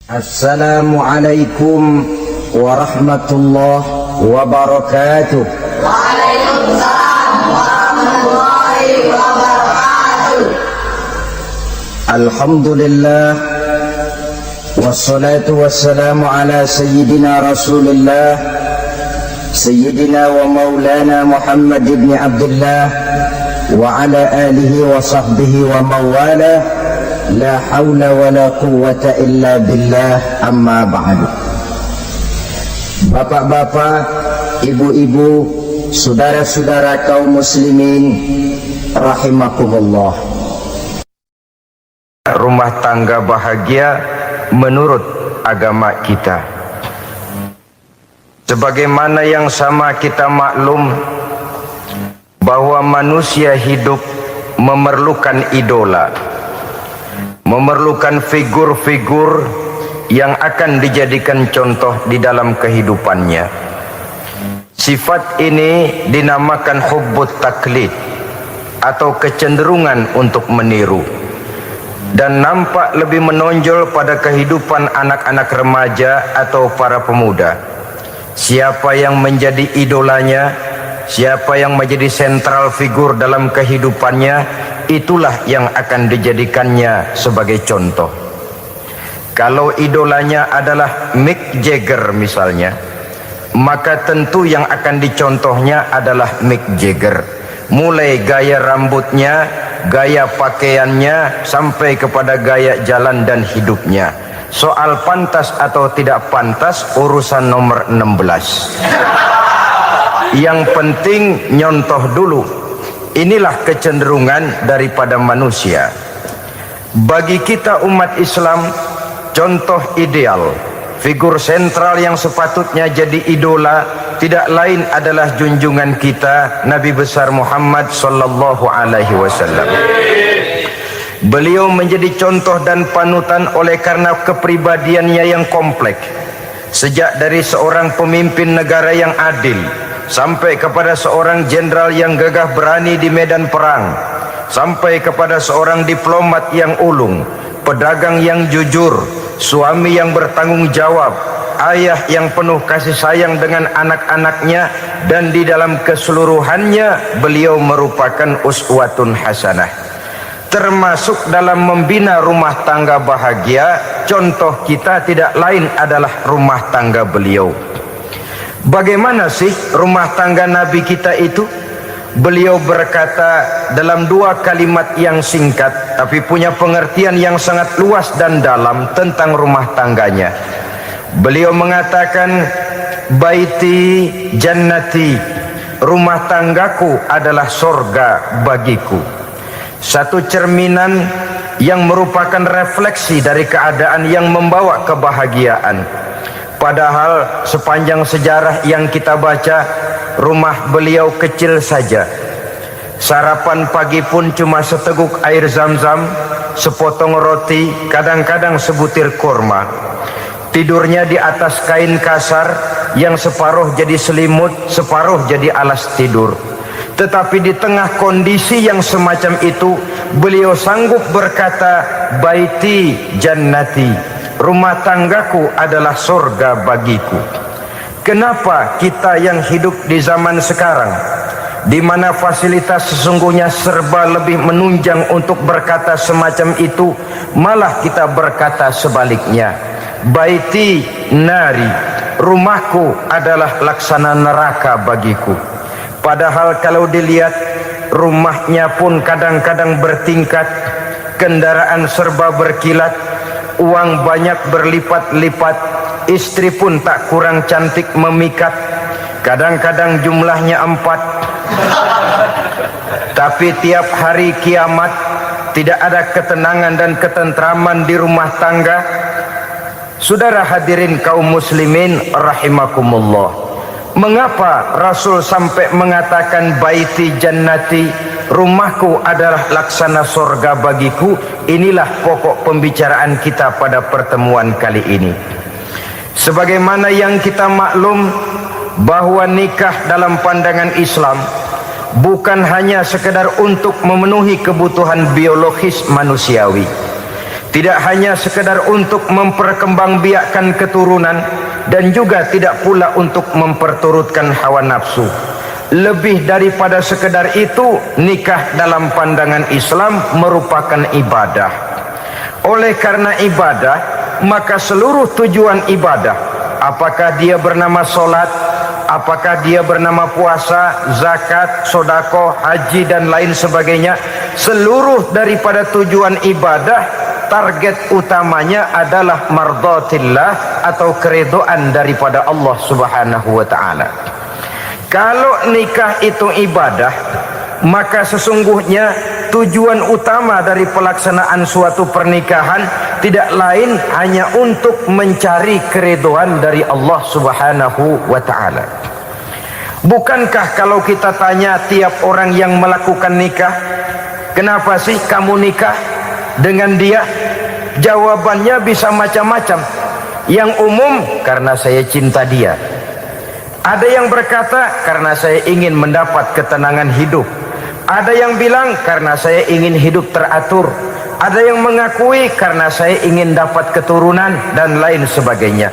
Assalamualaikum warahmatullahi wabarakatuh. Waalaikumsalam warahmatullahi wabarakatuh. Alhamdulillah wassalatu wassalamu ala sayyidina Rasulillah sayyidina wa maulana Muhammad ibn Abdullah wa ala alihi wa sahbihi wa mawala. La hawla wa la quwwata illa billah, amma ba'du. Bapak-bapak, ibu-ibu, saudara-saudara kaum muslimin rahimakumullah. Rumah tangga bahagia menurut agama kita. Sebagaimana yang sama kita maklum bahwa manusia hidup memerlukan idola, memerlukan figur-figur yang akan dijadikan contoh di dalam kehidupannya. Sifat ini dinamakan hubbut taklid atau kecenderungan untuk meniru, dan nampak lebih menonjol pada kehidupan anak-anak remaja atau para pemuda. Siapa yang menjadi idolanya, siapa yang menjadi sentral figur dalam kehidupannya, itulah yang akan dijadikannya sebagai contoh. Kalau idolanya adalah Mick Jagger misalnya, maka tentu yang akan dicontohnya adalah Mick Jagger. Mulai gaya rambutnya, gaya pakaiannya, sampai kepada gaya jalan dan hidupnya. Soal pantas atau tidak pantas urusan nomor 16. Yang penting nyontoh dulu. Inilah kecenderungan daripada manusia. Bagi kita umat Islam, contoh ideal, figur sentral yang sepatutnya jadi idola tidak lain adalah junjungan kita Nabi besar Muhammad sallallahu alaihi wasallam. Beliau menjadi contoh dan panutan oleh karena kepribadiannya yang kompleks. Sejak dari seorang pemimpin negara yang adil, sampai kepada seorang jenderal yang gagah berani di medan perang, sampai kepada seorang diplomat yang ulung, pedagang yang jujur, suami yang bertanggung jawab, ayah yang penuh kasih sayang dengan anak-anaknya, dan di dalam keseluruhannya beliau merupakan uswatun hasanah. Termasuk dalam membina rumah tangga bahagia, contoh kita tidak lain adalah rumah tangga beliau. Bagaimana sih rumah tangga Nabi kita itu? Beliau berkata dalam dua kalimat yang singkat tapi punya pengertian yang sangat luas dan dalam tentang rumah tangganya. Beliau mengatakan, baiti jannati, rumah tanggaku adalah sorga bagiku. Satu cerminan yang merupakan refleksi dari keadaan yang membawa kebahagiaan. Padahal sepanjang sejarah yang kita baca, rumah beliau kecil saja. Sarapan pagi pun cuma seteguk air zam-zam, sepotong roti, kadang-kadang sebutir kurma. Tidurnya di atas kain kasar yang separuh jadi selimut, separuh jadi alas tidur. Tetapi di tengah kondisi yang semacam itu, beliau sanggup berkata, baiti jannati, rumah tanggaku adalah surga bagiku. Kenapa kita yang hidup di zaman sekarang, di mana fasilitas sesungguhnya serba lebih menunjang untuk berkata semacam itu, malah kita berkata sebaliknya, baiti nari, rumahku adalah laksana neraka bagiku. Padahal kalau dilihat, rumahnya pun kadang-kadang bertingkat, kendaraan serba berkilat, uang banyak berlipat-lipat, istri pun tak kurang cantik memikat, kadang-kadang jumlahnya 4. Tapi tiap hari kiamat tidak ada ketenangan dan ketentraman di rumah tangga. Saudara hadirin kaum muslimin rahimakumullah, mengapa Rasul sampai mengatakan baiti jannati, rumahku adalah laksana sorga bagiku? Inilah pokok pembicaraan kita pada pertemuan kali ini. Sebagaimana yang kita maklum bahwa nikah dalam pandangan Islam bukan hanya sekedar untuk memenuhi kebutuhan biologis manusiawi, Tidak hanya sekedar untuk memperkembangbiakkan keturunan, dan juga tidak pula untuk memperturutkan hawa nafsu. Lebih daripada sekedar itu, nikah dalam pandangan Islam merupakan ibadah. Oleh karena ibadah, maka seluruh tujuan ibadah, apakah dia bernama solat, apakah dia bernama puasa, zakat, sodako, haji dan lain sebagainya, seluruh daripada tujuan ibadah, target utamanya adalah mardhatillah atau keridhaan daripada Allah Subhanahu wa taala. Kalau nikah itu ibadah, maka sesungguhnya tujuan utama dari pelaksanaan suatu pernikahan tidak lain hanya untuk mencari keridhaan dari Allah Subhanahu wa taala. Bukankah kalau kita tanya tiap orang yang melakukan nikah, kenapa sih kamu nikah dengan dia? Jawabannya bisa macam-macam. Yang umum, karena saya cinta dia. Ada yang berkata, karena saya ingin mendapat ketenangan hidup. Ada yang bilang, karena saya ingin hidup teratur. Ada yang mengakui, karena saya ingin dapat keturunan dan lain sebagainya.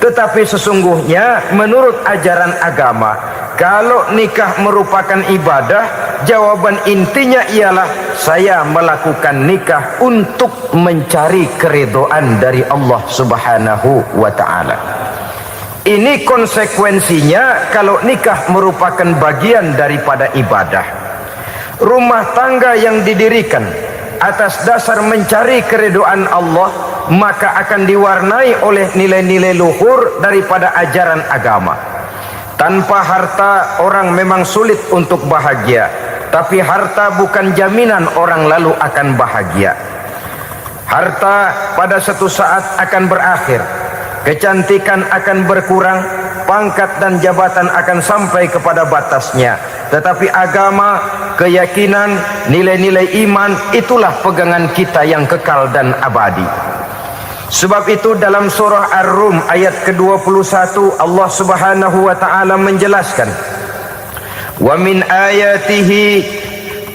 Tetapi sesungguhnya menurut ajaran agama, kalau nikah merupakan ibadah, jawaban intinya ialah saya melakukan nikah untuk mencari keridhaan dari Allah Subhanahu wa taala. Ini konsekuensinya kalau nikah merupakan bagian daripada ibadah. Rumah tangga yang didirikan atas dasar mencari keridhaan Allah, maka akan diwarnai oleh nilai-nilai luhur daripada ajaran agama. Tanpa harta orang memang sulit untuk bahagia, tapi harta bukan jaminan orang lalu akan bahagia. Harta pada suatu saat akan berakhir, kecantikan akan berkurang, pangkat dan jabatan akan sampai kepada batasnya. Tetapi agama, keyakinan, nilai-nilai iman, itulah pegangan kita yang kekal dan abadi. Sebab itu dalam surah Ar-Rum ayat ke-21 Allah Subhanahu wa taala menjelaskan, "Wa min ayatihi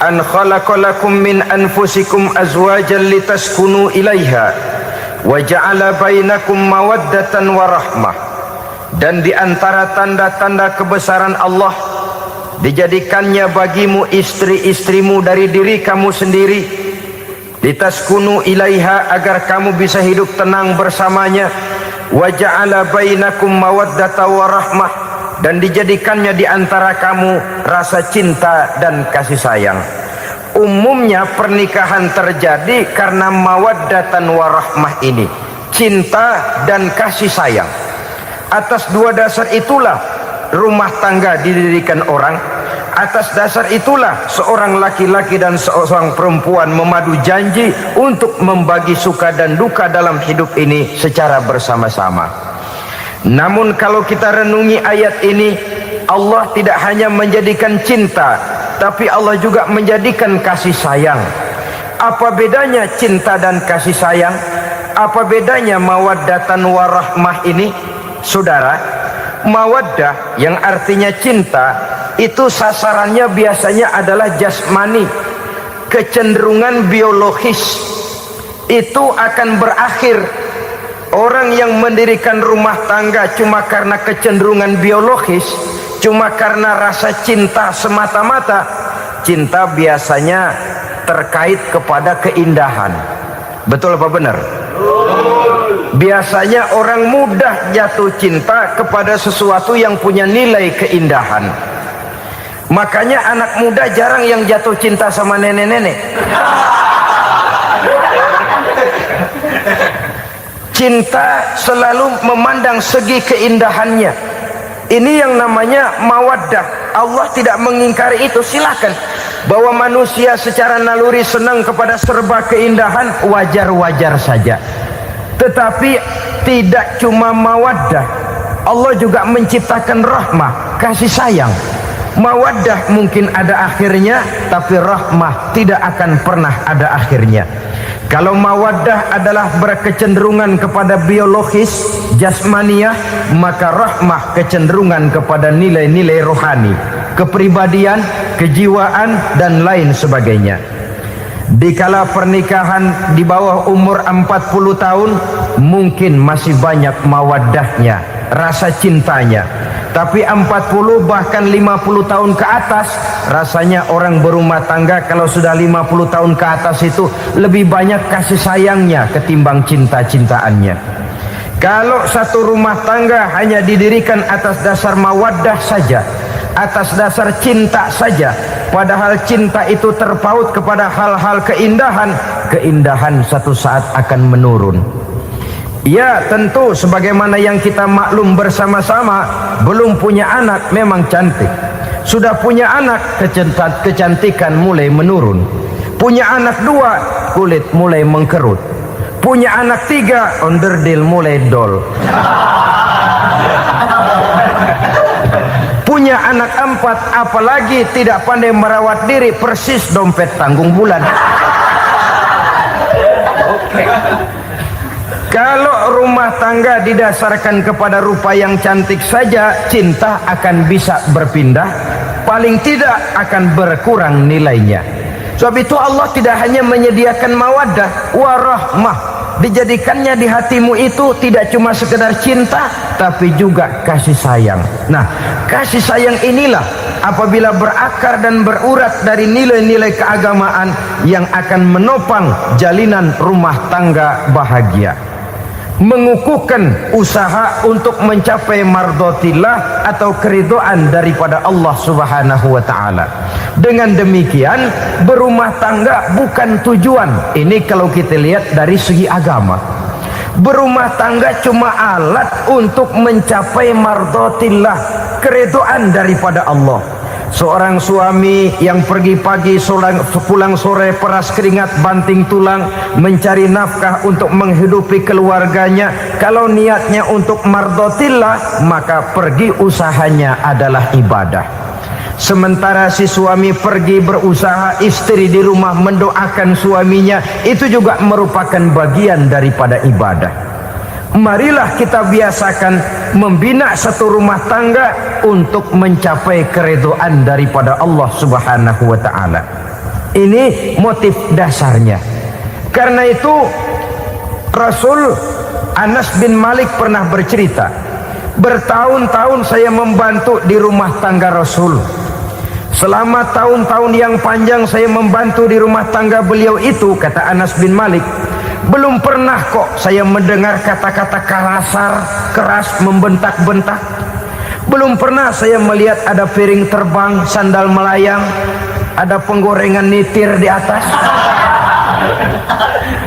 an khalaqalakum min anfusikum azwajan litaskunu ilaiha wa ja'ala bainakum mawaddatan wa rahmah." Dan di antara tanda-tanda kebesaran Allah, dijadikannya bagimu istri-istrimu dari diri kamu sendiri, litaskunu ilaiha, agar kamu bisa hidup tenang bersamanya, wa ja'ala bainakum mawaddata wa rahmah, dan dijadikannya di antara kamu rasa cinta dan kasih sayang. Umumnya pernikahan terjadi karena mawaddatan wa rahmah ini, cinta dan kasih sayang. Atas dua dasar itulah rumah tangga didirikan orang. Atas dasar itulah seorang laki-laki dan seorang perempuan memadu janji untuk membagi suka dan duka dalam hidup ini secara bersama-sama. Namun kalau kita renungi ayat ini, Allah tidak hanya menjadikan cinta, tapi Allah juga menjadikan kasih sayang. Apa bedanya cinta dan kasih sayang? Apa bedanya mawaddatan warahmah ini? Saudara, mawaddah yang artinya cinta, itu sasarannya biasanya adalah jasmani, kecenderungan biologis. Itu akan berakhir. Orang yang mendirikan rumah tangga cuma karena kecenderungan biologis, cuma karena rasa cinta semata-mata, cinta biasanya terkait kepada keindahan. Betul apa benar? Biasanya orang mudah jatuh cinta kepada sesuatu yang punya nilai keindahan. Makanya anak muda jarang yang jatuh cinta sama nenek-nenek. Cinta selalu memandang segi keindahannya. Ini yang namanya mawaddah. Allah tidak mengingkari itu, silakan. Bahwa manusia secara naluri senang kepada serba keindahan, wajar-wajar saja. Tetapi tidak cuma mawaddah, Allah juga menciptakan rahmah, kasih sayang. Mawaddah mungkin ada akhirnya, tapi rahmah tidak akan pernah ada akhirnya. Kalau mawaddah adalah berkecenderungan kepada biologis, jasmaniah, maka rahmah kecenderungan kepada nilai-nilai rohani, kepribadian, kejiwaan, dan lain sebagainya. Dikala pernikahan di bawah umur 40 tahun mungkin masih banyak mawaddahnya, rasa cintanya. Tapi 40 bahkan 50 tahun ke atas, rasanya orang berumah tangga kalau sudah 50 tahun ke atas itu lebih banyak kasih sayangnya ketimbang cinta-cintaannya. Kalau satu rumah tangga hanya didirikan atas dasar mawaddah saja, atas dasar cinta saja, padahal cinta itu terpaut kepada hal-hal keindahan, keindahan satu saat akan menurun. Ya tentu sebagaimana yang kita maklum bersama-sama, belum punya anak memang cantik, sudah punya anak kecantikan mulai menurun, punya anak 2 kulit mulai mengkerut, punya anak 3 onderdil mulai dol, punya anak 4 apalagi tidak pandai merawat diri, persis dompet tanggung bulan. Kalau rumah tangga didasarkan kepada rupa yang cantik saja, cinta akan bisa berpindah, paling tidak akan berkurang nilainya. Sebab itu Allah tidak hanya menyediakan mawaddah warahmah, dijadikannya di hatimu itu tidak cuma sekedar cinta, tapi juga kasih sayang. Nah, kasih sayang inilah apabila berakar dan berurat dari nilai-nilai keagamaan yang akan menopang jalinan rumah tangga bahagia, mengukuhkan usaha untuk mencapai mardotillah atau keridhaan daripada Allah Subhanahu wa ta'ala. Dengan demikian berumah tangga bukan tujuan. Ini kalau kita lihat dari segi agama, berumah tangga cuma alat untuk mencapai mardotillah, keridhaan daripada Allah. Seorang suami yang pergi pagi pulang sore peras keringat banting tulang mencari nafkah untuk menghidupi keluarganya, kalau niatnya untuk mardotillah maka pergi usahanya adalah ibadah. Sementara si suami pergi berusaha, istri di rumah mendoakan suaminya, itu juga merupakan bagian daripada ibadah. Marilah kita biasakan membina satu rumah tangga untuk mencapai keridhaan daripada Allah Subhanahu wa ta'ala. Ini motif dasarnya. Karena itu Rasul Anas bin Malik pernah bercerita, bertahun-tahun saya membantu di rumah tangga Rasul. Selama tahun-tahun yang panjang saya membantu di rumah tangga beliau itu, kata Anas bin Malik, belum pernah kok saya mendengar kata-kata kasar, keras, membentak-bentak. Belum pernah saya melihat ada piring terbang, sandal melayang, ada penggorengan nitir di atas.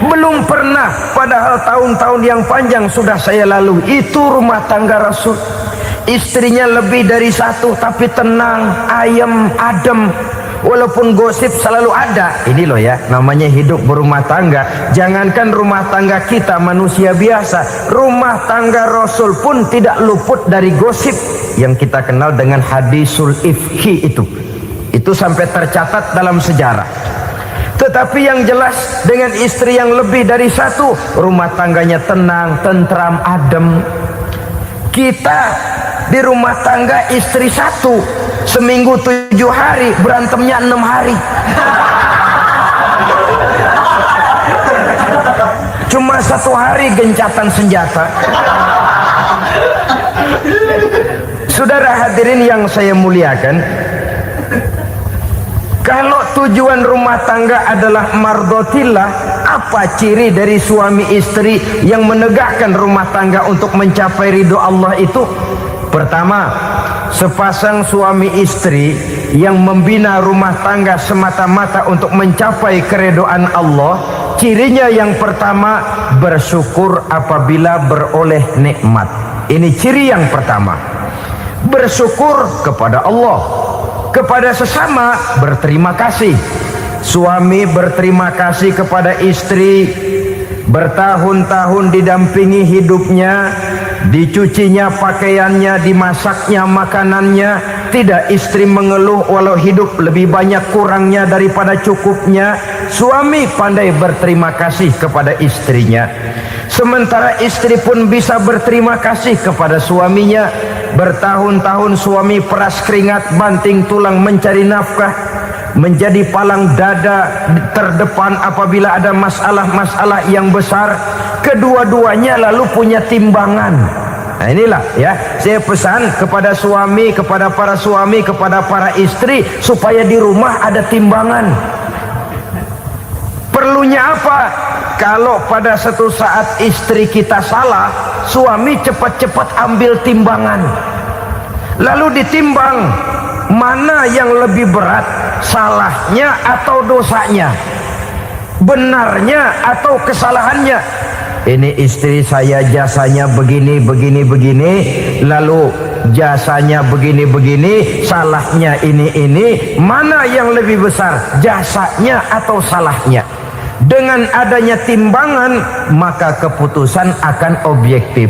Belum pernah, padahal tahun-tahun yang panjang sudah saya lalui. Itu rumah tangga Rasul. Istrinya lebih dari 1 tapi tenang, ayem, adem. Walaupun gosip selalu ada. Ini loh ya, namanya hidup berumah tangga. Jangankan rumah tangga kita manusia biasa, rumah tangga Rasul pun tidak luput dari gosip yang kita kenal dengan hadisul ifki itu. Itu sampai tercatat dalam sejarah. Tetapi yang jelas dengan istri yang lebih dari 1, rumah tangganya tenang, tentram, adem. Kita di rumah tangga istri 1, seminggu 7 hari, berantemnya 6 hari. Cuma 1 hari gencatan senjata. Saudara hadirin yang saya muliakan, kalau tujuan rumah tangga adalah mardotillah, apa ciri dari suami istri yang menegakkan rumah tangga untuk mencapai ridho Allah itu? Pertama, sepasang suami istri yang membina rumah tangga semata-mata untuk mencapai keridhaan Allah, cirinya yang pertama, bersyukur apabila beroleh nikmat. Ini ciri yang pertama. Bersyukur kepada Allah, kepada sesama berterima kasih. Suami berterima kasih kepada istri, bertahun-tahun didampingi hidupnya, dicucinya pakaiannya, dimasaknya makanannya, tidak istri mengeluh walau hidup lebih banyak kurangnya daripada cukupnya. Suami pandai berterima kasih kepada istrinya, sementara istri pun bisa berterima kasih kepada suaminya. Bertahun-tahun suami peras keringat banting tulang mencari nafkah, menjadi palang dada terdepan apabila ada masalah-masalah yang besar. Kedua-duanya lalu punya timbangan. Nah inilah ya, saya pesan kepada suami, kepada para suami, kepada para istri, supaya di rumah ada timbangan. Perlunya apa? Kalau pada satu saat istri kita salah, suami cepat-cepat ambil timbangan, lalu ditimbang mana yang lebih berat, salahnya atau dosanya, benarnya atau kesalahannya. Ini istri saya jasanya begini, lalu jasanya begini, salahnya ini, mana yang lebih besar, jasanya atau salahnya? Dengan adanya timbangan, maka keputusan akan objektif.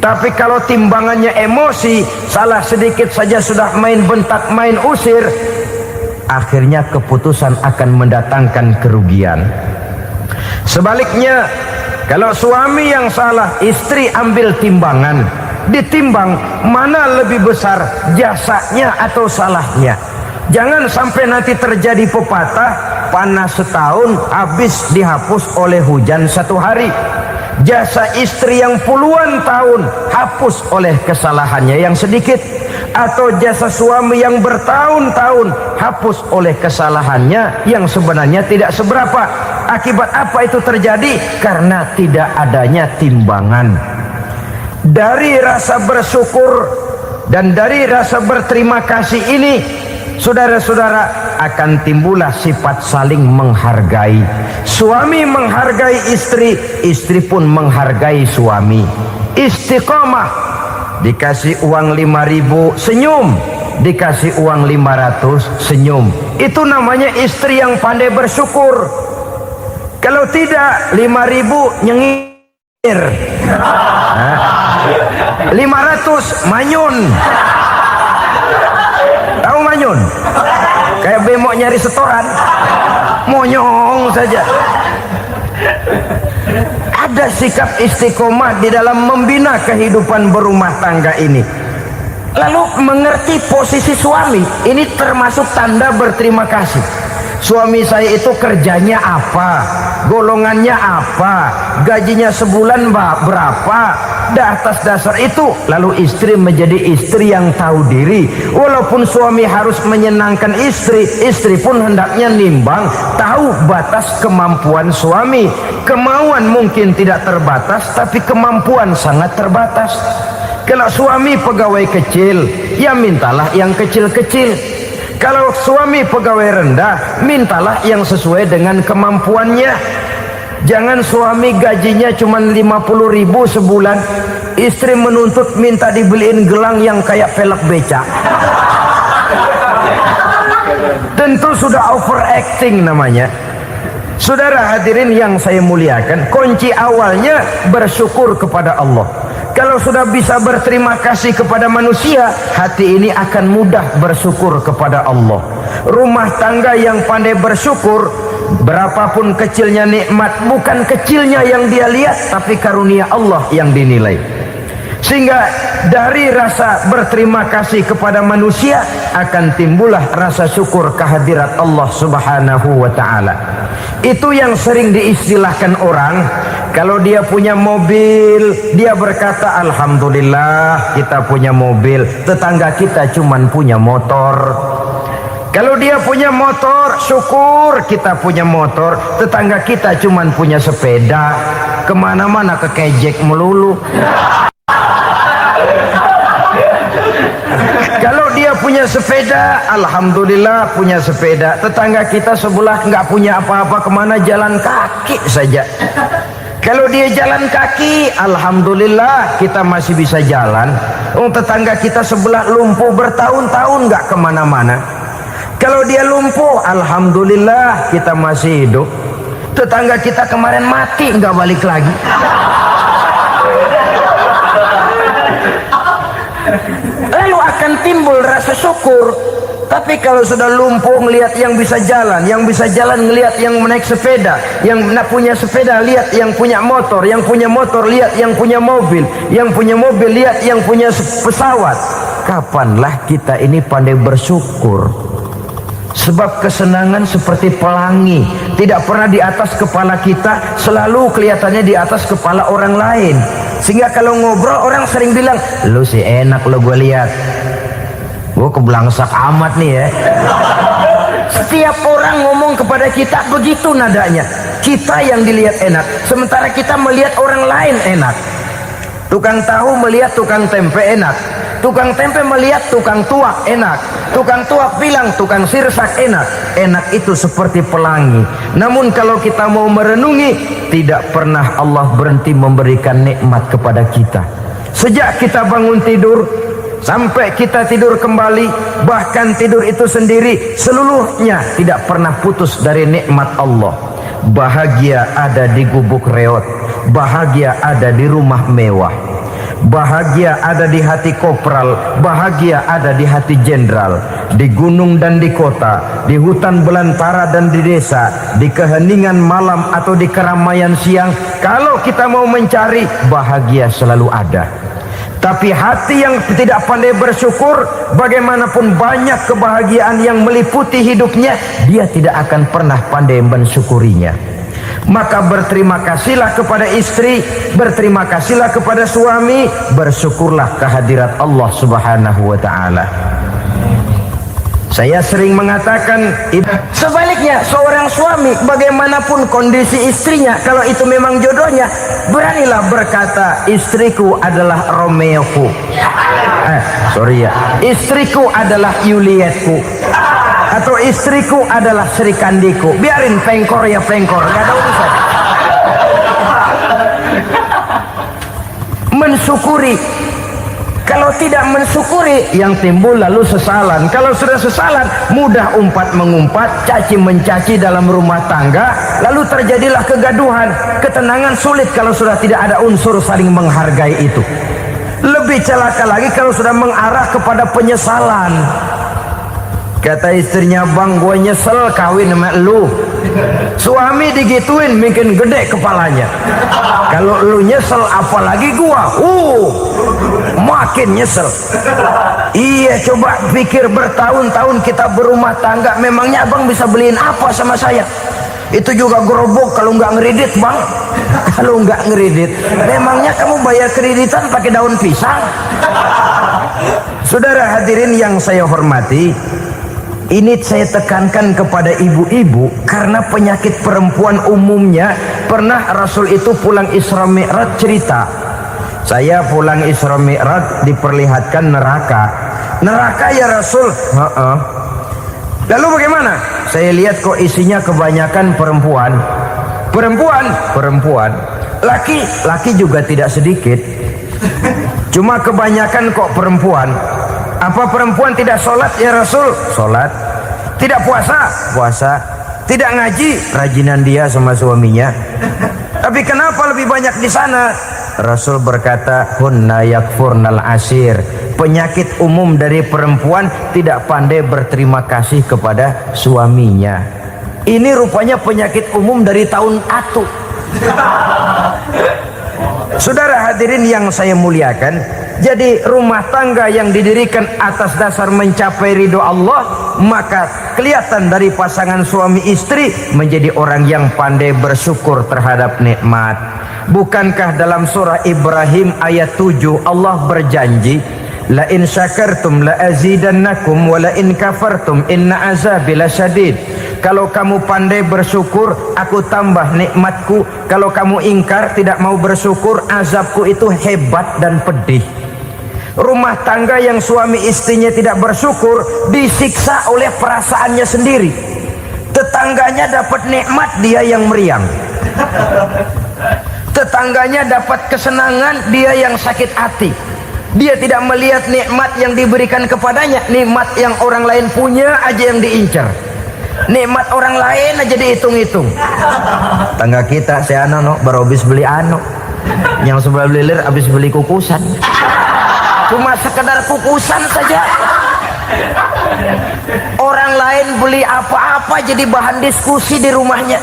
Tapi kalau timbangannya emosi, salah sedikit saja sudah main bentak, main usir, akhirnya keputusan akan mendatangkan kerugian. Sebaliknya, kalau suami yang salah, istri ambil timbangan, ditimbang mana lebih besar, jasanya atau salahnya. Jangan sampai nanti terjadi pepatah, panas setahun habis dihapus oleh hujan satu hari. Jasa istri yang puluhan tahun hapus oleh kesalahannya yang sedikit, atau jasa suami yang bertahun-tahun hapus oleh kesalahannya yang sebenarnya tidak seberapa. Akibat apa itu terjadi? Karena tidak adanya timbangan. Dari rasa bersyukur dan dari rasa berterima kasih ini, saudara-saudara, akan timbullah sifat saling menghargai. Suami menghargai istri, istri pun menghargai suami. Istiqomah, dikasih uang 5.000 senyum, dikasih uang 500 senyum. Itu namanya istri yang pandai bersyukur. Kalau tidak, 5.000 nyengir, 500 manyun. Tahu manyun? Kayak bemok nyari setoran, monyong saja. Ada sikap istiqomah di dalam membina kehidupan berumah tangga ini. Lalu mengerti posisi suami, ini termasuk tanda berterima kasih. Suami saya itu kerjanya apa, golongannya apa, gajinya sebulan berapa. Atas dasar itu lalu istri menjadi istri yang tahu diri. Walaupun suami harus menyenangkan istri, istri pun hendaknya nimbang, tahu batas kemampuan suami. Kemauan mungkin tidak terbatas, tapi kemampuan sangat terbatas. Kalau suami pegawai kecil, ya mintalah yang kecil-kecil. Kalau suami pegawai rendah, mintalah yang sesuai dengan kemampuannya. Jangan suami gajinya cuma 50.000 sebulan, istri menuntut minta dibeliin gelang yang kayak pelek beca. Tentu sudah overacting namanya. Saudara hadirin yang saya muliakan, kunci awalnya bersyukur kepada Allah. Kalau sudah bisa berterima kasih kepada manusia, hati ini akan mudah bersyukur kepada Allah. Rumah tangga yang pandai bersyukur, berapapun kecilnya nikmat, bukan kecilnya yang dia lihat, tapi karunia Allah yang dinilai. Sehingga dari rasa berterima kasih kepada manusia akan timbullah rasa syukur kehadirat Allah Subhanahu wa ta'ala. Itu yang sering diistilahkan orang, kalau dia punya mobil, dia berkata alhamdulillah kita punya mobil, tetangga kita cuman punya motor. Kalau dia punya motor, syukur kita punya motor, tetangga kita cuman punya sepeda, kemana-mana kekejek melulu. Kalau dia punya sepeda, alhamdulillah punya sepeda, tetangga kita sebelah nggak punya apa-apa, kemana jalan kaki saja. Kalau dia jalan kaki, alhamdulillah kita masih bisa jalan. Tetangga kita sebelah lumpuh bertahun-tahun nggak kemana-mana. Kalau dia lumpuh, alhamdulillah kita masih hidup. Tetangga kita kemarin mati nggak balik lagi. Lalu akan timbul rasa syukur. Tapi kalau sudah lumpuh ngelihat yang bisa jalan ngelihat yang naik sepeda, yang punya sepeda lihat yang punya motor lihat yang punya mobil lihat yang punya pesawat. Kapanlah kita ini pandai bersyukur? Sebab kesenangan seperti pelangi, tidak pernah di atas kepala kita, selalu kelihatannya di atas kepala orang lain. Sehingga kalau ngobrol orang sering bilang, lu sih enak lo gue lihat, gue keblangsak amat nih ya. Setiap orang ngomong kepada kita begitu nadanya. Kita yang dilihat enak, sementara kita melihat orang lain enak. Tukang tahu melihat tukang tempe enak, tukang tempe melihat tukang tuak enak, tukang tuak bilang tukang sirsak enak. Enak itu seperti pelangi. Namun kalau kita mau merenungi, tidak pernah Allah berhenti memberikan nikmat kepada kita. Sejak kita bangun tidur sampai kita tidur kembali, bahkan tidur itu sendiri, seluruhnya tidak pernah putus dari nikmat Allah. Bahagia ada di gubuk reot, bahagia ada di rumah mewah, bahagia ada di hati kopral, bahagia ada di hati jenderal, di gunung dan di kota, di hutan belantara dan di desa, di keheningan malam atau di keramaian siang. Kalau kita mau mencari, bahagia selalu ada. Tapi hati yang tidak pandai bersyukur, bagaimanapun banyak kebahagiaan yang meliputi hidupnya, dia tidak akan pernah pandai mensyukurinya. Maka berterima kasihlah kepada istri, berterima kasihlah kepada suami, bersyukurlah kehadirat Allah Subhanahu wa ta'ala. Saya sering mengatakan, sebaliknya seorang suami bagaimanapun kondisi istrinya, kalau itu memang jodohnya, beranilah berkata, istriku adalah Romeoku, istriku adalah Julietku, atau istriku adalah Sri Kandiku. Biarin pengkor ya pengkor, gak ada urusan. Mensyukuri. Kalau tidak mensyukuri, yang timbul lalu sesalan. Kalau sudah sesalan, mudah umpat mengumpat, caci mencaci dalam rumah tangga, lalu terjadilah kegaduhan. Ketenangan sulit kalau sudah tidak ada unsur saling menghargai itu. Lebih celaka lagi kalau sudah mengarah kepada penyesalan. Kata istrinya, bang gue nyesel kawin sama lu. Suami digituin mungkin gede kepalanya. Kalau lu nyesel apalagi gua, makin nyesel. Iya, coba pikir bertahun-tahun kita berumah tangga, memangnya abang bisa beliin apa sama saya? Itu juga gerobok kalau nggak ngeridit bang. Kalau nggak ngeridit, memangnya kamu bayar kreditan pakai daun pisang? Saudara hadirin yang saya hormati, ini saya tekankan kepada ibu-ibu karena penyakit perempuan umumnya. Pernah Rasul itu pulang Isra Mi'raj cerita, saya pulang Isra Mi'raj diperlihatkan neraka. Neraka ya Rasul? Lalu bagaimana? Saya lihat kok isinya kebanyakan perempuan. Perempuan. Laki juga tidak sedikit. Cuma kebanyakan kok perempuan. Apa perempuan tidak sholat ya Rasul? Sholat. Tidak puasa? Puasa. Tidak ngaji? Rajinan dia sama suaminya. Tapi kenapa lebih banyak di sana? Rasul berkata, hunna yakfurnal asir. Penyakit umum dari perempuan tidak pandai berterima kasih kepada suaminya. Ini rupanya penyakit umum dari tahun atu. Saudara hadirin yang saya muliakan, jadi rumah tangga yang didirikan atas dasar mencapai ridho Allah, maka kelihatan dari pasangan suami istri menjadi orang yang pandai bersyukur terhadap nikmat. Bukankah dalam surah Ibrahim ayat 7 Allah berjanji, la in syakartum la azidannakum wa la in kafartum inna azabi lasyadid. Kalau kamu pandai bersyukur, aku tambah nikmatku. Kalau kamu ingkar, tidak mau bersyukur, azabku itu hebat dan pedih. Rumah tangga yang suami istrinya tidak bersyukur disiksa oleh perasaannya sendiri. Tetangganya dapat nikmat, dia yang meriang. Tetangganya dapat kesenangan, dia yang sakit hati. Dia tidak melihat nikmat yang diberikan kepadanya, nikmat yang orang lain punya aja yang diincar. Nikmat orang lain aja dihitung-hitung. Tangga kita si Ano baru habis beli yang sebelah belilir habis beli kukusan. Cuma sekedar kukusan saja. Orang lain beli apa-apa jadi bahan diskusi di rumahnya.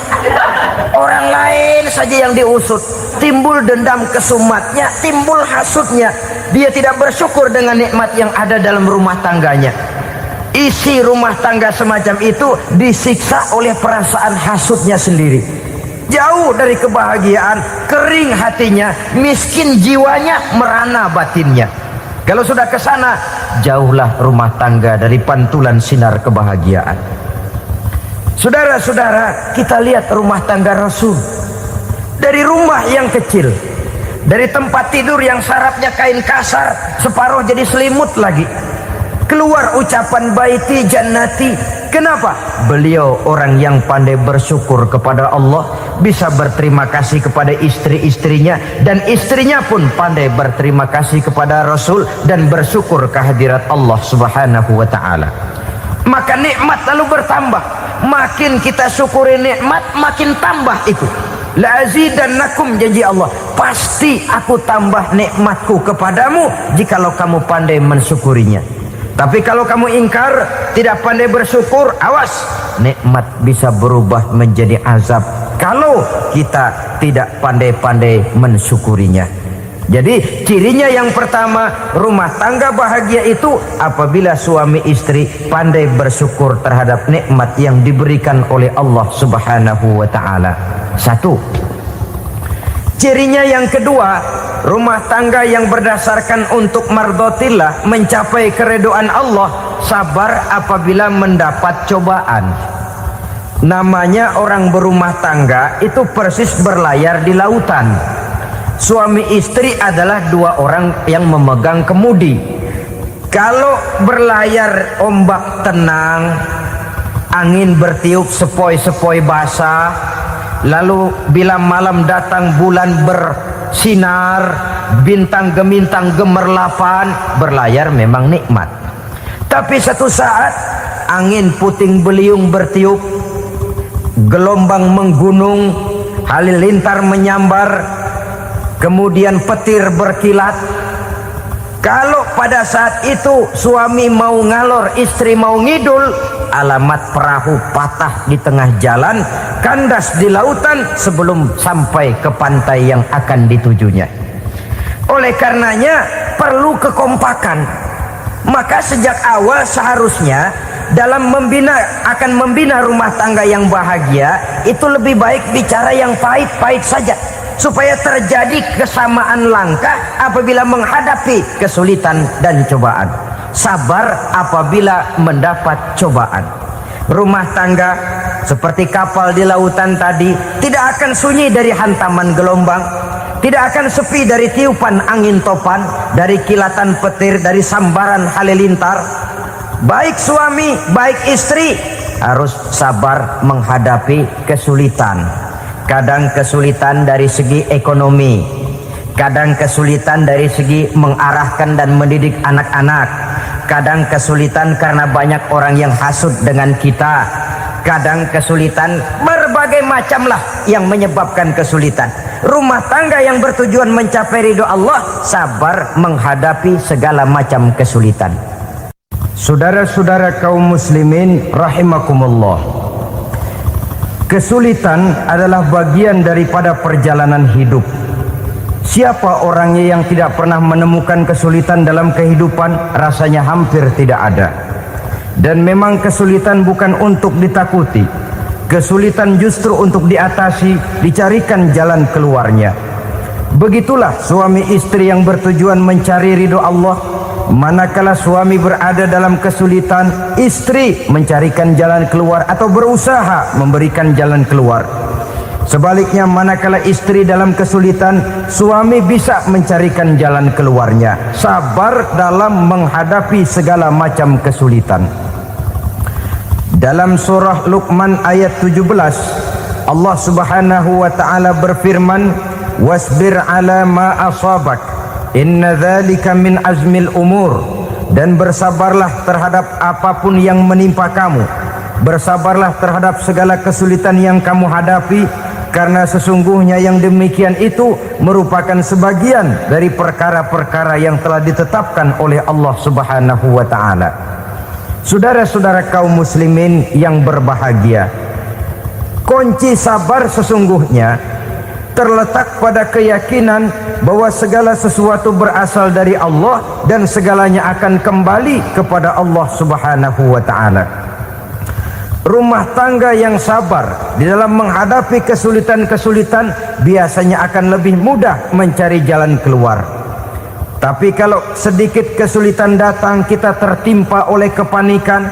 Orang lain saja yang diusut. Timbul dendam kesumatnya, timbul hasutnya. Dia tidak bersyukur dengan nikmat yang ada dalam rumah tangganya. isi rumah tangga semacam itu disiksa oleh perasaan hasutnya sendiri. Jauh dari kebahagiaan, kering hatinya, miskin jiwanya, merana batinnya. Kalau sudah ke sana, jauhlah rumah tangga dari pantulan sinar kebahagiaan. Saudara-saudara, kita lihat rumah tangga Rasul. Dari rumah yang kecil, dari tempat tidur yang sarapnya kain kasar, separuh jadi selimut lagi, keluar ucapan baiti jannati. Kenapa? Beliau orang yang pandai bersyukur kepada Allah, bisa berterima kasih kepada istri-istrinya, dan istrinya pun pandai berterima kasih kepada Rasul dan bersyukur kehadirat Allah Subhanahu wa ta'ala. Maka nikmat lalu bertambah. Makin kita syukuri nikmat, makin tambah itu. La azidannakum, janji Allah, pasti aku tambah nikmatku kepadamu jikalau kamu pandai mensyukurinya. Tapi kalau kamu ingkar, tidak pandai bersyukur, awas, nikmat bisa berubah menjadi azab kalau kita tidak pandai-pandai mensyukurinya. Jadi cirinya yang pertama, rumah tangga bahagia itu apabila suami istri pandai bersyukur terhadap nikmat yang diberikan oleh Allah Subhanahu wa ta'ala. Satu. Cirinya yang kedua, rumah tangga yang berdasarkan untuk mardhatillah, mencapai keridhaan Allah, sabar apabila mendapat cobaan. Namanya orang berumah tangga itu persis berlayar di lautan. Suami istri adalah dua orang yang memegang kemudi. Kalau berlayar ombak tenang, angin bertiup sepoi-sepoi basah, lalu bila malam datang bulan bersinar, bintang gemintang gemerlapan, berlayar memang nikmat. Tapi satu saat angin puting beliung bertiup, gelombang menggunung, halilintar menyambar, kemudian petir berkilat. Kalau pada saat itu suami mau ngalor, istri mau ngidul, alamat perahu patah di tengah jalan, kandas di lautan sebelum sampai ke pantai yang akan ditujunya. Oleh karenanya perlu kekompakan. Maka sejak awal seharusnya dalam akan membina rumah tangga yang bahagia itu lebih baik bicara yang pahit-pahit saja, supaya terjadi kesamaan langkah apabila menghadapi kesulitan dan cobaan. Sabar apabila mendapat cobaan. Rumah tangga seperti kapal di lautan tadi tidak akan sunyi dari hantaman gelombang, tidak akan sepi dari tiupan angin topan, dari kilatan petir, dari sambaran halilintar. Baik suami, baik istri harus sabar menghadapi kesulitan. Kadang kesulitan dari segi ekonomi, kadang kesulitan dari segi mengarahkan dan mendidik anak-anak, kadang kesulitan karena banyak orang yang hasut dengan kita, kadang kesulitan berbagai macamlah yang menyebabkan kesulitan. Rumah tangga yang bertujuan mencapai ridho Allah sabar menghadapi segala macam kesulitan. Saudara-saudara kaum muslimin rahimakumullah, kesulitan adalah bagian daripada perjalanan hidup. Siapa orangnya yang tidak pernah menemukan kesulitan dalam kehidupan? Rasanya hampir tidak ada. Dan memang kesulitan bukan untuk ditakuti. Kesulitan justru untuk diatasi, dicarikan jalan keluarnya. Begitulah suami istri yang bertujuan mencari ridho Allah. Manakala suami berada dalam kesulitan, istri mencarikan jalan keluar atau berusaha memberikan jalan keluar. Sebaliknya, manakala istri dalam kesulitan, suami bisa mencarikan jalan keluarnya. Sabar dalam menghadapi segala macam kesulitan. Dalam surah Luqman ayat 17, Allah Subhanahu wa ta'ala berfirman, "Wasbir ala ma asabak, inna dzalika min azmil umur." Dan bersabarlah terhadap apapun yang menimpa kamu. Bersabarlah terhadap segala kesulitan yang kamu hadapi, karena sesungguhnya yang demikian itu merupakan sebagian dari perkara-perkara yang telah ditetapkan oleh Allah Subhanahu wa ta'ala. Saudara-saudara kaum muslimin yang berbahagia, kunci sabar sesungguhnya terletak pada keyakinan bahwa segala sesuatu berasal dari Allah dan segalanya akan kembali kepada Allah Subhanahu wa taala. Rumah tangga yang sabar di dalam menghadapi kesulitan-kesulitan biasanya akan lebih mudah mencari jalan keluar. Tapi kalau sedikit kesulitan datang, kita tertimpa oleh kepanikan,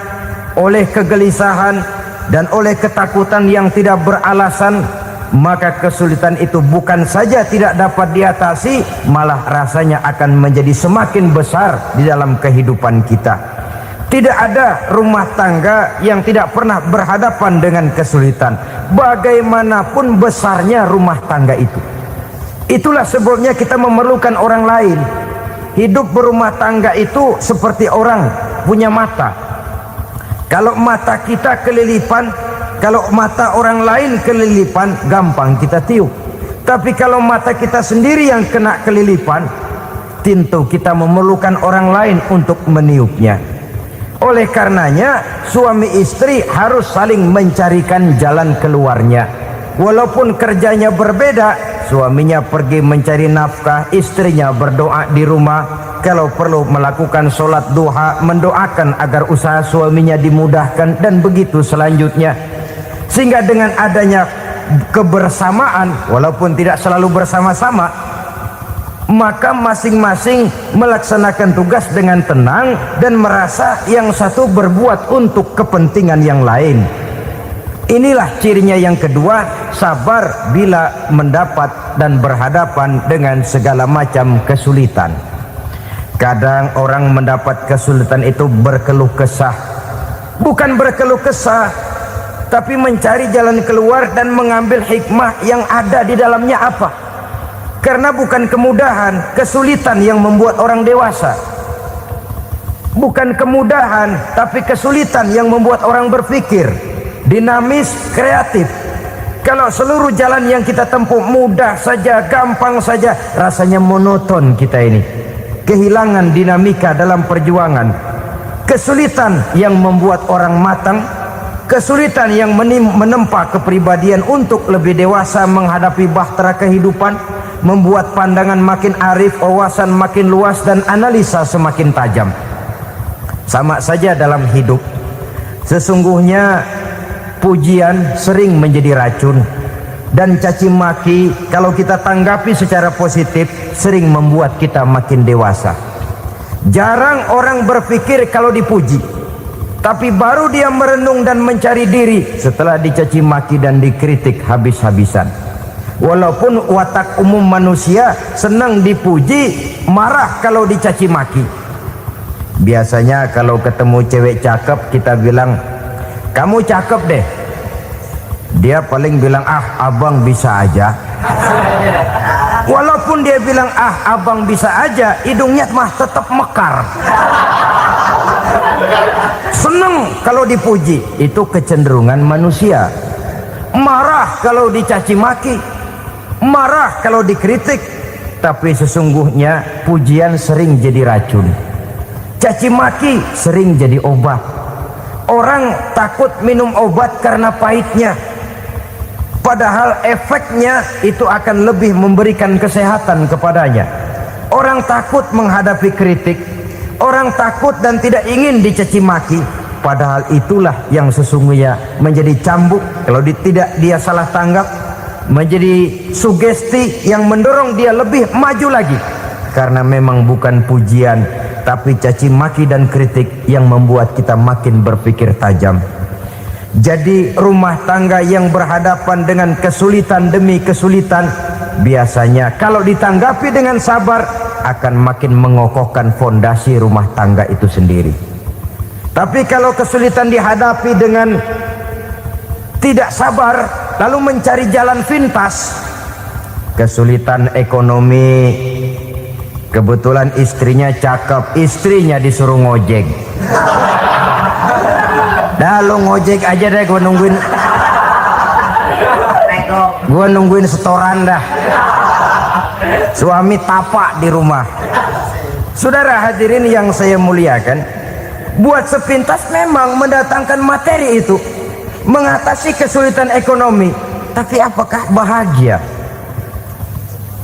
oleh kegelisahan, dan oleh ketakutan yang tidak beralasan, maka kesulitan itu bukan saja tidak dapat diatasi, malah rasanya akan menjadi semakin besar di dalam kehidupan kita. Tidak ada rumah tangga yang tidak pernah berhadapan dengan kesulitan, bagaimanapun besarnya rumah tangga itu. Itulah sebabnya kita memerlukan orang lain. Hidup berumah tangga itu seperti orang punya mata. Kalau mata kita kelilipan, kalau mata orang lain kelilipan, gampang kita tiup. Tapi kalau mata kita sendiri yang kena kelilipan, tentu kita memerlukan orang lain untuk meniupnya. Oleh karenanya, suami istri harus saling mencarikan jalan keluarnya. Walaupun kerjanya berbeda, suaminya pergi mencari nafkah, istrinya berdoa di rumah. Kalau perlu melakukan sholat duha, mendoakan agar usaha suaminya dimudahkan, dan begitu selanjutnya. Sehingga dengan adanya kebersamaan, walaupun tidak selalu bersama-sama, maka masing-masing melaksanakan tugas dengan tenang dan merasa yang satu berbuat untuk kepentingan yang lain. Inilah cirinya yang kedua, sabar bila mendapat dan berhadapan dengan segala macam kesulitan. Kadang orang mendapat kesulitan itu berkeluh kesah. Bukan berkeluh kesah, tapi mencari jalan keluar dan mengambil hikmah yang ada di dalamnya apa. Karena bukan kemudahan, kesulitan yang membuat orang dewasa. Bukan kemudahan, tapi kesulitan yang membuat orang berpikir, dinamis, kreatif. Kalau seluruh jalan yang kita tempuh mudah saja, gampang saja, rasanya monoton kita ini. Kehilangan dinamika dalam perjuangan. Kesulitan yang membuat orang matang, kesulitan yang menempa kepribadian untuk lebih dewasa menghadapi bahtera kehidupan, membuat pandangan makin arif, wawasan makin luas, dan analisa semakin tajam. Sama saja dalam hidup. Sesungguhnya pujian sering menjadi racun, dan caci maki kalau kita tanggapi secara positif sering membuat kita makin dewasa. Jarang orang berpikir kalau dipuji, tapi baru dia merenung dan mencari diri setelah dicaci maki dan dikritik habis-habisan. Walaupun watak umum manusia senang dipuji, marah kalau dicaci maki. Biasanya kalau ketemu cewek cakep kita bilang, kamu cakep deh. Dia paling bilang, ah abang bisa aja. Walaupun dia bilang, ah abang bisa aja, hidungnya mah tetap mekar. Senang kalau dipuji, itu kecenderungan manusia. Marah kalau dicaci maki, marah kalau dikritik. Tapi sesungguhnya pujian sering jadi racun, caci maki sering jadi obat. Orang takut minum obat karena pahitnya, padahal efeknya itu akan lebih memberikan kesehatan kepadanya. Orang takut menghadapi kritik, orang takut dan tidak ingin dicaci maki, padahal itulah yang sesungguhnya menjadi cambuk kalau tidak dia salah tanggap, menjadi sugesti yang mendorong dia lebih maju lagi. Karena memang bukan pujian, tapi caci maki dan kritik yang membuat kita makin berpikir tajam. Jadi rumah tangga yang berhadapan dengan kesulitan demi kesulitan, biasanya kalau ditanggapi dengan sabar akan makin mengokohkan fondasi rumah tangga itu sendiri. Tapi kalau kesulitan dihadapi dengan tidak sabar, lalu mencari jalan pintas, kesulitan ekonomi, kebetulan istrinya cakep, istrinya disuruh ngojek. Dah lu ngojek aja deh, gua nungguin setoran dah. Suami tapak di rumah. Saudara hadirin yang saya muliakan, buat sepintas memang mendatangkan materi itu, mengatasi kesulitan ekonomi. Tapi apakah bahagia?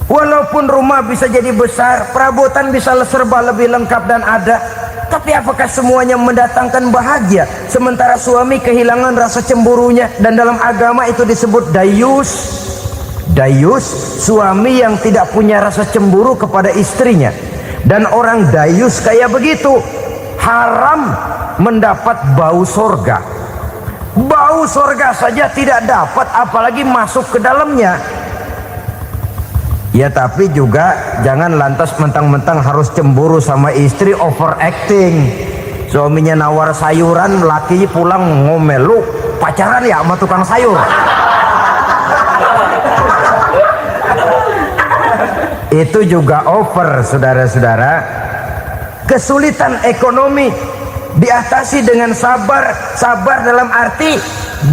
Walaupun rumah bisa jadi besar, perabotan bisa serba lebih lengkap dan ada, tapi apakah semuanya mendatangkan bahagia? Sementara suami kehilangan rasa cemburunya, dan dalam agama itu disebut dayus. Dayus, suami yang tidak punya rasa cemburu kepada istrinya. Dan orang dayus kayak begitu, haram mendapat bau sorga. Bau sorga saja tidak dapat, apalagi masuk ke dalamnya. Ya tapi juga jangan lantas mentang-mentang harus cemburu sama istri, overacting. Suaminya nawar sayuran, laki pulang ngomel, lu pacaran ya sama tukang sayur. Itu juga over, saudara-saudara. Kesulitan ekonomi diatasi dengan sabar. Sabar dalam arti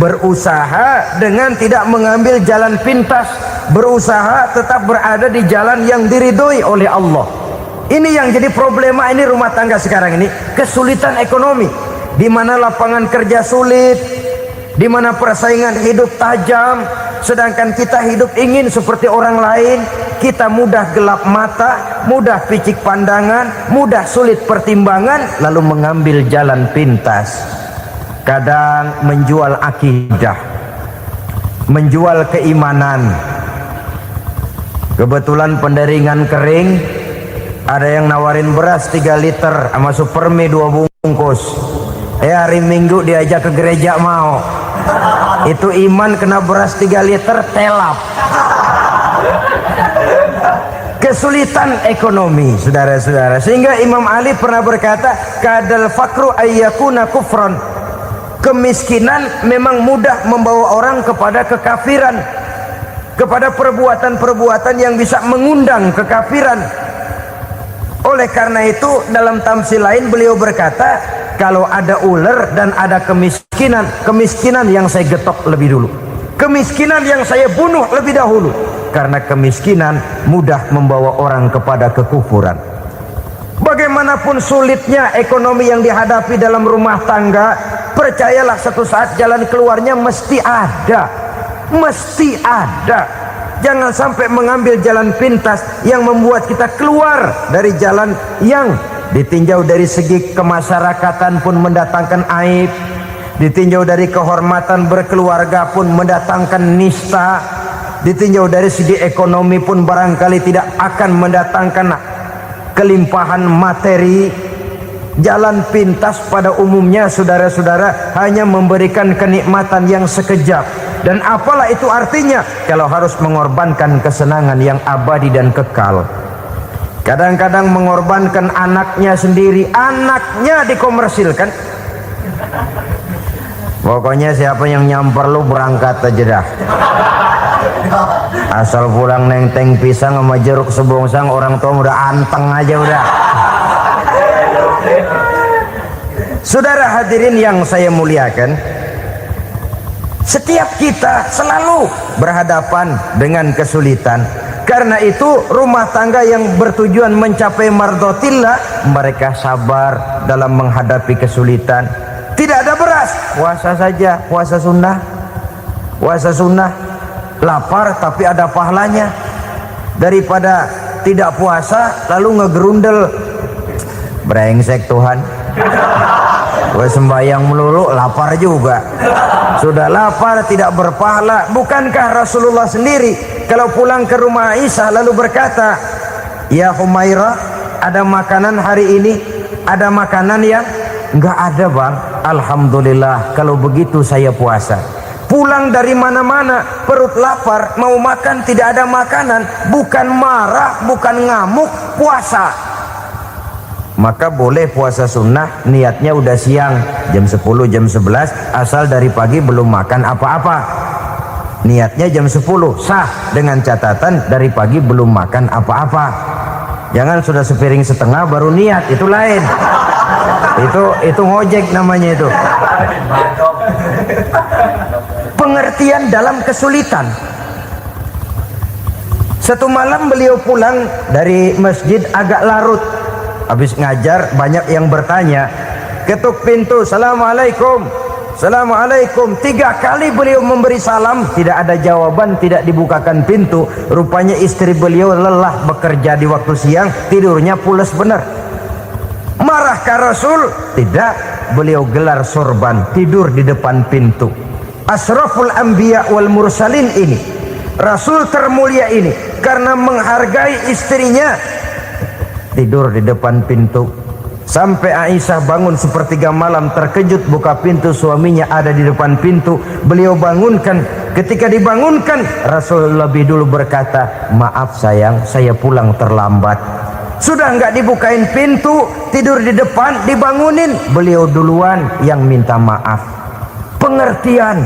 berusaha dengan tidak mengambil jalan pintas, berusaha tetap berada di jalan yang diridhoi oleh Allah. Ini yang jadi problema ini rumah tangga sekarang ini, kesulitan ekonomi, di mana lapangan kerja sulit, di mana persaingan hidup tajam, sedangkan kita hidup ingin seperti orang lain. Kita mudah gelap mata, mudah picik pandangan, mudah sulit pertimbangan, lalu mengambil jalan pintas. Kadang menjual akidah, menjual keimanan. Kebetulan penderingan kering, ada yang nawarin beras 3 liter sama Supermi 2 bungkus. Hari Minggu diajak ke gereja mau. Itu iman kena beras 3 liter telap. Kesulitan ekonomi, saudara-saudara, sehingga Imam Ali pernah berkata, kadal fakru ayyakuna kufran. Kemiskinan memang mudah membawa orang kepada kekafiran, kepada perbuatan-perbuatan yang bisa mengundang kekafiran. Oleh karena itu dalam tamsil lain beliau berkata, kalau ada ular dan ada kemiskinan, kemiskinan yang saya getok lebih dulu, kemiskinan yang saya bunuh lebih dahulu. Karena kemiskinan mudah membawa orang kepada kekufuran. Bagaimanapun sulitnya ekonomi yang dihadapi dalam rumah tangga, percayalah satu saat jalan keluarnya mesti ada. Mesti ada. Jangan sampai mengambil jalan pintas yang membuat kita keluar dari jalan yang ditinjau dari segi kemasyarakatan pun mendatangkan aib, ditinjau dari kehormatan berkeluarga pun mendatangkan nista, ditinjau dari segi ekonomi pun barangkali tidak akan mendatangkan kelimpahan materi. Jalan pintas pada umumnya, saudara-saudara, hanya memberikan kenikmatan yang sekejap. Dan apalah itu artinya kalau harus mengorbankan kesenangan yang abadi dan kekal. Kadang-kadang mengorbankan anaknya sendiri, anaknya dikomersilkan. Pokoknya siapa yang nyamper lu berangkat aja dah. Asal pulang neng-teng pisang sama jeruk sebongsang, orang tua udah anteng aja udah. Saudara hadirin yang saya muliakan, setiap kita selalu berhadapan dengan kesulitan. Karena itu rumah tangga yang bertujuan mencapai mardhatillah, mereka sabar dalam menghadapi kesulitan. Tidak ada beras, puasa saja, puasa sunnah. Puasa sunnah, lapar tapi ada pahalanya, daripada tidak puasa lalu ngegerundel. Brengsek Tuhan, gue sembahyang melulu lapar juga. Sudah lapar tidak berpahala. Bukankah Rasulullah sendiri kalau pulang ke rumah Aisyah lalu berkata, ya Humairah, ada makanan hari ini? Ada makanan yang enggak ada bang. Alhamdulillah, kalau begitu saya puasa. Pulang dari mana-mana perut lapar, mau makan tidak ada makanan, bukan marah, bukan ngamuk, puasa. Maka boleh puasa sunnah, niatnya udah siang, jam 10, jam 11, asal dari pagi belum makan apa-apa. Niatnya jam 10, sah, dengan catatan dari pagi belum makan apa-apa. Jangan sudah sepiring setengah baru niat, itu lain. Itu ngojek namanya itu. Pengertian dalam kesulitan. Satu malam beliau pulang dari masjid agak larut. Habis ngajar banyak yang bertanya, ketuk pintu, assalamualaikum. Assalamualaikum. 3 kali beliau memberi salam, tidak ada jawaban, tidak dibukakan pintu. Rupanya istri beliau lelah bekerja di waktu siang, tidurnya pules benar. Marahkah Rasul? Tidak. Beliau gelar sorban, tidur di depan pintu. Asraful anbiya wal mursalin ini, Rasul termulia ini, karena menghargai istrinya, tidur di depan pintu. Sampai Aisyah bangun sepertiga malam, terkejut buka pintu, suaminya ada di depan pintu. Beliau bangunkan. Ketika dibangunkan, Rasul lebih dulu berkata, maaf sayang, saya pulang terlambat. Sudah nggak dibukain pintu, tidur di depan, dibangunin, beliau duluan yang minta maaf. Pengertian.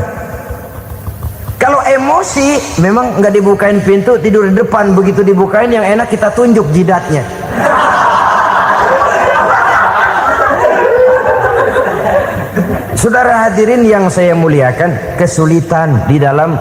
Kalau emosi, memang nggak dibukain pintu, tidur di depan. Begitu dibukain, yang enak kita tunjuk jidatnya. Saudara hadirin yang saya muliakan, kesulitan di dalam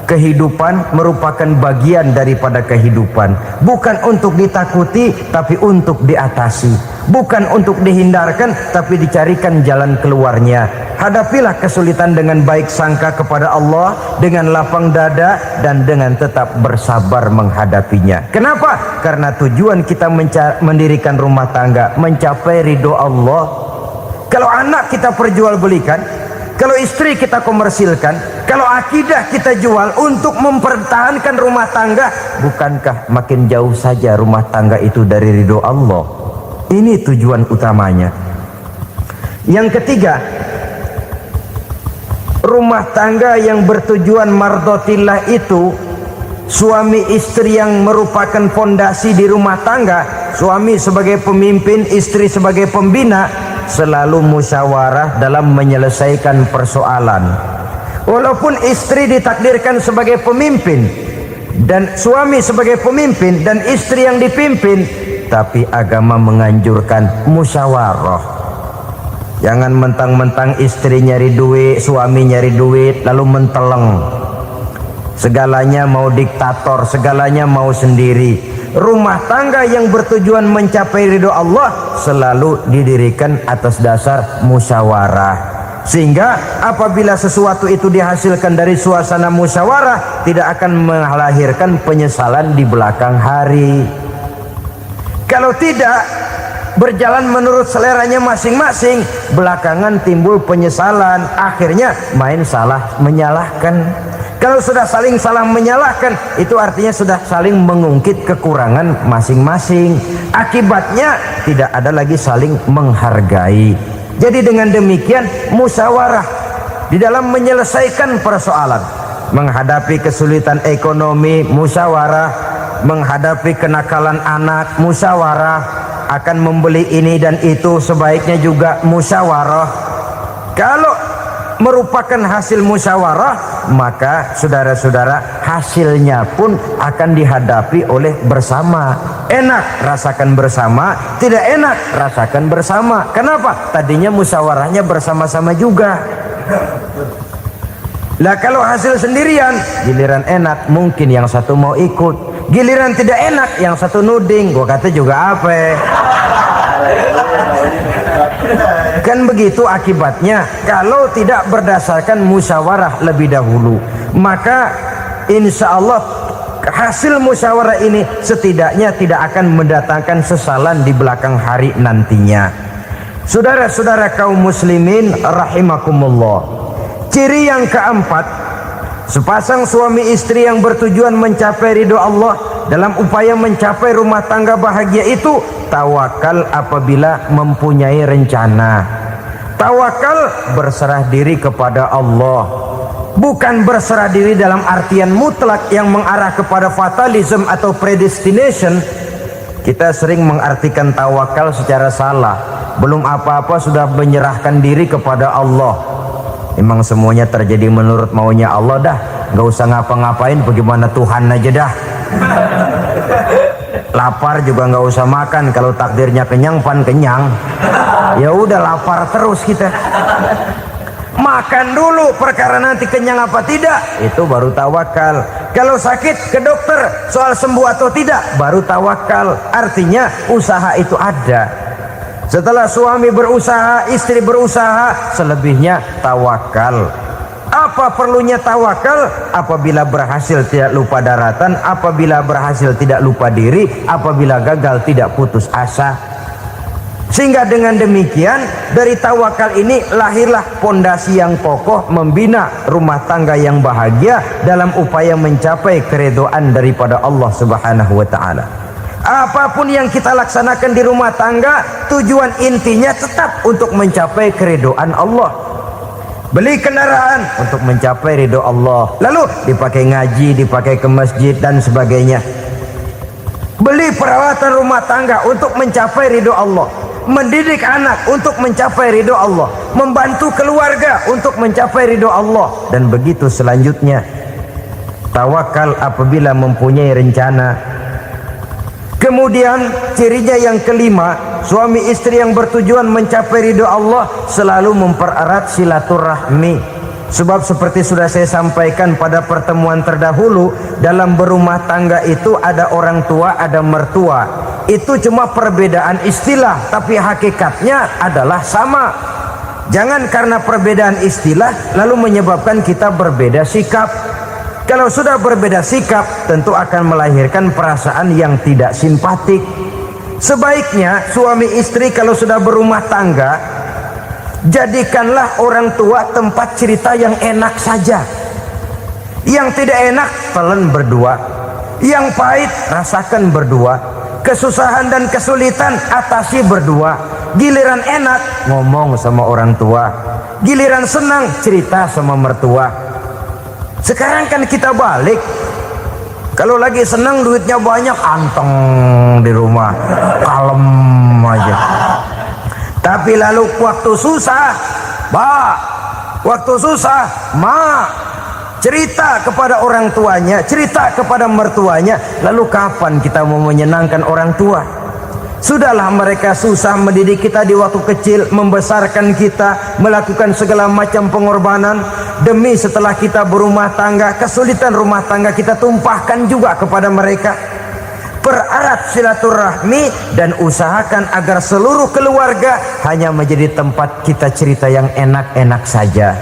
kehidupan merupakan bagian daripada kehidupan. Bukan untuk ditakuti, tapi untuk diatasi. Bukan untuk dihindarkan, tapi dicarikan jalan keluarnya. Hadapilah kesulitan dengan baik sangka kepada Allah, dengan lapang dada, dan dengan tetap bersabar menghadapinya. Kenapa? Karena tujuan kita mendirikan rumah tangga, mencapai ridho Allah. Kalau anak kita perjualbelikan, kalau istri kita komersilkan, kalau akidah kita jual untuk mempertahankan rumah tangga, bukankah makin jauh saja rumah tangga itu dari ridho Allah? Ini tujuan utamanya. Yang ketiga, rumah tangga yang bertujuan mardotillah itu, suami istri yang merupakan fondasi di rumah tangga, suami sebagai pemimpin, istri sebagai pembina, selalu musyawarah dalam menyelesaikan persoalan. Walaupun istri ditakdirkan sebagai pemimpin dan suami sebagai pemimpin dan istri yang dipimpin, tapi agama menganjurkan musyawarah. Jangan mentang-mentang istri nyari duit, suami nyari duit, lalu menteleng. Segalanya mau diktator, segalanya mau sendiri. Rumah tangga yang bertujuan mencapai ridho Allah selalu didirikan atas dasar musyawarah. Sehingga apabila sesuatu itu dihasilkan dari suasana musyawarah, tidak akan melahirkan penyesalan di belakang hari. Kalau tidak, berjalan menurut seleranya masing-masing, belakangan timbul penyesalan, akhirnya main salah menyalahkan. Kalau sudah saling salah menyalahkan, itu artinya sudah saling mengungkit kekurangan masing-masing. Akibatnya tidak ada lagi saling menghargai. Jadi dengan demikian musyawarah di dalam menyelesaikan persoalan, menghadapi kesulitan ekonomi, musyawarah, menghadapi kenakalan anak, musyawarah, akan membeli ini dan itu sebaiknya juga musyawarah. Kalau merupakan hasil musyawarah, maka saudara-saudara hasilnya pun akan dihadapi oleh bersama. Enak rasakan bersama, tidak enak rasakan bersama. Kenapa? Tadinya musyawarahnya bersama-sama juga. Lah kalau hasil sendirian, giliran enak mungkin yang satu mau ikut, giliran tidak enak yang satu nuding, gua kata juga apa. Kan begitu akibatnya kalau tidak berdasarkan musyawarah lebih dahulu. Maka insya Allah hasil musyawarah ini setidaknya tidak akan mendatangkan sesalan di belakang hari nantinya. Saudara-saudara kaum muslimin rahimakumullah, ciri yang keempat, sepasang suami istri yang bertujuan mencapai ridho Allah dalam upaya mencapai rumah tangga bahagia itu tawakal apabila mempunyai rencana. Tawakal berserah diri kepada Allah, bukan berserah diri dalam artian mutlak yang mengarah kepada fatalism atau predestination. Kita sering mengartikan tawakal secara salah. Belum apa-apa sudah menyerahkan diri kepada Allah. Emang semuanya terjadi menurut maunya Allah dah, nggak usah ngapa-ngapain, bagaimana Tuhan aja dah. Lapar juga nggak usah makan, kalau takdirnya kenyang pan kenyang. Ya udah lapar terus kita. Makan dulu, perkara nanti kenyang apa tidak, itu baru tawakal. Kalau sakit ke dokter, soal sembuh atau tidak, baru tawakal. Artinya usaha itu ada. Setelah suami berusaha, istri berusaha, selebihnya tawakal. Apa perlunya tawakal? Apabila berhasil tidak lupa daratan, apabila berhasil tidak lupa diri, apabila gagal tidak putus asa. Sehingga dengan demikian dari tawakal ini lahirlah pondasi yang kokoh membina rumah tangga yang bahagia dalam upaya mencapai keridhaan daripada Allah Subhanahu wa taala. Apapun yang kita laksanakan di rumah tangga, tujuan intinya tetap untuk mencapai keridhaan Allah. Beli kendaraan untuk mencapai ridho Allah, lalu dipakai ngaji, dipakai ke masjid dan sebagainya. Beli peralatan rumah tangga untuk mencapai ridho Allah, mendidik anak untuk mencapai ridho Allah, membantu keluarga untuk mencapai ridho Allah, dan begitu selanjutnya. Tawakal apabila mempunyai rencana. Kemudian cirinya yang kelima, suami istri yang bertujuan mencapai ridho Allah selalu mempererat silaturahmi. Sebab seperti sudah saya sampaikan pada pertemuan terdahulu, dalam berumah tangga itu ada orang tua, ada mertua. Itu cuma perbedaan istilah, tapi hakikatnya adalah sama. Jangan karena perbedaan istilah lalu menyebabkan kita berbeda sikap. Kalau sudah berbeda sikap, tentu akan melahirkan perasaan yang tidak simpatik. Sebaiknya suami istri kalau sudah berumah tangga, jadikanlah orang tua tempat cerita yang enak saja. Yang tidak enak telan berdua, yang pahit rasakan berdua, kesusahan dan kesulitan atasi berdua. Giliran enak ngomong sama orang tua, giliran senang cerita sama mertua. Sekarang kan kita balik, kalau lagi senang duitnya banyak, anteng di rumah, kalem aja. Tapi lalu waktu susah, waktu susah, cerita kepada orang tuanya, cerita kepada mertuanya. Lalu kapan kita mau menyenangkan orang tua? Sudahlah mereka susah mendidik kita di waktu kecil, membesarkan kita, melakukan segala macam pengorbanan. Demi setelah kita berumah tangga, kesulitan rumah tangga kita tumpahkan juga kepada mereka. Pererat silaturahmi dan usahakan agar seluruh keluarga hanya menjadi tempat kita cerita yang enak-enak saja.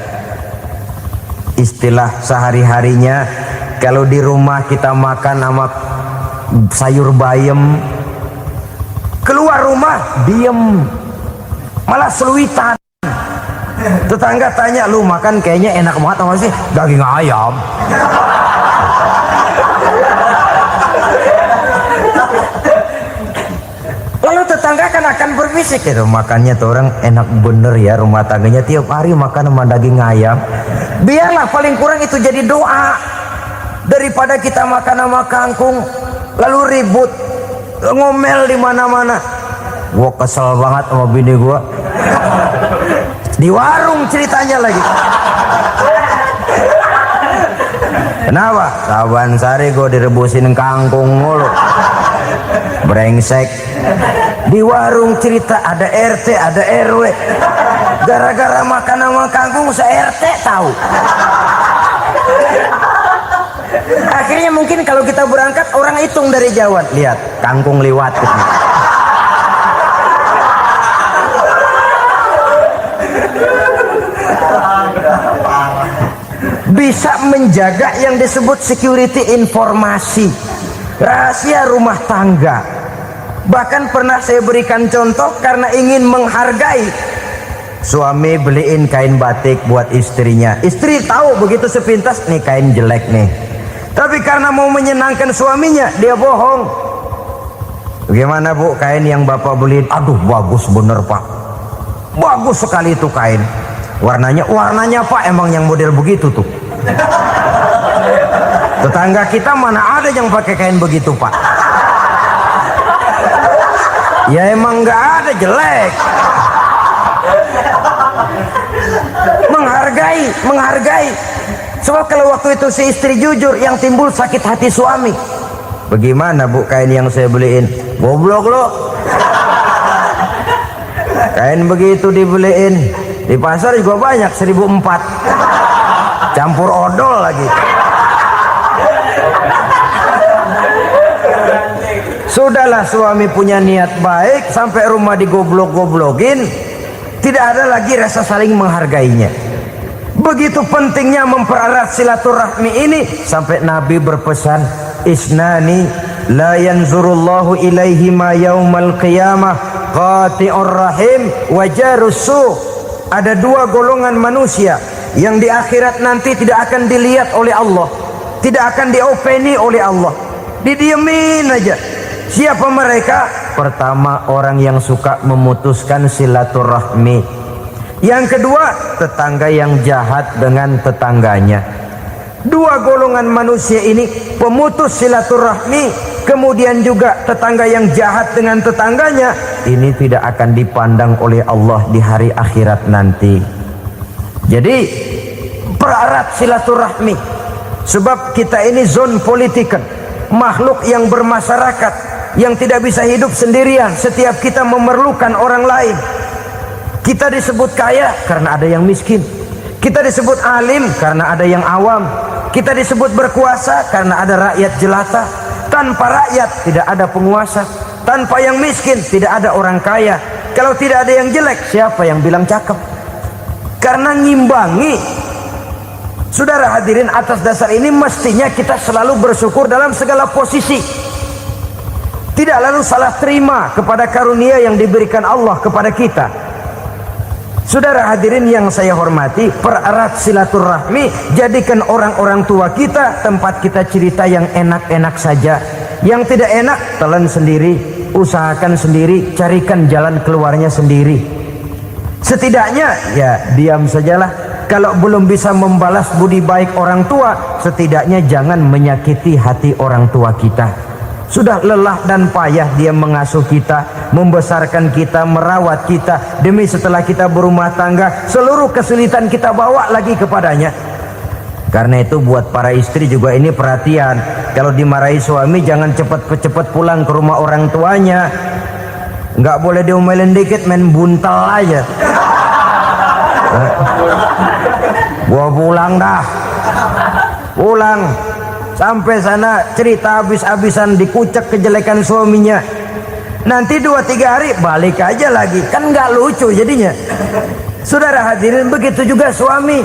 Istilah sehari-harinya, kalau di rumah kita makan sama sayur bayam, keluar rumah diem, malah seluitan. Tetangga tanya, lu makan kayaknya enak banget apa sih? Daging ayam. Lalu tetangga kan akan berbisik, itu makannya tuh orang enak bener ya, rumah tangganya tiap hari makan sama daging ayam. Biarlah paling kurang itu jadi doa, daripada kita makan sama kangkung lalu ribut ngomel di mana-mana. Gua kesel banget sama bini gua. Di warung ceritanya lagi. Kenapa? Saban sari gua direbusin kangkung mulu. Brengsek. Di warung cerita ada RT, ada RW. Gara-gara makan sama kangkung se-RT tahu. Akhirnya mungkin kalau kita berangkat orang hitung dari jauh, lihat kangkung liwat. Bisa menjaga yang disebut security informasi, rahasia rumah tangga. Bahkan pernah saya berikan contoh karena ingin menghargai. Suami beliin kain batik buat istrinya, istri tahu begitu sepintas nih kain jelek nih, tapi karena mau menyenangkan suaminya dia bohong. Bagaimana bu kain yang bapak beliin? Aduh bagus bener pak, bagus sekali itu kain. Warnanya pak emang yang model begitu tuh. Tetangga kita mana ada yang pakai kain begitu pak? Ya emang nggak ada, jelek. Menghargai. Sebab kalau waktu itu si istri jujur, yang timbul sakit hati suami. Bagaimana bu kain yang saya beliin? Goblok lo. Kain begitu dibeliin di pasar juga banyak 1.400, campur odol lagi. Sudahlah suami punya niat baik, sampai rumah digoblok-goblokin, tidak ada lagi rasa saling menghargainya. Begitu pentingnya mempererat silaturahmi ini, sampai Nabi berpesan, isnani la yanzurullahu ilaihima yaumal qiyamah, qati'ur rahim wa jarus su'. Ada dua golongan manusia yang di akhirat nanti tidak akan dilihat oleh Allah, tidak akan diopeni oleh Allah, didiemin aja. Siapa mereka? Pertama, orang yang suka memutuskan silaturahmi. Yang kedua, tetangga yang jahat dengan tetangganya. Dua golongan manusia ini, pemutus silaturahmi, kemudian juga tetangga yang jahat dengan tetangganya, ini tidak akan dipandang oleh Allah di hari akhirat nanti. Jadi pererat silaturahmi, sebab kita ini zon politikan, makhluk yang bermasyarakat, yang tidak bisa hidup sendirian. Setiap kita memerlukan orang lain. Kita disebut kaya karena ada yang miskin, kita disebut alim karena ada yang awam, kita disebut berkuasa karena ada rakyat jelata. Tanpa rakyat tidak ada penguasa, tanpa yang miskin tidak ada orang kaya. Kalau tidak ada yang jelek, siapa yang bilang cakep? Karena ngimbangi. Saudara hadirin, atas dasar ini mestinya kita selalu bersyukur dalam segala posisi, tidak lalu salah terima kepada karunia yang diberikan Allah kepada kita. Saudara hadirin yang saya hormati, pererat silaturahmi, jadikan orang-orang tua kita tempat kita cerita yang enak-enak saja. Yang tidak enak, telan sendiri, usahakan sendiri, carikan jalan keluarnya sendiri. Setidaknya ya diam sajalah. Kalau belum bisa membalas budi baik orang tua, setidaknya jangan menyakiti hati orang tua kita. Sudah lelah dan payah dia mengasuh kita, membesarkan kita, merawat kita, demi setelah kita berumah tangga, seluruh kesulitan kita bawa lagi kepadanya. Karena itu buat para istri juga ini perhatian. Kalau dimarahi suami, jangan cepat-cepat pulang ke rumah orang tuanya. Nggak boleh diomelin dikit, main buntal aja. Gua pulang dah. Pulang. Sampai sana cerita habis-habisan, dikucek kejelekan suaminya. Nanti 2-3 hari balik aja lagi, kan nggak lucu jadinya. Saudara hadirin, begitu juga suami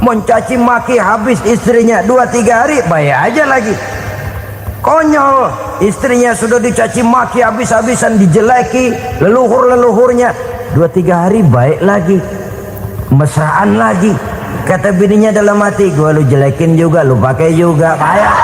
mencaci maki habis istrinya, 2-3 hari bayar aja lagi. Konyol, istrinya sudah dicaci maki habis-habisan, dijeleki leluhur-leluhurnya, 2-3 hari baik lagi, mesraan lagi. Kata bininya dalam hati, gua lu jelekin juga, lu pakai juga, payah.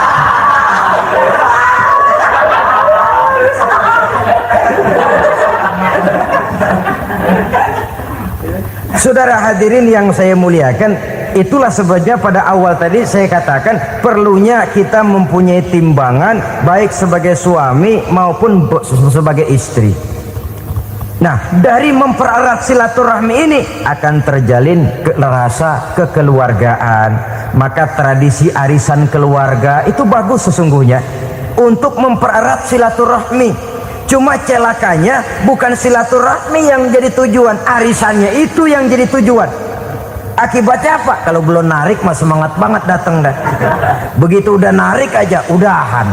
Saudara hadirin yang saya muliakan, itulah sebabnya pada awal tadi saya katakan perlunya kita mempunyai timbangan baik sebagai suami maupun sebagai istri. Nah, dari mempererat silaturahmi ini akan terjalin rasa kekeluargaan. Maka tradisi arisan keluarga itu bagus sesungguhnya untuk mempererat silaturahmi. Cuma celakanya bukan silaturahmi yang jadi tujuan, arisannya itu yang jadi tujuan. Akibatnya apa? Kalau belum narik mah semangat banget datang dah. Begitu udah narik aja udahan.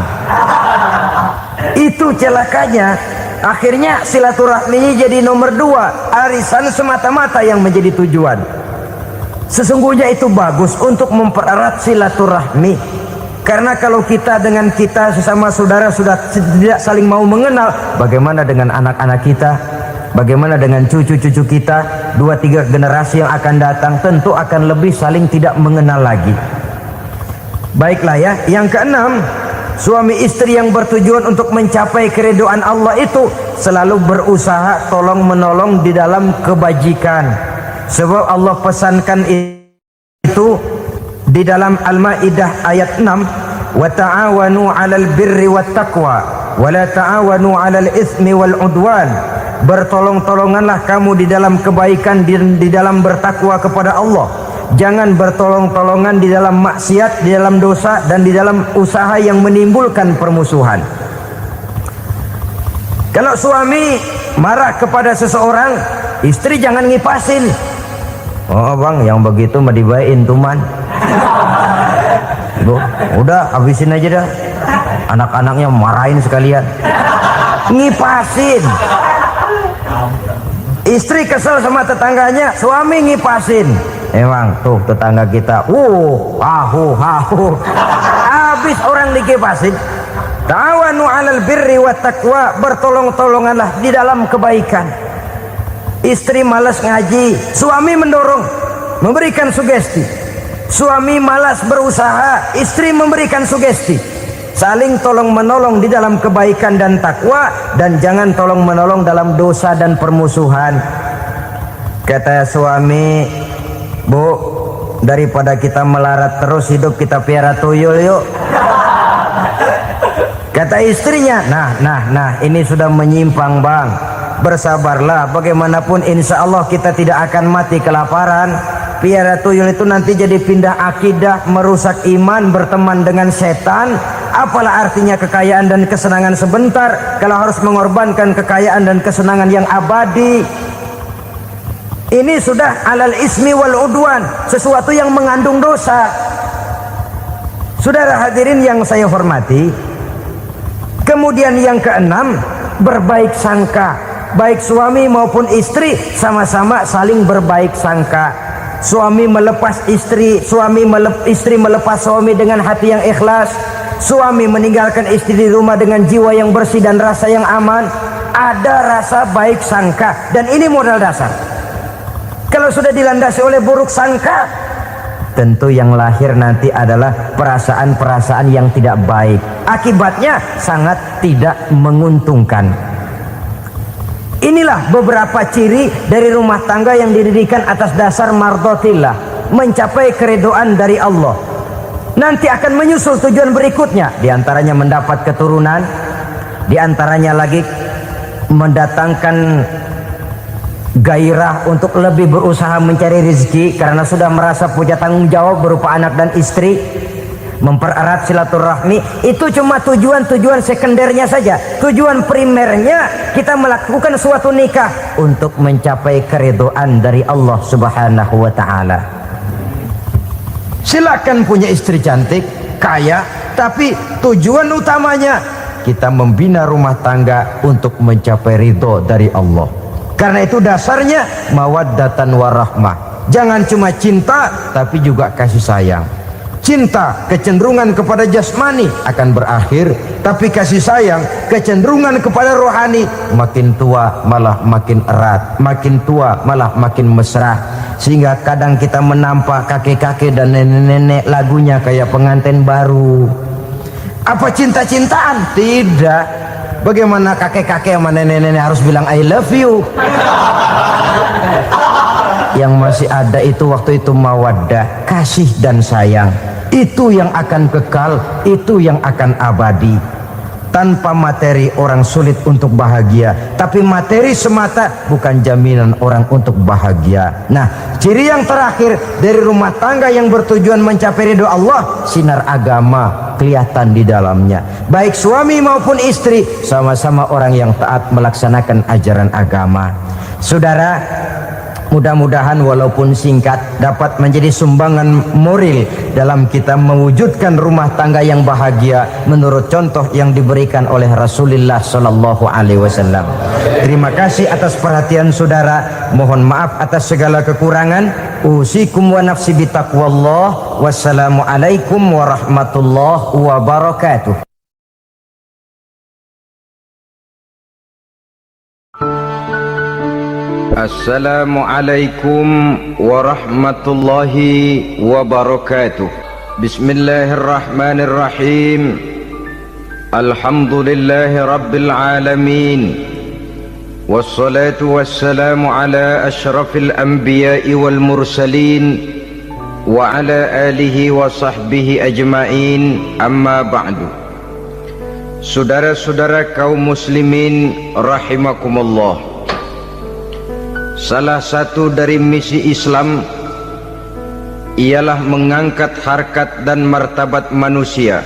Itu celakanya. Akhirnya silaturahminya jadi nomor 2, arisan semata-mata yang menjadi tujuan. Sesungguhnya itu bagus untuk mempererat silaturahmi. Karena kalau kita dengan kita sesama saudara sudah tidak saling mau mengenal, bagaimana dengan anak-anak kita? Bagaimana dengan cucu-cucu kita? 2-3 generasi yang akan datang tentu akan lebih saling tidak mengenal lagi. Baiklah ya, yang keenam, suami istri yang bertujuan untuk mencapai keridhaan Allah itu selalu berusaha tolong menolong di dalam kebajikan. Sebab Allah pesankan itu di dalam Al-Maidah ayat 6, wa ta'awanu 'alal birri wat taqwa wa la ta'awanu 'alal itsmi wal 'udwan. Bertolong-tolonganlah kamu di dalam kebaikan, di dalam bertakwa kepada Allah. Jangan bertolong-tolongan di dalam maksiat, di dalam dosa, dan di dalam usaha yang menimbulkan permusuhan. Kalau suami marah kepada seseorang, istri jangan ngipasin. Oh bang, yang begitu mah dibayain tuman. Udah habisin aja dah. Anak-anaknya marahin sekalian. ngipasin. Istri kesel sama tetangganya, suami ngipasin. Emang tuh tetangga kita, hahu. Habis orang dikipasin. Ta'awanu 'alal birri wat taqwa, bertolong-tolonganlah di dalam kebaikan. Istri malas ngaji, suami mendorong, memberikan sugesti. Suami malas berusaha, istri memberikan sugesti. Saling tolong-menolong di dalam kebaikan dan takwa, dan jangan tolong-menolong dalam dosa dan permusuhan. Kata suami, "Bu, daripada kita melarat terus hidup, kita piara tuyul yuk." Kata istrinya, nah ini sudah menyimpang, Bang. Bersabarlah, bagaimanapun insya Allah kita tidak akan mati kelaparan. Piara tuyul itu nanti jadi pindah akidah, merusak iman, berteman dengan setan. Apalah artinya kekayaan dan kesenangan sebentar kalau harus mengorbankan kekayaan dan kesenangan yang abadi. Ini sudah alal ismi wal udwan, sesuatu yang mengandung dosa. Saudara hadirin yang saya hormati, kemudian yang keenam, berbaik sangka. Baik suami maupun istri sama-sama saling berbaik sangka. Suami melepas istri, istri melepas suami dengan hati yang ikhlas. Suami meninggalkan istri di rumah dengan jiwa yang bersih dan rasa yang aman. Ada rasa baik sangka, dan ini modal dasar. Kalau sudah dilandasi oleh buruk sangka, tentu yang lahir nanti adalah perasaan-perasaan yang tidak baik. Akibatnya sangat tidak menguntungkan. Inilah beberapa ciri dari rumah tangga yang didirikan atas dasar mardhatillah, mencapai keridhaan dari Allah. Nanti akan menyusul tujuan berikutnya, diantaranya mendapat keturunan, diantaranya lagi mendatangkan gairah untuk lebih berusaha mencari rezeki karena sudah merasa punya tanggung jawab berupa anak dan istri. Mempererat silaturahmi. Itu cuma tujuan-tujuan sekundernya saja. Tujuan primernya kita melakukan suatu nikah untuk mencapai keridhaan dari Allah Subhanahu wa ta'ala. Silakan punya istri cantik, kaya, tapi tujuan utamanya kita membina rumah tangga untuk mencapai ridho dari Allah. Karena itu dasarnya mawaddatan warahmah. Jangan cuma cinta, tapi juga kasih sayang. Cinta, kecenderungan kepada jasmani akan berakhir, tapi kasih sayang, kecenderungan kepada rohani, makin tua malah makin erat, makin tua malah makin mesra. Sehingga kadang kita menampak kakek-kakek dan nenek-nenek lagunya kayak pengantin baru. Apa cinta-cintaan? Tidak. Bagaimana kakek-kakek sama nenek-nenek harus bilang I love you? Yang masih ada itu waktu itu mawaddah, kasih dan sayang. Itu yang akan kekal, itu yang akan abadi. Tanpa materi orang sulit untuk bahagia, tapi materi semata bukan jaminan orang untuk bahagia. Nah, ciri yang terakhir dari rumah tangga yang bertujuan mencapai ridho Allah, sinar agama kelihatan di dalamnya. Baik suami maupun istri sama-sama orang yang taat melaksanakan ajaran agama. Saudara, mudah-mudahan walaupun singkat dapat menjadi sumbangan moral dalam kita mewujudkan rumah tangga yang bahagia menurut contoh yang diberikan oleh Rasulullah Sallallahu Alaihi Wasallam. Terima kasih atas perhatian saudara. Mohon maaf atas segala kekurangan. Usikum wa nafsi bitaqwallah. Wassalamualaikum warahmatullahi wabarakatuh. Assalamualaikum warahmatullahi wabarakatuh. Bismillahirrahmanirrahim. Alhamdulillahi rabbil alamin. Wassalatu wassalamu ala ashrafil anbiya'i wal mursalin wa ala alihi wa sahbihi ajma'in, amma ba'du. Saudara-saudara kaum muslimin rahimakumullah, salah satu dari misi Islam ialah mengangkat harkat dan martabat manusia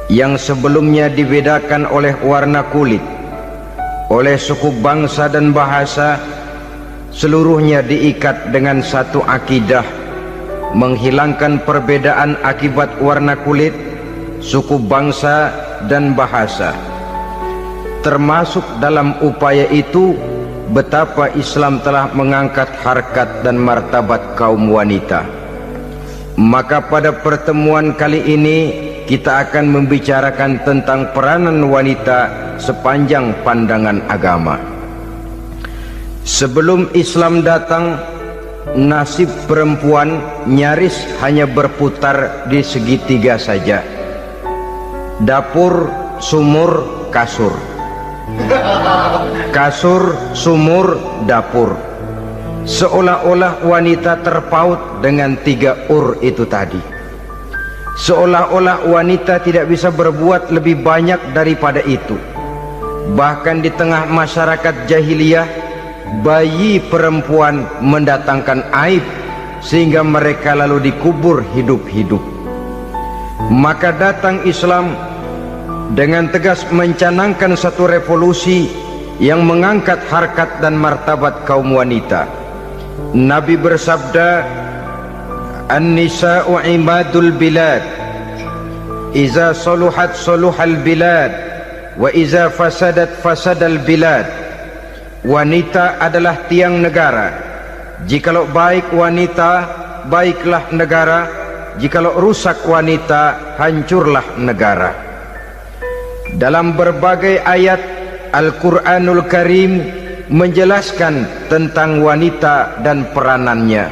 yang sebelumnya dibedakan oleh warna kulit, oleh suku bangsa dan bahasa. Seluruhnya diikat dengan satu akidah, menghilangkan perbedaan akibat warna kulit, suku bangsa dan bahasa. Termasuk dalam upaya itu betapa Islam telah mengangkat harkat dan martabat kaum wanita. Maka pada pertemuan kali ini kita akan membicarakan tentang peranan wanita sepanjang pandangan agama. Sebelum Islam datang, nasib perempuan nyaris hanya berputar di segitiga saja. Dapur, sumur, kasur. Kasur, sumur, dapur. Seolah-olah wanita terpaut dengan 3 itu tadi. Seolah-olah wanita tidak bisa berbuat lebih banyak daripada itu. Bahkan di tengah masyarakat jahiliyah, bayi perempuan mendatangkan aib sehingga mereka lalu dikubur hidup-hidup. Maka datang Islam dengan tegas mencanangkan satu revolusi yang mengangkat harkat dan martabat kaum wanita. Nabi bersabda, "An-nisa'u imadul bilad, iza saluhat saluhal bilad, wa iza fasadat fasadal bilad." Wanita adalah tiang negara. Jikalau baik wanita, baiklah negara. Jikalau rusak wanita, hancurlah negara. Dalam berbagai ayat Al-Quranul Karim menjelaskan tentang wanita dan peranannya.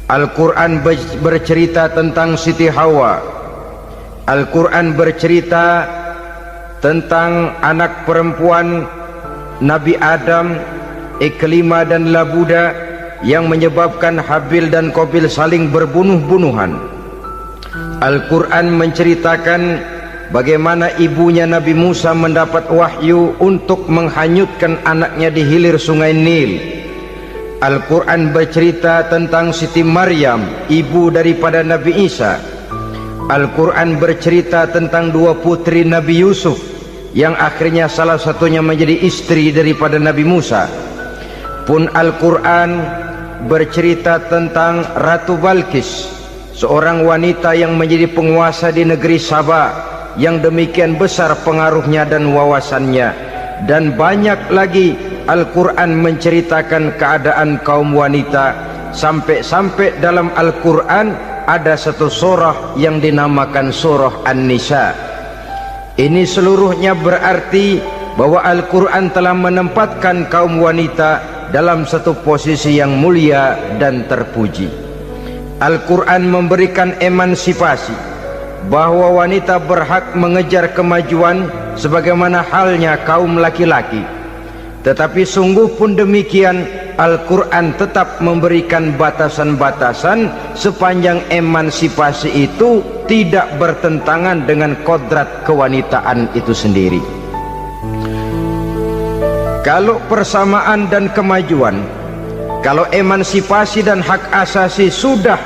Al-Quran bercerita tentang Siti Hawa. Al-Quran bercerita tentang anak perempuan Nabi Adam, Iklima dan Labuda, yang menyebabkan Habil dan Qabil saling berbunuh-bunuhan. Al-Quran menceritakan bagaimana ibunya Nabi Musa mendapat wahyu untuk menghanyutkan anaknya di hilir sungai Nil. Al-Quran bercerita tentang Siti Maryam, ibu daripada Nabi Isa. Al-Quran bercerita tentang 2 putri Nabi Yusuf, yang akhirnya salah satunya menjadi istri daripada Nabi Musa. Pun Al-Quran bercerita tentang Ratu Balkis, seorang wanita yang menjadi penguasa di negeri Sabah, yang demikian besar pengaruhnya dan wawasannya. Dan banyak lagi Al-Quran menceritakan keadaan kaum wanita, sampai-sampai dalam Al-Quran ada satu surah yang dinamakan surah An-Nisa. Ini seluruhnya berarti bahwa Al-Quran telah menempatkan kaum wanita dalam satu posisi yang mulia dan terpuji. Al-Quran memberikan emansipasi, bahwa wanita berhak mengejar kemajuan sebagaimana halnya kaum laki-laki. Tetapi sungguh pun demikian, Al-Quran tetap memberikan batasan-batasan sepanjang emansipasi itu tidak bertentangan dengan kodrat kewanitaan itu sendiri. Kalau persamaan dan kemajuan, kalau emansipasi dan hak asasi sudah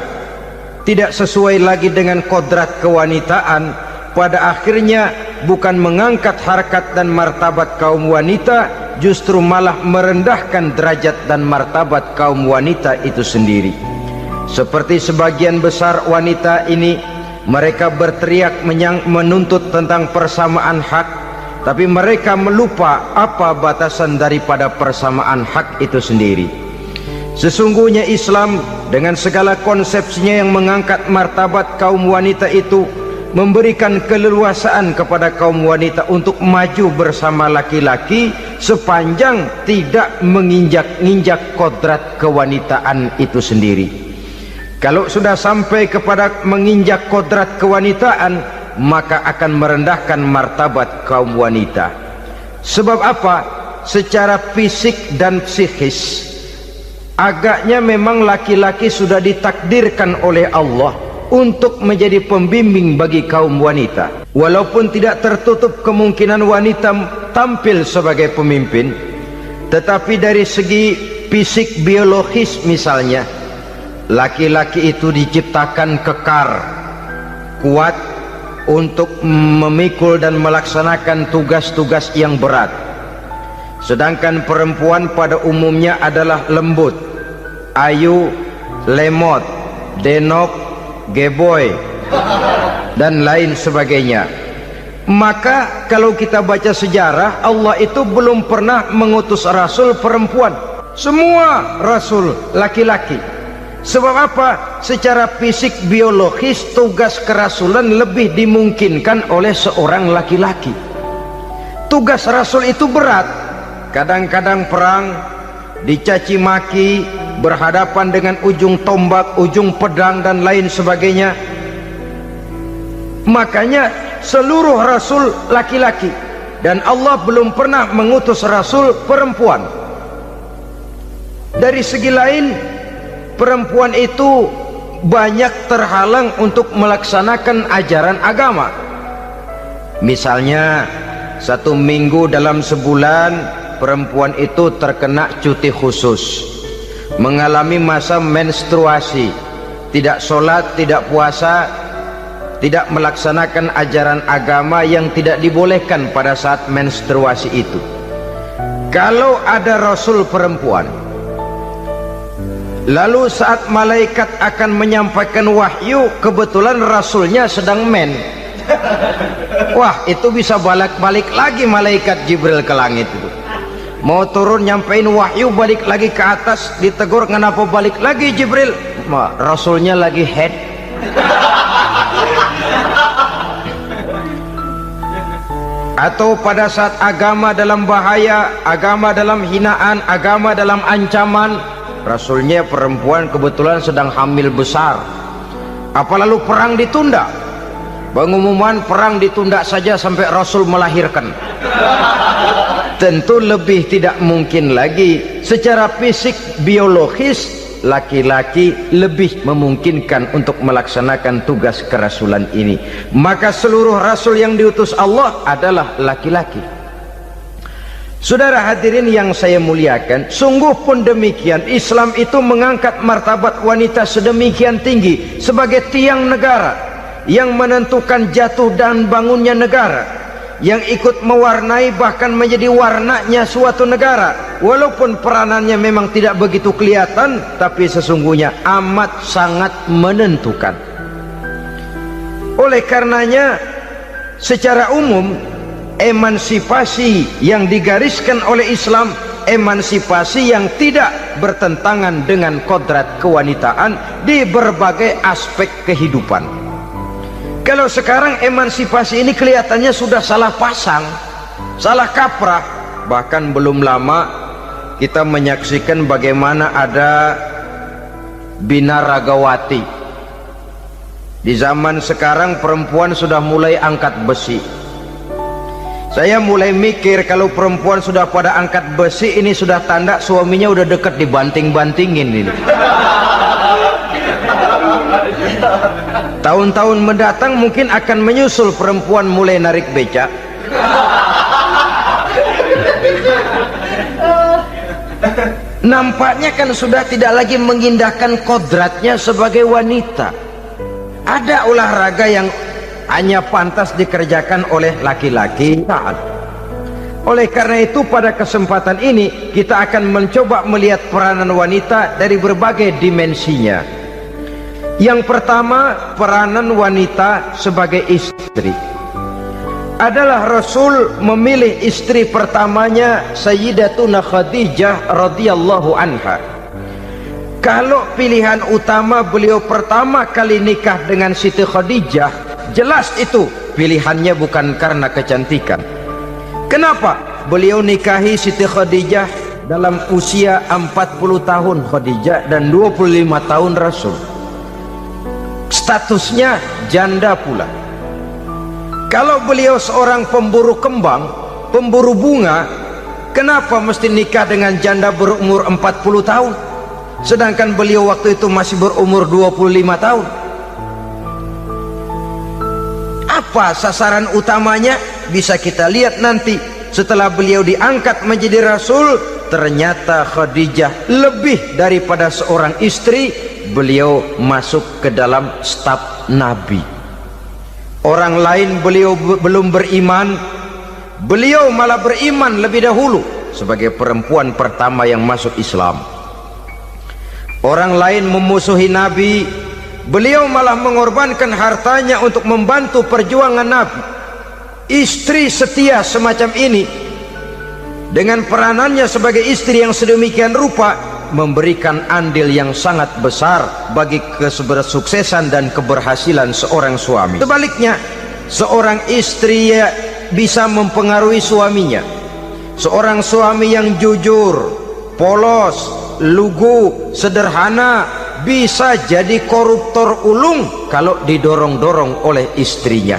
tidak sesuai lagi dengan kodrat kewanitaan, pada akhirnya bukan mengangkat harkat dan martabat kaum wanita, justru malah merendahkan derajat dan martabat kaum wanita itu sendiri. Seperti sebagian besar wanita ini, mereka berteriak menuntut tentang persamaan hak, tapi mereka melupa apa batasan daripada persamaan hak itu sendiri. Sesungguhnya Islam dengan segala konsepsinya yang mengangkat martabat kaum wanita itu memberikan keleluasaan kepada kaum wanita untuk maju bersama laki-laki sepanjang tidak menginjak-injak kodrat kewanitaan itu sendiri. Kalau sudah sampai kepada menginjak kodrat kewanitaan, maka akan merendahkan martabat kaum wanita. Sebab apa? Secara fisik dan psikis, agaknya memang laki-laki sudah ditakdirkan oleh Allah untuk menjadi pembimbing bagi kaum wanita. Walaupun tidak tertutup kemungkinan wanita tampil sebagai pemimpin, tetapi dari segi fisik biologis misalnya, laki-laki itu diciptakan kekar, kuat untuk memikul dan melaksanakan tugas-tugas yang berat. Sedangkan perempuan pada umumnya adalah lembut, ayu, lemot, denok, geboy, dan lain sebagainya. Maka kalau kita baca sejarah, Allah itu belum pernah mengutus rasul perempuan, semua rasul laki-laki. Sebab apa? Secara fisik biologis tugas kerasulan lebih dimungkinkan oleh seorang laki-laki. Tugas rasul itu berat, kadang-kadang perang, dicaci maki, berhadapan dengan ujung tombak, ujung pedang dan lain sebagainya. Makanya seluruh rasul laki-laki, dan Allah belum pernah mengutus rasul perempuan. Dari segi lain, perempuan itu banyak terhalang untuk melaksanakan ajaran agama. Misalnya 1 minggu dalam sebulan perempuan itu terkena cuti khusus, mengalami masa menstruasi, tidak sholat, tidak puasa, tidak melaksanakan ajaran agama yang tidak dibolehkan pada saat menstruasi itu. Kalau ada rasul perempuan, lalu saat malaikat akan menyampaikan wahyu, kebetulan rasulnya sedang wah, itu bisa balik lagi malaikat Jibril ke langit itu. Mau turun nyampein wahyu, balik lagi ke atas, ditegur, kenapa balik lagi Jibril? Rasulnya lagi head. Atau pada saat agama dalam bahaya, agama dalam hinaan, agama dalam ancaman, rasulnya perempuan kebetulan sedang hamil besar. Apa lalu perang ditunda? Pengumuman perang ditunda saja sampai rasul melahirkan. Tentu lebih tidak mungkin lagi. Secara fisik biologis laki-laki lebih memungkinkan untuk melaksanakan tugas kerasulan ini. Maka seluruh rasul yang diutus Allah adalah laki-laki. Saudara hadirin yang saya muliakan, sungguh pun demikian, Islam itu mengangkat martabat wanita sedemikian tinggi sebagai tiang negara yang menentukan jatuh dan bangunnya negara, yang ikut mewarnai bahkan menjadi warnanya suatu negara. Walaupun peranannya memang tidak begitu kelihatan, tapi sesungguhnya amat sangat menentukan. Oleh karenanya, secara umum emansipasi yang digariskan oleh Islam, emansipasi yang tidak bertentangan dengan kodrat kewanitaan di berbagai aspek kehidupan. Kalau sekarang emansipasi ini kelihatannya sudah salah pasang, salah kaprah. Bahkan belum lama kita menyaksikan bagaimana ada binaragawati. Di zaman sekarang perempuan sudah mulai angkat besi. Saya mulai mikir, kalau perempuan sudah pada angkat besi, ini sudah tanda suaminya udah dekat dibanting-bantingin ini. Tahun-tahun mendatang mungkin akan menyusul perempuan mulai narik becak. Nampaknya kan sudah tidak lagi mengindahkan kodratnya sebagai wanita. Ada olahraga yang hanya pantas dikerjakan oleh laki-laki. Oleh karena itu pada kesempatan ini kita akan mencoba melihat peranan wanita dari berbagai dimensinya. Yang pertama, peranan wanita sebagai istri. Adalah Rasul memilih istri pertamanya Sayyidatuna Khadijah radhiyallahu anha. Kalau pilihan utama beliau pertama kali nikah dengan Siti Khadijah, jelas itu pilihannya bukan karena kecantikan. Kenapa? Beliau nikahi Siti Khadijah dalam usia 40 tahun Khadijah dan 25 tahun Rasul. Statusnya janda pula. Kalau beliau seorang pemburu kembang, pemburu bunga, kenapa mesti nikah dengan janda berumur 40 tahun? Sedangkan beliau waktu itu masih berumur 25 tahun. Apa sasaran utamanya? Bisa kita lihat nanti. Setelah beliau diangkat menjadi Rasul, ternyata Khadijah lebih daripada seorang istri, beliau masuk ke dalam staf Nabi. Orang lain beliau belum beriman, beliau malah beriman lebih dahulu sebagai perempuan pertama yang masuk Islam. Orang lain memusuhi Nabi, beliau malah mengorbankan hartanya untuk membantu perjuangan Nabi. istri setia semacam ini dengan peranannya sebagai istri yang sedemikian rupa memberikan andil yang sangat besar bagi kesuksesan dan keberhasilan seorang suami. Sebaliknya, seorang istri bisa mempengaruhi suaminya. Seorang suami yang jujur, polos, lugu, sederhana bisa jadi koruptor ulung kalau didorong-dorong oleh istrinya.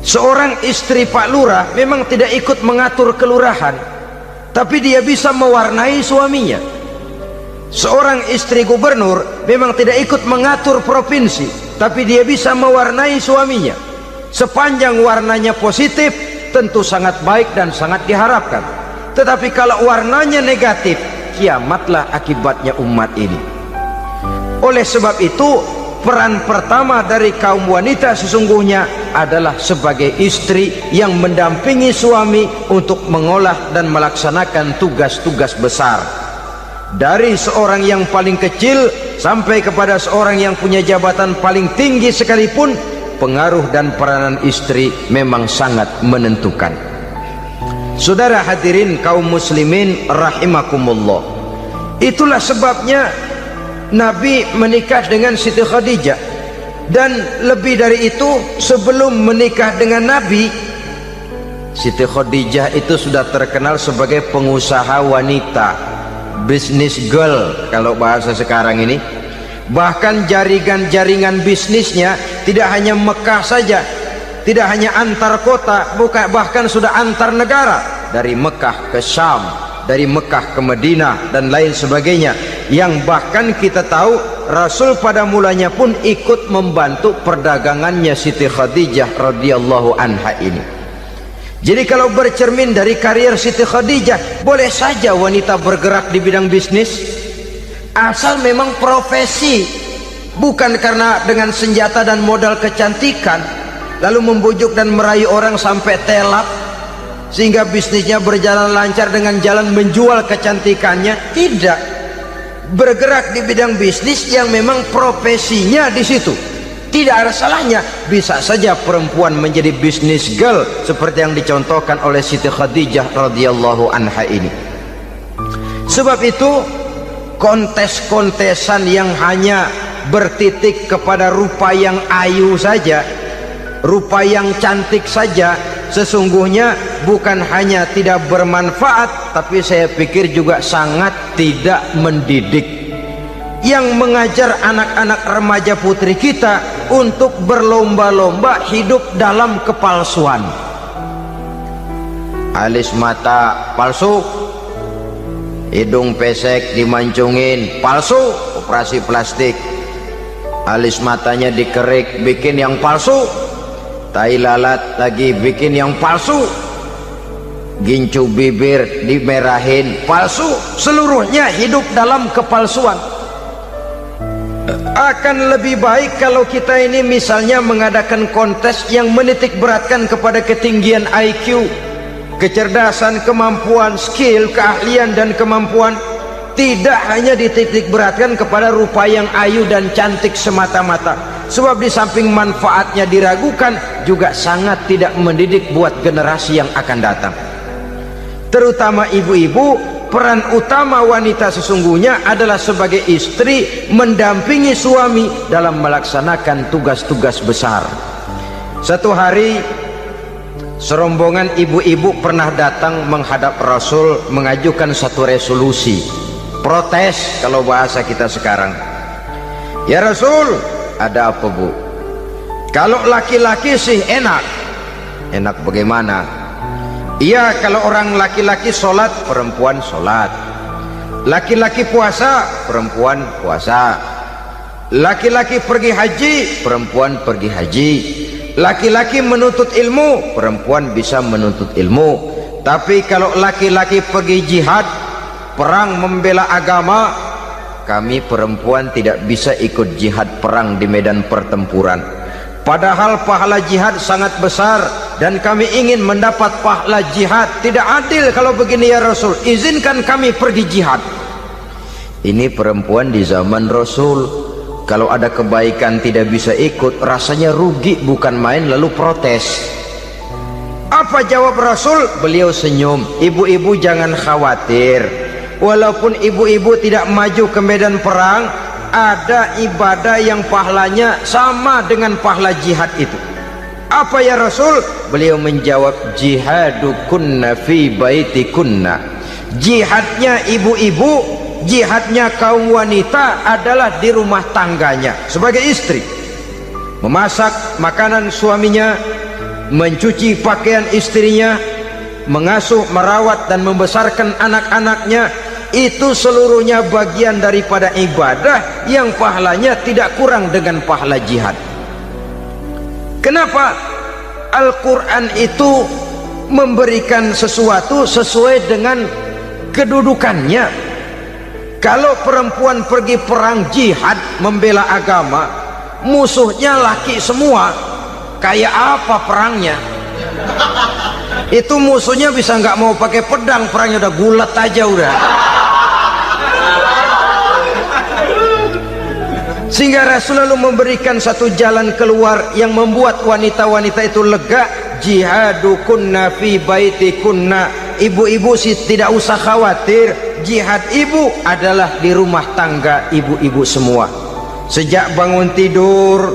Seorang istri Pak Lurah memang tidak ikut mengatur kelurahan, tapi dia bisa mewarnai suaminya. Seorang istri gubernur memang tidak ikut mengatur provinsi, tapi dia bisa mewarnai suaminya. Sepanjang warnanya positif, tentu sangat baik dan sangat diharapkan. Tetapi kalau warnanya negatif, kiamatlah akibatnya umat ini. Oleh sebab itu, peran pertama dari kaum wanita sesungguhnya adalah sebagai istri yang mendampingi suami untuk mengolah dan melaksanakan tugas-tugas besar. Dari seorang yang paling kecil sampai kepada seorang yang punya jabatan paling tinggi sekalipun, pengaruh dan peranan istri memang sangat menentukan. Saudara hadirin kaum muslimin rahimakumullah, itulah sebabnya Nabi menikah dengan Siti Khadijah. Dan lebih dari itu, sebelum menikah dengan Nabi, Siti Khadijah itu sudah terkenal sebagai pengusaha wanita, business girl kalau bahasa sekarang ini. Bahkan jaringan-jaringan bisnisnya tidak hanya Mekah saja, tidak hanya antar kota, bahkan sudah antar negara, dari Mekah ke Syam, dari Mekah ke Madinah dan lain sebagainya, yang bahkan kita tahu Rasul pada mulanya pun ikut membantu perdagangannya Siti Khadijah radhiyallahu anha ini. Jadi kalau bercermin dari karier Siti Khadijah, boleh saja wanita bergerak di bidang bisnis, asal memang profesi, bukan karena dengan senjata dan modal kecantikan lalu membujuk dan merayu orang sampai telap sehingga bisnisnya berjalan lancar dengan jalan menjual kecantikannya. Tidak, bergerak di bidang bisnis yang memang profesinya di situ. Tidak ada salahnya. Bisa saja perempuan menjadi bisnis girl seperti yang dicontohkan oleh Siti Khadijah radhiyallahu anha ini. Sebab itu, kontes-kontesan yang hanya bertitik kepada rupa yang ayu saja, rupa yang cantik saja, sesungguhnya bukan hanya tidak bermanfaat, tapi saya pikir juga sangat tidak mendidik. Yang mengajar anak-anak remaja putri kita untuk berlomba-lomba hidup dalam kepalsuan. Alis mata palsu, hidung pesek dimancungin palsu, operasi plastik. Alis matanya dikerik, bikin yang palsu. Tai lalat lagi bikin yang palsu. Gincu bibir dimerahin, palsu. Seluruhnya hidup dalam kepalsuan. Akan lebih baik kalau kita ini misalnya mengadakan kontes yang menitik beratkan kepada ketinggian IQ, kecerdasan, kemampuan, skill, keahlian dan kemampuan. Tidak hanya dititik beratkan kepada rupa yang ayu dan cantik semata-mata. Sebab di samping manfaatnya diragukan, juga sangat tidak mendidik buat generasi yang akan datang. Terutama ibu-ibu, peran utama wanita sesungguhnya adalah sebagai istri mendampingi suami dalam melaksanakan tugas-tugas besar. Satu hari, serombongan ibu-ibu pernah datang menghadap Rasul mengajukan satu resolusi, protes kalau bahasa kita sekarang. Ya Rasul, ada apa bu? Kalau laki-laki sih enak. Enak bagaimana? Iya, kalau orang laki-laki sholat, perempuan sholat. Laki-laki puasa, perempuan puasa. Laki-laki pergi haji, perempuan pergi haji. Laki-laki menuntut ilmu, perempuan bisa menuntut ilmu. Tapi kalau laki-laki pergi jihad, perang membela agama, kami perempuan tidak bisa ikut jihad perang di medan pertempuran. Padahal pahala jihad sangat besar dan kami ingin mendapat pahala jihad. Tidak adil kalau begini ya Rasul, izinkan kami pergi jihad. Ini perempuan di zaman Rasul, kalau ada kebaikan tidak bisa ikut, rasanya rugi bukan main, lalu protes. Apa jawab Rasul? Beliau senyum. Ibu-ibu jangan khawatir, walaupun ibu-ibu tidak maju ke medan perang, ada ibadah yang pahalanya sama dengan pahala jihad itu. Apa ya Rasul? Beliau menjawab, jihadukunna fi baitikunna. Jihadnya ibu-ibu, jihadnya kaum wanita adalah di rumah tangganya sebagai istri. Memasak makanan suaminya, mencuci pakaian istrinya, mengasuh, merawat dan membesarkan anak-anaknya, itu seluruhnya bagian daripada ibadah yang pahalanya tidak kurang dengan pahala jihad. Kenapa? Al-Quran itu memberikan sesuatu sesuai dengan kedudukannya. Kalau perempuan pergi perang jihad membela agama, musuhnya laki semua, kayak apa perangnya? Itu musuhnya bisa nggak mau pakai pedang, perangnya udah gulat aja udah. Sehingga Rasul lalu memberikan satu jalan keluar yang membuat wanita-wanita itu lega. Jihadukunna fi baitikunna. Ibu-ibu sih tidak usah khawatir, jihad ibu adalah di rumah tangga ibu-ibu semua. Sejak bangun tidur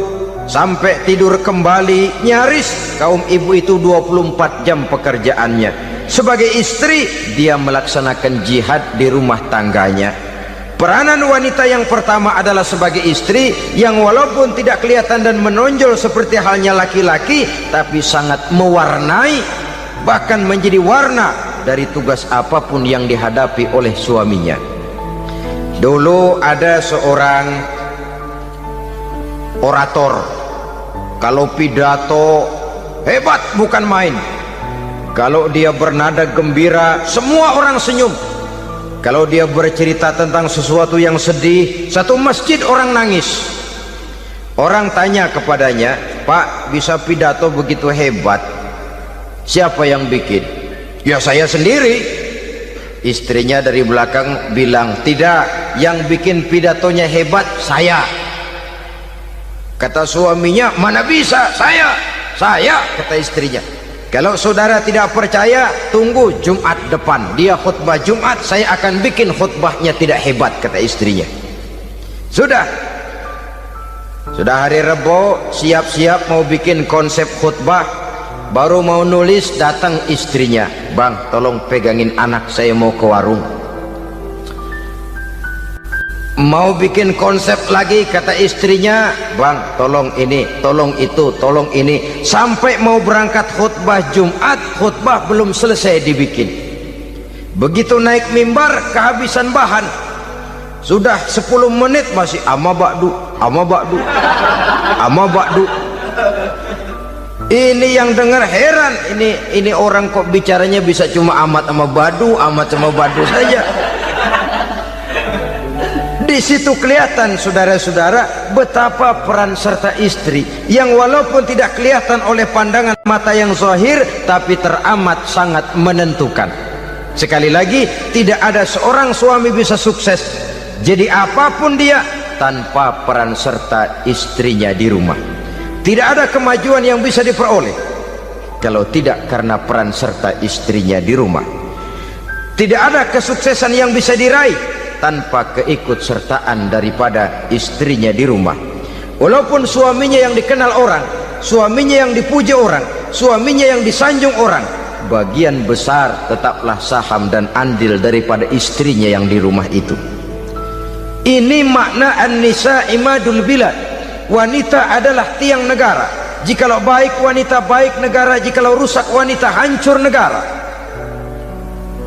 sampai tidur kembali, nyaris kaum ibu itu 24 jam pekerjaannya. Sebagai istri, dia melaksanakan jihad di rumah tangganya. Peranan wanita yang pertama adalah sebagai istri, yang walaupun tidak kelihatan dan menonjol seperti halnya laki-laki, tapi sangat mewarnai, bahkan menjadi warna dari tugas apapun yang dihadapi oleh suaminya. Dulu ada seorang orator, kalau pidato hebat bukan main. Kalau dia bernada gembira, semua orang senyum. Kalau dia bercerita tentang sesuatu yang sedih, satu masjid orang nangis. Orang tanya kepadanya, Pak, bisa pidato begitu hebat, siapa yang bikin? Ya saya sendiri. Istrinya dari belakang bilang, tidak, yang bikin pidatonya hebat saya. Kata suaminya, mana bisa, saya, kata istrinya. Kalau saudara tidak percaya, tunggu Jumat depan, dia khutbah Jumat, saya akan bikin khutbahnya tidak hebat, kata istrinya. Sudah hari Rebo, siap-siap mau bikin konsep khutbah, baru mau nulis, datang istrinya, bang tolong pegangin anak saya mau ke warung. Mau bikin konsep lagi, kata istrinya, bang tolong ini, tolong itu, tolong ini. Sampai mau berangkat khutbah Jumat, khutbah belum selesai dibikin. Begitu naik mimbar, kehabisan bahan. Sudah 10 menit masih ama ba'du. Ini yang dengar heran, ini orang kok bicaranya bisa cuma amat sama badu saja. Di situ kelihatan saudara-saudara betapa peran serta istri yang walaupun tidak kelihatan oleh pandangan mata yang zahir, tapi teramat sangat menentukan. Sekali lagi, tidak ada seorang suami bisa sukses jadi apapun dia tanpa peran serta istrinya di rumah. Tidak ada kemajuan yang bisa diperoleh kalau tidak karena peran serta istrinya di rumah. Tidak ada kesuksesan yang bisa diraih tanpa keikutsertaan daripada istrinya di rumah. Walaupun suaminya yang dikenal orang, suaminya yang dipuji orang, suaminya yang disanjung orang, bagian besar tetaplah saham dan andil daripada istrinya yang di rumah itu. Ini makna an-nisa imadul bilad. Wanita adalah tiang negara. Jikalau baik wanita, baik negara. Jikalau rusak wanita, hancur negara.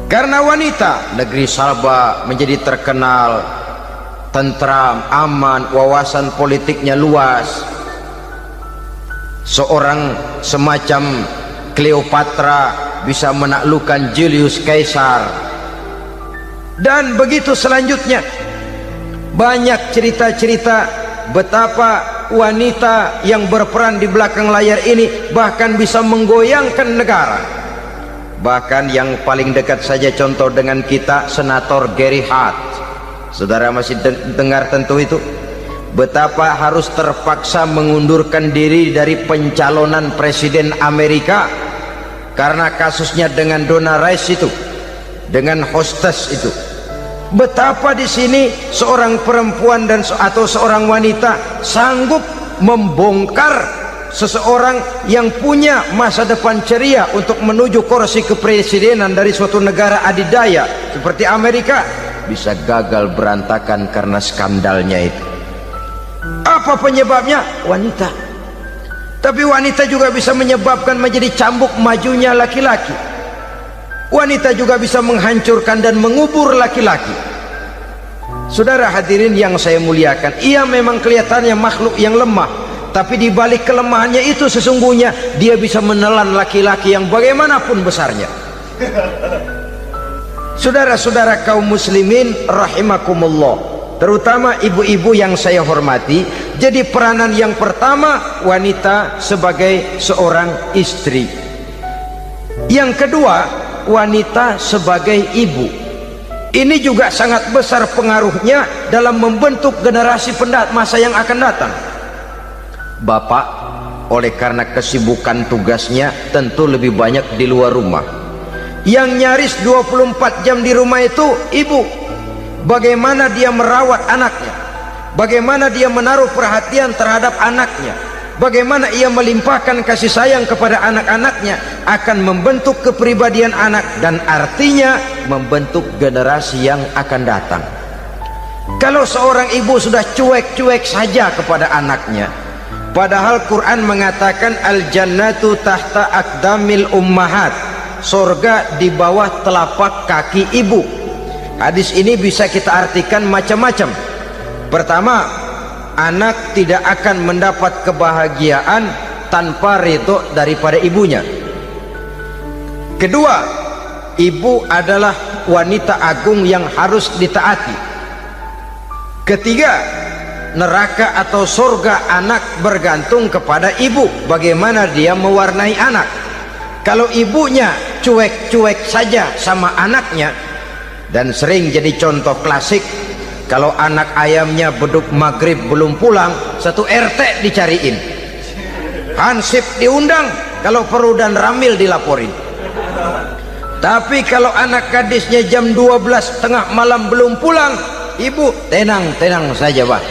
Karena wanita, negeri Salba menjadi terkenal tentram, aman, wawasan politiknya luas. Seorang semacam Cleopatra bisa menaklukkan Julius Caesar. Dan begitu selanjutnya. Banyak cerita-cerita betapa wanita yang berperan di belakang layar ini bahkan bisa menggoyangkan negara. Bahkan yang paling dekat saja contoh dengan kita, Senator Gary Hart. Saudara masih dengar tentu itu, betapa harus terpaksa mengundurkan diri dari pencalonan presiden Amerika karena kasusnya dengan Donna Rice itu, dengan hostess itu. Betapa di sini seorang perempuan atau seorang wanita sanggup membongkar seseorang yang punya masa depan ceria untuk menuju kursi kepresidenan dari suatu negara adidaya seperti Amerika, bisa gagal berantakan karena skandalnya itu. Apa penyebabnya? Wanita. Tapi wanita juga bisa menyebabkan menjadi cambuk majunya laki-laki. Wanita juga bisa menghancurkan dan mengubur laki-laki. Saudara hadirin yang saya muliakan, ia memang kelihatannya makhluk yang lemah, tapi di balik kelemahannya itu sesungguhnya dia bisa menelan laki-laki yang bagaimanapun besarnya. Saudara-saudara kaum muslimin rahimakumullah, terutama ibu-ibu yang saya hormati, jadi peranan yang pertama wanita sebagai seorang istri. Yang kedua, wanita sebagai ibu. Ini juga sangat besar pengaruhnya dalam membentuk generasi masa yang akan datang. Bapak oleh karena kesibukan tugasnya tentu lebih banyak di luar rumah. Yang nyaris 24 jam di rumah itu ibu. Bagaimana dia merawat anaknya, bagaimana dia menaruh perhatian terhadap anaknya, bagaimana ia melimpahkan kasih sayang kepada anak-anaknya, akan membentuk kepribadian anak dan artinya membentuk generasi yang akan datang. Kalau seorang ibu sudah cuek-cuek saja kepada anaknya, padahal Quran mengatakan al-jannatu tahta aqdamil ummahat, surga di bawah telapak kaki ibu. Hadis ini bisa kita artikan macam-macam. Pertama, anak tidak akan mendapat kebahagiaan tanpa ridho daripada ibunya. Kedua, ibu adalah wanita agung yang harus ditaati. Ketiga, neraka atau surga anak bergantung kepada ibu, bagaimana dia mewarnai anak. Kalau ibunya cuek-cuek saja sama anaknya, dan sering jadi contoh klasik, kalau anak ayamnya beduk maghrib belum pulang, satu RT dicariin, hansip diundang, kalau perlu dan ramil dilaporin. Tapi kalau anak gadisnya jam 12 tengah malam belum pulang, ibu tenang saja Pak.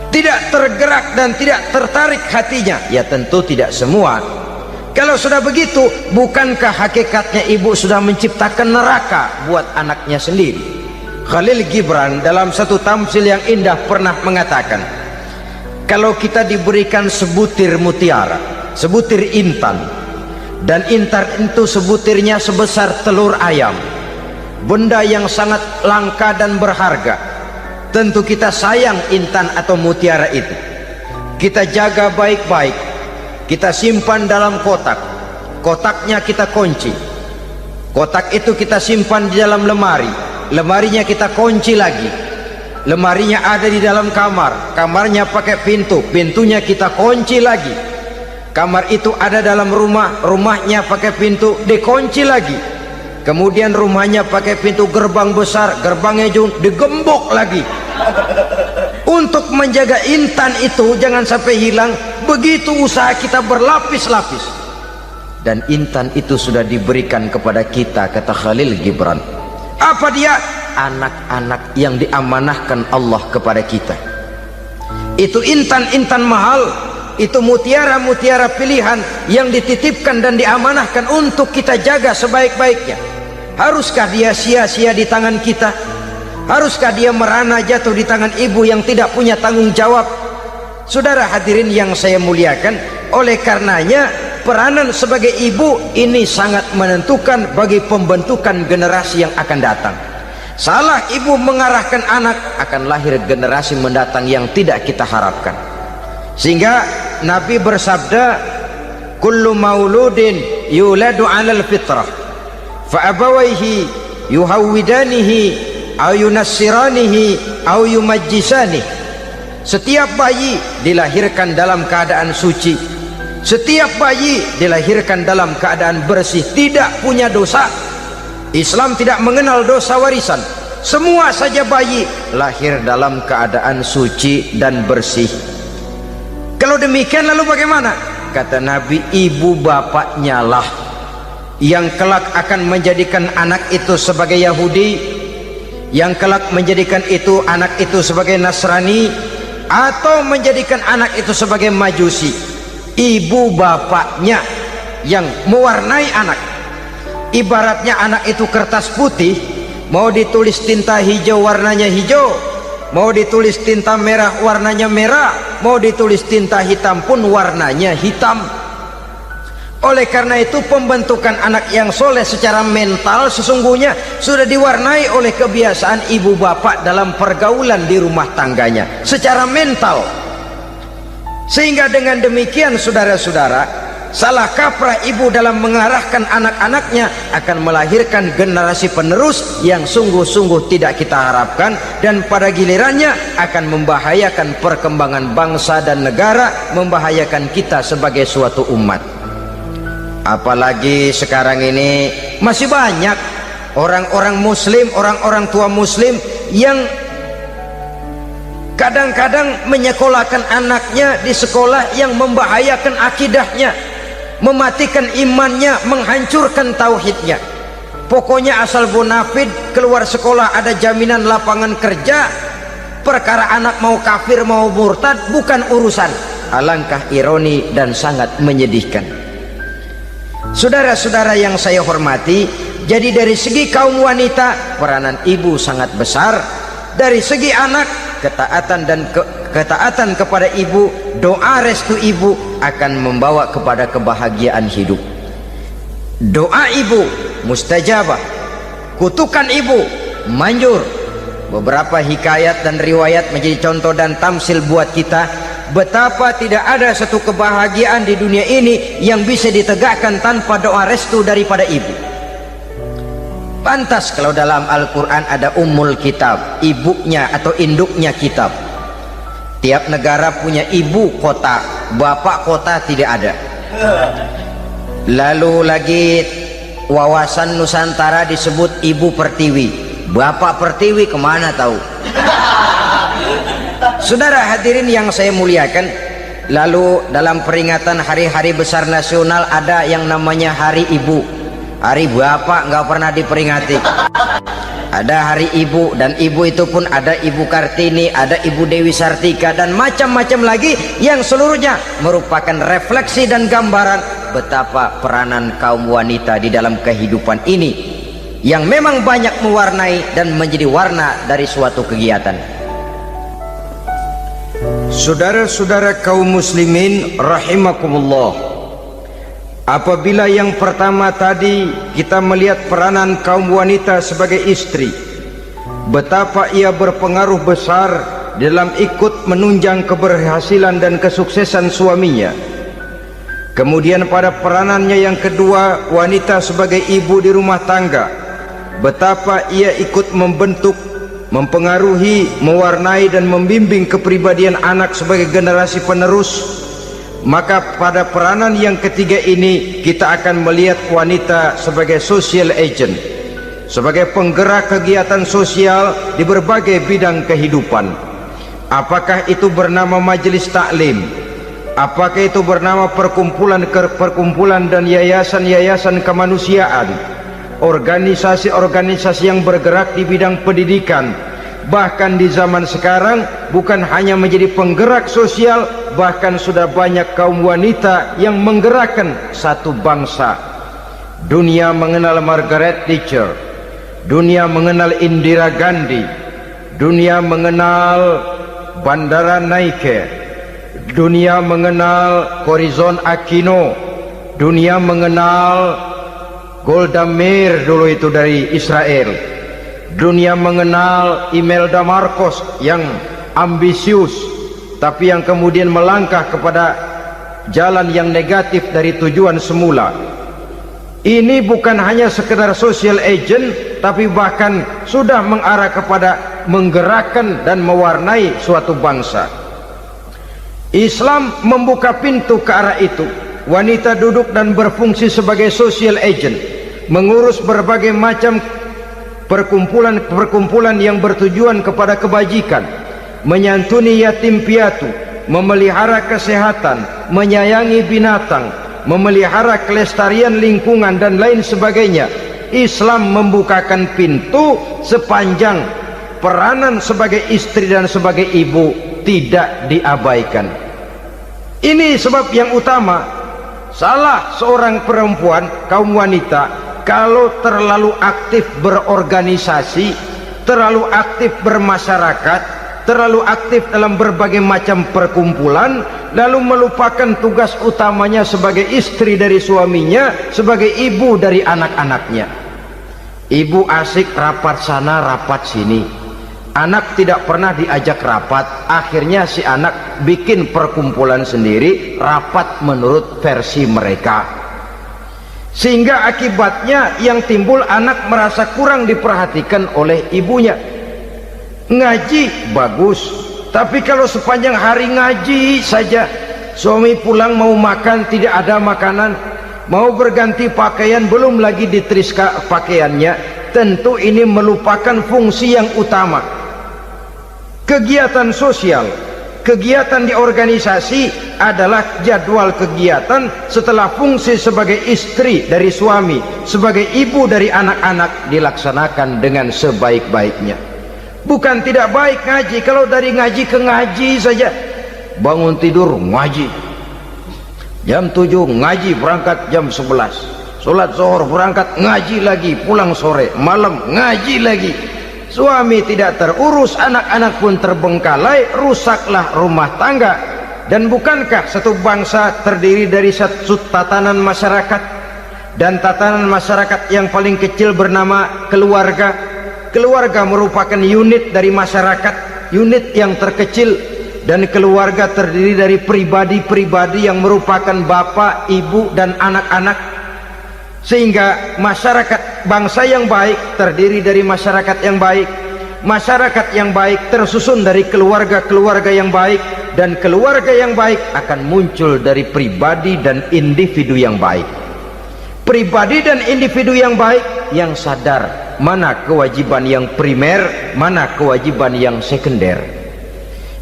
Tidak tergerak dan tidak tertarik hatinya. Ya tentu tidak semua. Kalau sudah begitu, bukankah hakikatnya ibu sudah menciptakan neraka buat anaknya sendiri? Khalil Gibran dalam satu tamsil yang indah pernah mengatakan, kalau kita diberikan sebutir mutiara, sebutir intan, dan intan itu sebutirnya sebesar telur ayam, benda yang sangat langka dan berharga, tentu kita sayang intan atau mutiara itu. Kita jaga baik-baik, kita simpan dalam kotak, kotaknya kita kunci, kotak itu kita simpan di dalam lemari, lemarinya kita kunci lagi, lemarinya ada di dalam kamar, kamarnya pakai pintu, pintunya kita kunci lagi, kamar itu ada dalam rumah, rumahnya pakai pintu, dikunci lagi, kemudian rumahnya pakai pintu gerbang besar, gerbangnya juga digembok lagi. Untuk menjaga intan itu jangan sampai hilang, begitu usaha kita berlapis-lapis. Dan intan itu sudah diberikan kepada kita, kata Khalil Gibran. Apa dia? Anak-anak yang diamanahkan Allah kepada kita. Itu intan-intan mahal, itu mutiara-mutiara pilihan yang dititipkan dan diamanahkan untuk kita jaga sebaik-baiknya. Haruskah dia sia-sia di tangan kita? Haruskah dia merana jatuh di tangan ibu yang tidak punya tanggung jawab? Saudara hadirin yang saya muliakan, oleh karenanya peranan sebagai ibu ini sangat menentukan bagi pembentukan generasi yang akan datang. Salah ibu mengarahkan anak, akan lahir generasi mendatang yang tidak kita harapkan. Sehingga Nabi bersabda, kullu mauludin yuladu 'alal fitrah fa abawaihi yuhawwidanihi aw yunassiranihi aw yumajjisanihi. Setiap bayi dilahirkan dalam keadaan suci, setiap bayi dilahirkan dalam keadaan bersih, tidak punya dosa. Islam tidak mengenal dosa warisan. Semua saja bayi lahir dalam keadaan suci dan bersih. Kalau demikian lalu bagaimana? kata Nabi, ibu bapaknya lah yang kelak akan menjadikan anak itu sebagai Yahudi, yang kelak menjadikan itu anak itu sebagai Nasrani, atau menjadikan anak itu sebagai Majusi. Ibu bapaknya yang mewarnai anak. Ibaratnya anak itu kertas putih, mau ditulis tinta hijau warnanya hijau, mau ditulis tinta merah warnanya merah, mau ditulis tinta hitam pun warnanya hitam. Oleh karena itu pembentukan anak yang soleh secara mental sesungguhnya sudah diwarnai oleh kebiasaan ibu bapak dalam pergaulan di rumah tangganya secara mental. Sehingga dengan demikian saudara-saudara, salah kaprah ibu dalam mengarahkan anak-anaknya akan melahirkan generasi penerus yang sungguh-sungguh tidak kita harapkan, dan pada gilirannya akan membahayakan perkembangan bangsa dan negara, membahayakan kita sebagai suatu umat. Apalagi sekarang ini masih banyak orang-orang muslim, orang-orang tua muslim yang kadang-kadang menyekolahkan anaknya di sekolah yang membahayakan akidahnya, mematikan imannya, menghancurkan tauhidnya. Pokoknya asal bonafid keluar sekolah ada jaminan lapangan kerja, perkara anak mau kafir mau murtad bukan urusan. Alangkah ironi dan sangat menyedihkan. Saudara-saudara yang saya hormati, jadi dari segi kaum wanita peranan ibu sangat besar. Dari segi anak, ketaatan kepada ibu, doa restu ibu akan membawa kepada kebahagiaan hidup. Doa ibu mustajabah, kutukan ibu manjur. Beberapa hikayat dan riwayat menjadi contoh dan tamsil buat kita betapa tidak ada satu kebahagiaan di dunia ini yang bisa ditegakkan tanpa doa restu daripada ibu. Pantas kalau dalam Al-Quran ada ummul kitab, ibunya atau induknya kitab. Tiap negara punya ibu kota, bapak kota tidak ada. Lalu lagi wawasan Nusantara disebut ibu pertiwi, bapak pertiwi kemana tahu. Saudara hadirin yang saya muliakan, lalu dalam peringatan hari-hari besar nasional ada yang namanya Hari Ibu. Hari bapak nggak pernah diperingati. Ada hari ibu, dan ibu itu pun ada Ibu Kartini, ada Ibu Dewi Sartika, dan macam-macam lagi yang seluruhnya merupakan refleksi dan gambaran betapa peranan kaum wanita di dalam kehidupan ini yang memang banyak mewarnai dan menjadi warna dari suatu kegiatan. Saudara-saudara kaum muslimin rahimakumullah, apabila yang pertama tadi kita melihat peranan kaum wanita sebagai istri, betapa ia berpengaruh besar dalam ikut menunjang keberhasilan dan kesuksesan suaminya. Kemudian pada peranannya yang kedua, wanita sebagai ibu di rumah tangga, betapa ia ikut membentuk, mempengaruhi, mewarnai dan membimbing kepribadian anak sebagai generasi penerus. Maka pada peranan yang ketiga ini kita akan melihat wanita sebagai social agent, sebagai penggerak kegiatan sosial di berbagai bidang kehidupan. Apakah itu bernama majelis taklim, apakah itu bernama perkumpulan dan yayasan-yayasan kemanusiaan, organisasi-organisasi yang bergerak di bidang pendidikan. Bahkan di zaman sekarang bukan hanya menjadi penggerak sosial, bahkan sudah banyak kaum wanita yang menggerakkan satu bangsa. Dunia mengenal Margaret Thatcher, dunia mengenal Indira Gandhi, dunia mengenal Bandara Naike, dunia mengenal Corazon Aquino, dunia mengenal Golda Meir dulu itu dari Israel. Dunia mengenal Imelda Marcos yang ambisius, tapi yang kemudian melangkah kepada jalan yang negatif dari tujuan semula. Ini bukan hanya sekedar social agent, tapi bahkan sudah mengarah kepada menggerakkan dan mewarnai suatu bangsa. Islam membuka pintu ke arah itu. Wanita duduk dan berfungsi sebagai social agent, mengurus berbagai macam perkumpulan-perkumpulan yang bertujuan kepada kebajikan, menyantuni yatim piatu, memelihara kesehatan, menyayangi binatang, memelihara kelestarian lingkungan dan lain sebagainya. Islam membukakan pintu sepanjang peranan sebagai istri dan sebagai ibu tidak diabaikan. Ini sebab yang utama. Salah seorang perempuan, kaum wanita, kalau terlalu aktif berorganisasi, terlalu aktif bermasyarakat, terlalu aktif dalam berbagai macam perkumpulan, lalu melupakan tugas utamanya sebagai istri dari suaminya, sebagai ibu dari anak-anaknya. Ibu asik rapat sana rapat sini, anak tidak pernah diajak rapat, akhirnya si anak bikin perkumpulan sendiri, rapat menurut versi mereka, sehingga akibatnya yang timbul anak merasa kurang diperhatikan oleh ibunya. Ngaji bagus, tapi kalau sepanjang hari ngaji saja, suami pulang mau makan tidak ada makanan, mau berganti pakaian belum lagi diteriska pakaiannya, tentu ini melupakan fungsi yang utama. Kegiatan sosial, kegiatan di organisasi adalah jadwal kegiatan setelah fungsi sebagai istri dari suami, sebagai ibu dari anak-anak dilaksanakan dengan sebaik-baiknya. Bukan tidak baik ngaji, kalau dari ngaji ke ngaji saja, bangun tidur ngaji, jam 7 ngaji, berangkat jam 11, sholat zuhur berangkat ngaji lagi, pulang sore, malam ngaji lagi. Suami tidak terurus, anak-anak pun terbengkalai, rusaklah rumah tangga. Dan bukankah satu bangsa terdiri dari satu tatanan masyarakat, dan tatanan masyarakat yang paling kecil bernama keluarga? Keluarga merupakan unit dari masyarakat, unit yang terkecil, dan keluarga terdiri dari pribadi-pribadi yang merupakan bapak, ibu, dan anak-anak. Sehingga masyarakat bangsa yang baik terdiri dari masyarakat yang baik, masyarakat yang baik tersusun dari keluarga-keluarga yang baik, dan keluarga yang baik akan muncul dari pribadi dan individu yang baik. Pribadi dan individu yang baik yang sadar mana kewajiban yang primer, mana kewajiban yang sekunder.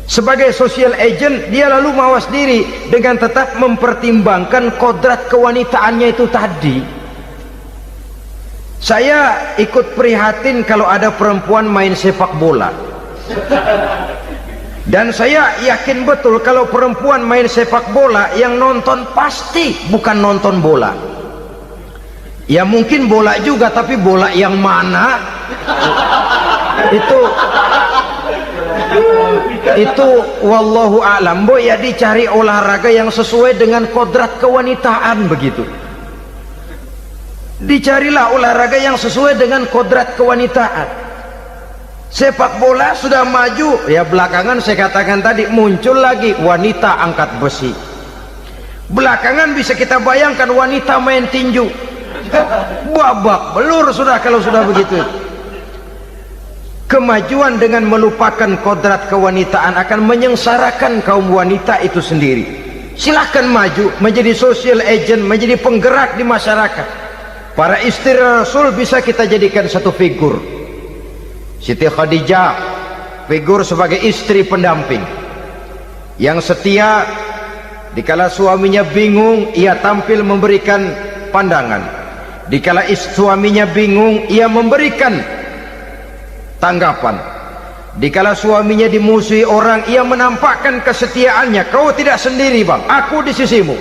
Sebagai social agent, dia lalu mawas diri dengan tetap mempertimbangkan kodrat kewanitaannya itu tadi. Saya ikut prihatin kalau ada perempuan main sepak bola, dan saya yakin betul kalau perempuan main sepak bola yang nonton pasti bukan nonton bola. Ya mungkin bola juga, tapi bola yang mana? Itu wallahu a'lam. Boy, ya dicari olahraga yang sesuai dengan kodrat kewanitaan begitu. Dicarilah olahraga yang sesuai dengan kodrat kewanitaan. Sepak bola sudah maju, ya belakangan saya katakan tadi muncul lagi wanita angkat besi. Belakangan bisa kita bayangkan wanita main tinju. Babak belur sudah kalau sudah begitu. Kemajuan dengan melupakan kodrat kewanitaan akan menyengsarakan kaum wanita itu sendiri. Silahkan maju menjadi social agent, menjadi penggerak di masyarakat. Para istri Rasul bisa kita jadikan satu figur. Siti Khadijah, figur sebagai istri pendamping yang setia. Dikala suaminya bingung, ia tampil memberikan pandangan. Dikala suaminya bingung, ia memberikan tanggapan. Dikala suaminya dimusuhi orang, ia menampakkan kesetiaannya. Kau tidak sendiri bang, aku di sisimu.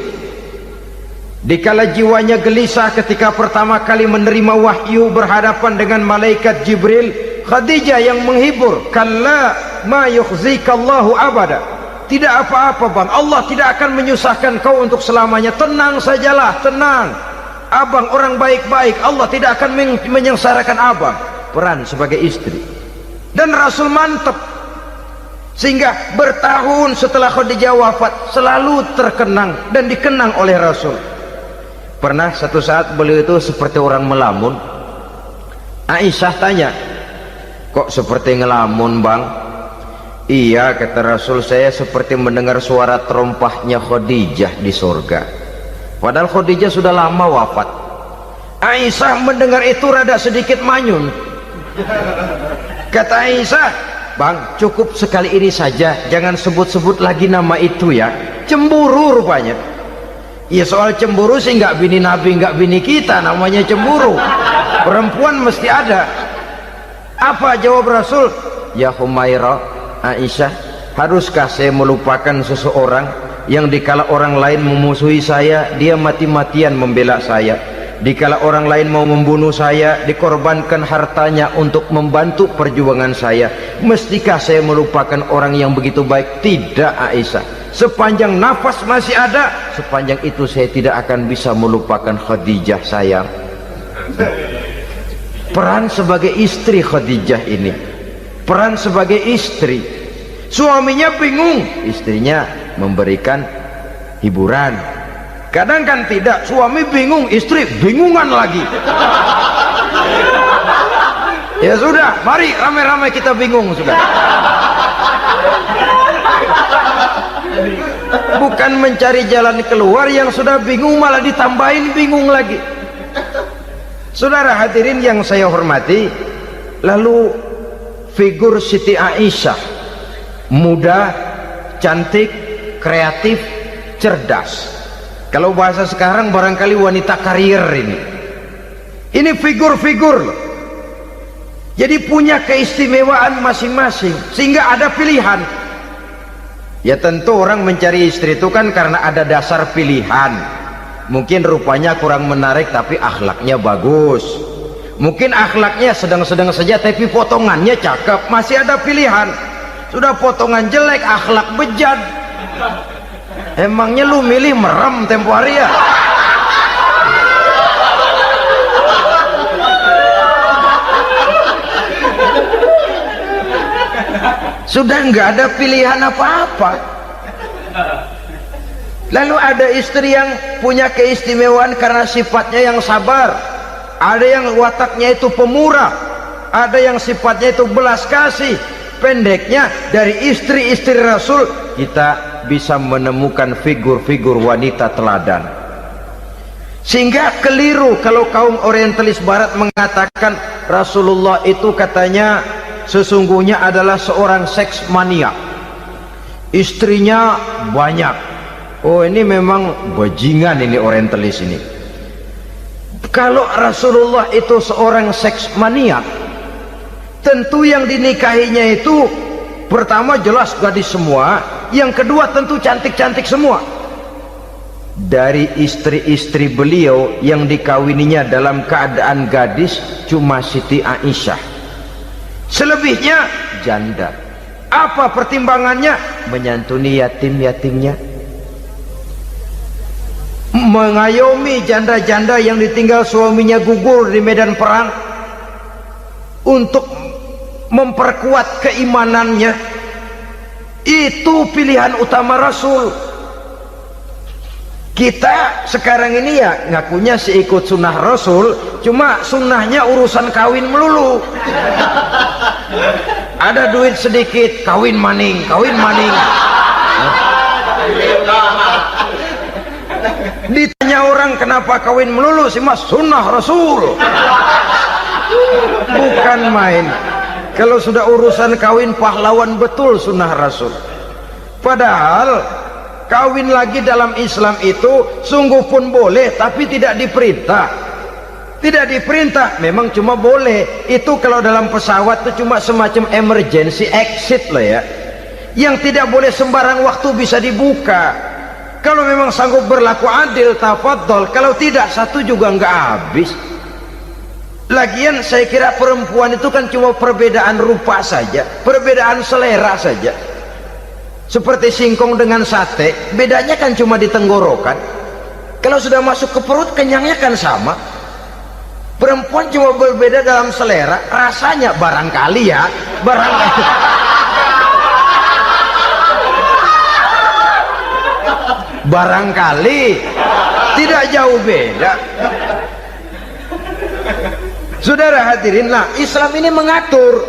Dikala jiwanya gelisah ketika pertama kali menerima wahyu berhadapan dengan malaikat Jibril, Khadijah yang menghibur. Kalla ma yukhzikallahu abada. Tidak apa-apa bang, Allah tidak akan menyusahkan kau untuk selamanya. Tenang sajalah, tenang. Abang orang baik-baik, Allah tidak akan menyengsarakan abang. Peran sebagai istri. Dan Rasul mantap, sehingga bertahun setelah Khadijah wafat selalu terkenang dan dikenang oleh Rasul. Pernah satu saat beliau itu seperti orang melamun. Aisyah tanya, kok seperti ngelamun bang? Iya, kata Rasul, saya seperti mendengar suara terompahnya Khadijah di surga. Padahal Khadijah sudah lama wafat. Aisyah mendengar itu rada sedikit manyun. Kata Aisyah, Bang, cukup sekali ini saja, jangan sebut-sebut lagi nama itu ya. Cemburu rupanya. Ya soal cemburu sih nggak bini Nabi, nggak bini kita, namanya cemburu. Perempuan mesti ada. Apa jawab Rasul? Ya Humairah, Aisyah, haruskah saya melupakan seseorang yang dikala orang lain memusuhi saya, dia mati-matian membela saya. Dikala orang lain mau membunuh saya, dikorbankan hartanya untuk membantu perjuangan saya. Mestikah saya melupakan orang yang begitu baik? Tidak, Aisyah. Sepanjang nafas masih ada, sepanjang itu saya tidak akan bisa melupakan Khadijah sayang. Peran sebagai istri Khadijah ini, peran sebagai istri. Suaminya bingung, istrinya memberikan hiburan. Kadang kan tidak, suami bingung, istri bingungan lagi. Ya sudah, mari ramai-ramai kita bingung sudah. Bukan mencari jalan keluar, yang sudah bingung malah ditambahin bingung lagi. Saudara hadirin yang saya hormati, lalu figur Siti Aisyah, muda, cantik, kreatif, cerdas. Kalau bahasa sekarang barangkali wanita karier ini. Ini figur-figur loh. Jadi punya keistimewaan masing-masing, sehingga ada pilihan. Ya tentu orang mencari istri itu kan karena ada dasar pilihan. Mungkin rupanya kurang menarik tapi akhlaknya bagus. Mungkin akhlaknya sedang-sedang saja tapi potongannya cakep, masih ada pilihan. Sudah potongan jelek, akhlak bejat, emangnya lu milih merem tempo hari ya? Sudah nggak ada pilihan apa-apa. Lalu ada istri yang punya keistimewaan karena sifatnya yang sabar, ada yang wataknya itu pemurah, ada yang sifatnya itu belas kasih. Pendeknya, dari istri-istri Rasul kita bisa menemukan figur-figur wanita teladan. Sehingga keliru kalau kaum orientalis barat mengatakan Rasulullah itu katanya sesungguhnya adalah seorang seks mania, istrinya banyak. Oh ini memang bajingan ini orientalis ini. Kalau Rasulullah itu seorang seks mania, tentu yang dinikahinya itu pertama jelas gadis semua, yang kedua tentu cantik-cantik semua. Dari istri-istri beliau yang dikawininya dalam keadaan gadis cuma Siti Aisyah, selebihnya janda. Apa pertimbangannya? Menyantuni yatim-yatimnya, mengayomi janda-janda yang ditinggal suaminya gugur di medan perang, untuk memperkuat keimanannya. Itu pilihan utama Rasul. Kita sekarang ini ya ngakunya sih ikut sunnah Rasul, cuma sunnahnya urusan kawin melulu. Ada duit sedikit, kawin maning, kawin maning. Ditanya orang kenapa kawin melulu, sih mas sunnah Rasul. Bukan main. Kalau sudah urusan kawin pahlawan betul sunnah Rasul. Padahal kawin lagi dalam Islam itu sungguh pun boleh, tapi tidak diperintah. Tidak diperintah, memang cuma boleh. Itu kalau dalam pesawat itu cuma semacam emergency exit lah ya, yang tidak boleh sembarang waktu bisa dibuka. Kalau memang sanggup berlaku adil, tafadhol. Kalau tidak, satu juga nggak habis. Lagian saya kira perempuan itu kan cuma perbedaan rupa saja, perbedaan selera saja. Seperti singkong dengan sate, bedanya kan cuma di tenggorokan. Kalau sudah masuk ke perut, kenyangnya kan sama. Perempuan cuma berbeda dalam selera, rasanya barangkali ya, barangkali. Barangkali tidak jauh beda. Saudara hadirin, lah Islam ini mengatur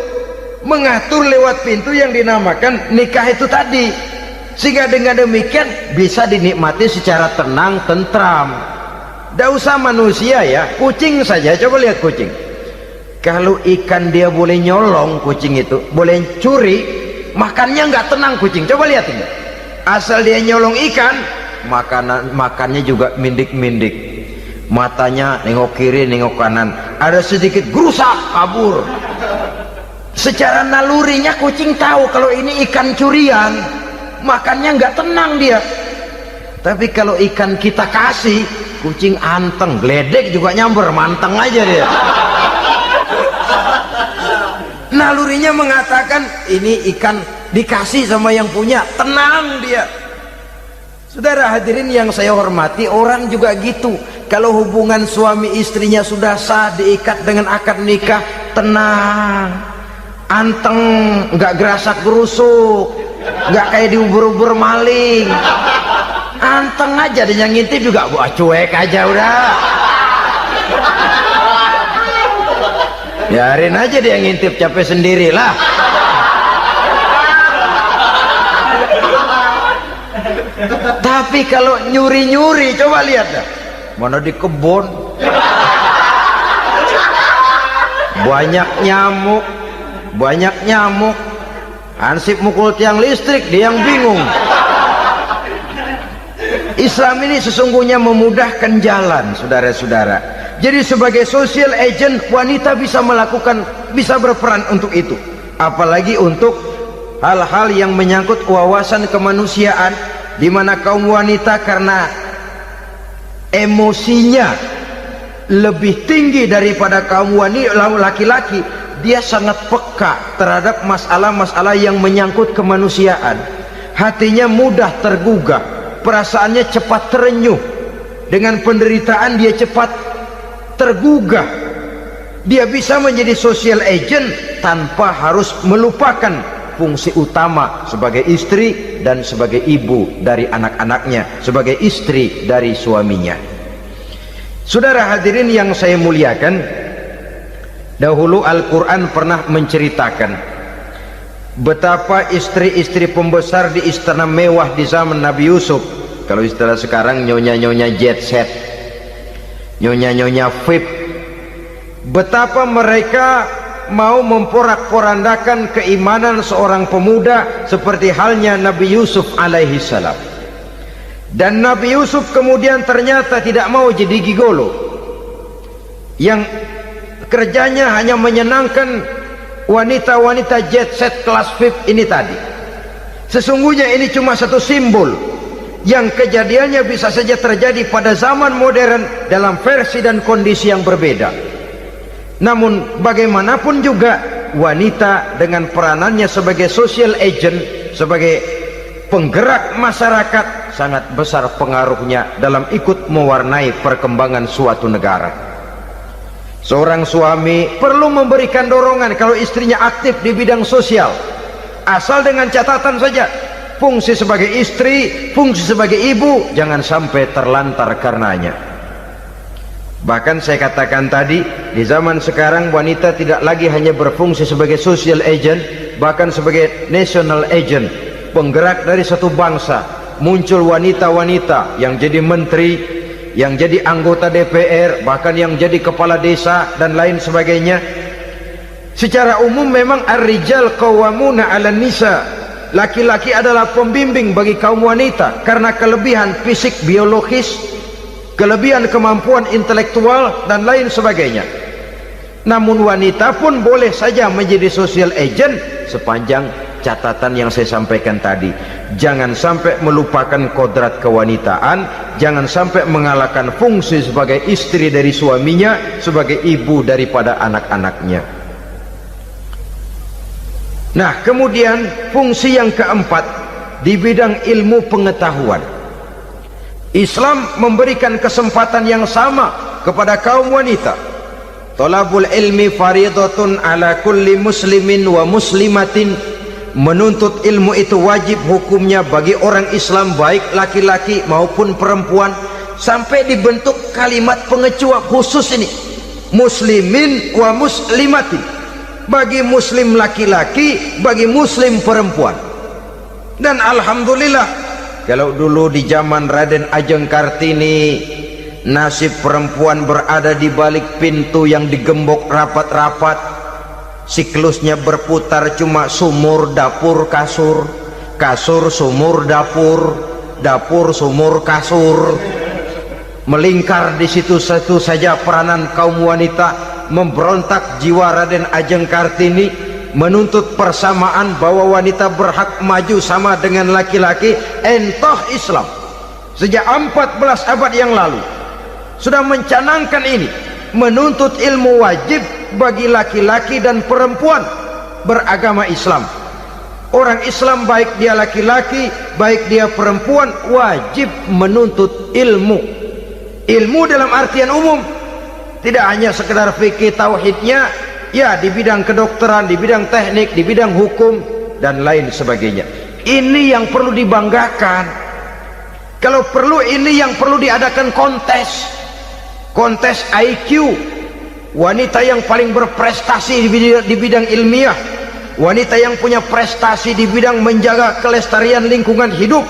lewat pintu yang dinamakan nikah itu tadi, sehingga dengan demikian bisa dinikmati secara tenang, tentram. Tidak usah manusia ya, kucing saja, coba lihat kucing. Kalau ikan dia boleh nyolong, kucing itu boleh curi, makannya nggak tenang kucing. Coba lihat ini, asal dia nyolong ikan, makannya juga mindik-mindik, matanya nengok kiri nengok kanan, ada sedikit gerusak kabur. Secara nalurinya kucing tahu kalau ini ikan curian, makannya nggak tenang dia. Tapi kalau ikan kita kasih, kucing anteng, geledek juga nyamber, manteng aja dia. Nalurinya mengatakan ini ikan dikasih sama yang punya, tenang dia. Saudara hadirin yang saya hormati, orang juga gitu. Kalau hubungan suami istrinya sudah sah, diikat dengan akad nikah, tenang, anteng, nggak gerasak gerusuk, nggak kayak diubur-ubur maling, anteng aja. Dan yang ngintip juga buat cuek aja udah, biarin aja dia ngintip, capek sendirilah. Tapi kalau nyuri-nyuri, coba lihat dah, mana di kebun banyak nyamuk, hansip mukul tiang listrik, dia yang bingung. Islam ini sesungguhnya memudahkan jalan, saudara-saudara. Jadi sebagai social agent, wanita bisa berperan untuk itu, apalagi untuk hal-hal yang menyangkut wawasan kemanusiaan, di mana kaum wanita karena emosinya lebih tinggi daripada kaum laki-laki, dia sangat peka terhadap masalah-masalah yang menyangkut kemanusiaan. Hatinya mudah tergugah, perasaannya cepat terenyuh, dengan penderitaan dia cepat tergugah. Dia bisa menjadi social agent tanpa harus melupakan fungsi utama sebagai istri dan sebagai ibu dari anak-anaknya, sebagai istri dari suaminya. Saudara hadirin yang saya muliakan, dahulu Al-Quran pernah menceritakan betapa istri-istri pembesar di istana mewah di zaman Nabi Yusuf, kalau istilah sekarang nyonya-nyonya jet set, nyonya-nyonya VIP, betapa mereka mau memporak-porandakan keimanan seorang pemuda seperti halnya Nabi Yusuf alaihi salam. Dan Nabi Yusuf kemudian ternyata tidak mau jadi gigolo yang kerjanya hanya menyenangkan wanita-wanita jet set kelas VIP ini tadi. Sesungguhnya ini cuma satu simbol yang kejadiannya bisa saja terjadi pada zaman modern dalam versi dan kondisi yang berbeda. Namun bagaimanapun juga, wanita dengan peranannya sebagai social agent, sebagai penggerak masyarakat, sangat besar pengaruhnya dalam ikut mewarnai perkembangan suatu negara. Seorang suami perlu memberikan dorongan kalau istrinya aktif di bidang sosial, asal dengan catatan saja, fungsi sebagai istri, fungsi sebagai ibu jangan sampai terlantar karenanya. Bahkan saya katakan tadi, di zaman sekarang wanita tidak lagi hanya berfungsi sebagai social agent, bahkan sebagai national agent, penggerak dari satu bangsa. Muncul wanita-wanita yang jadi menteri, yang jadi anggota DPR, bahkan yang jadi kepala desa dan lain sebagainya. Secara umum memang ar-rijal qawwamuna 'alan nisa, laki-laki adalah pembimbing bagi kaum wanita karena kelebihan fisik biologis, kelebihan kemampuan intelektual dan lain sebagainya. Namun wanita pun boleh saja menjadi social agent sepanjang catatan yang saya sampaikan tadi. Jangan sampai melupakan kodrat kewanitaan, jangan sampai mengalahkan fungsi sebagai istri dari suaminya, sebagai ibu daripada anak-anaknya. Nah, kemudian fungsi yang keempat di bidang ilmu pengetahuan. Islam memberikan kesempatan yang sama kepada kaum wanita. Thalabul ilmi faridatun ala kulli muslimin wa muslimatin. Menuntut ilmu itu wajib hukumnya bagi orang Islam, baik laki-laki maupun perempuan. Sampai dibentuk kalimat pengecuali khusus ini, muslimin wa muslimatin, bagi muslim laki-laki, bagi muslim perempuan. Dan alhamdulillah, kalau dulu di zaman Raden Ajeng Kartini, nasib perempuan berada di balik pintu yang digembok rapat-rapat, siklusnya berputar cuma sumur dapur kasur, kasur sumur dapur, dapur sumur kasur. Melingkar di situ-situ saja peranan kaum wanita, memberontak jiwa Raden Ajeng Kartini, menuntut persamaan bahwa wanita berhak maju sama dengan laki-laki. Entah Islam sejak 14 abad yang lalu sudah mencanangkan ini, menuntut ilmu wajib bagi laki-laki dan perempuan beragama Islam. Orang Islam baik dia laki-laki baik dia perempuan wajib menuntut ilmu. Ilmu dalam artian umum, tidak hanya sekedar fikih tauhidnya, ya di bidang kedokteran, di bidang teknik, di bidang hukum dan lain sebagainya. Ini yang perlu dibanggakan. Kalau perlu ini yang perlu diadakan kontes IQ, wanita yang paling berprestasi di bidang ilmiah, wanita yang punya prestasi di bidang menjaga kelestarian lingkungan hidup,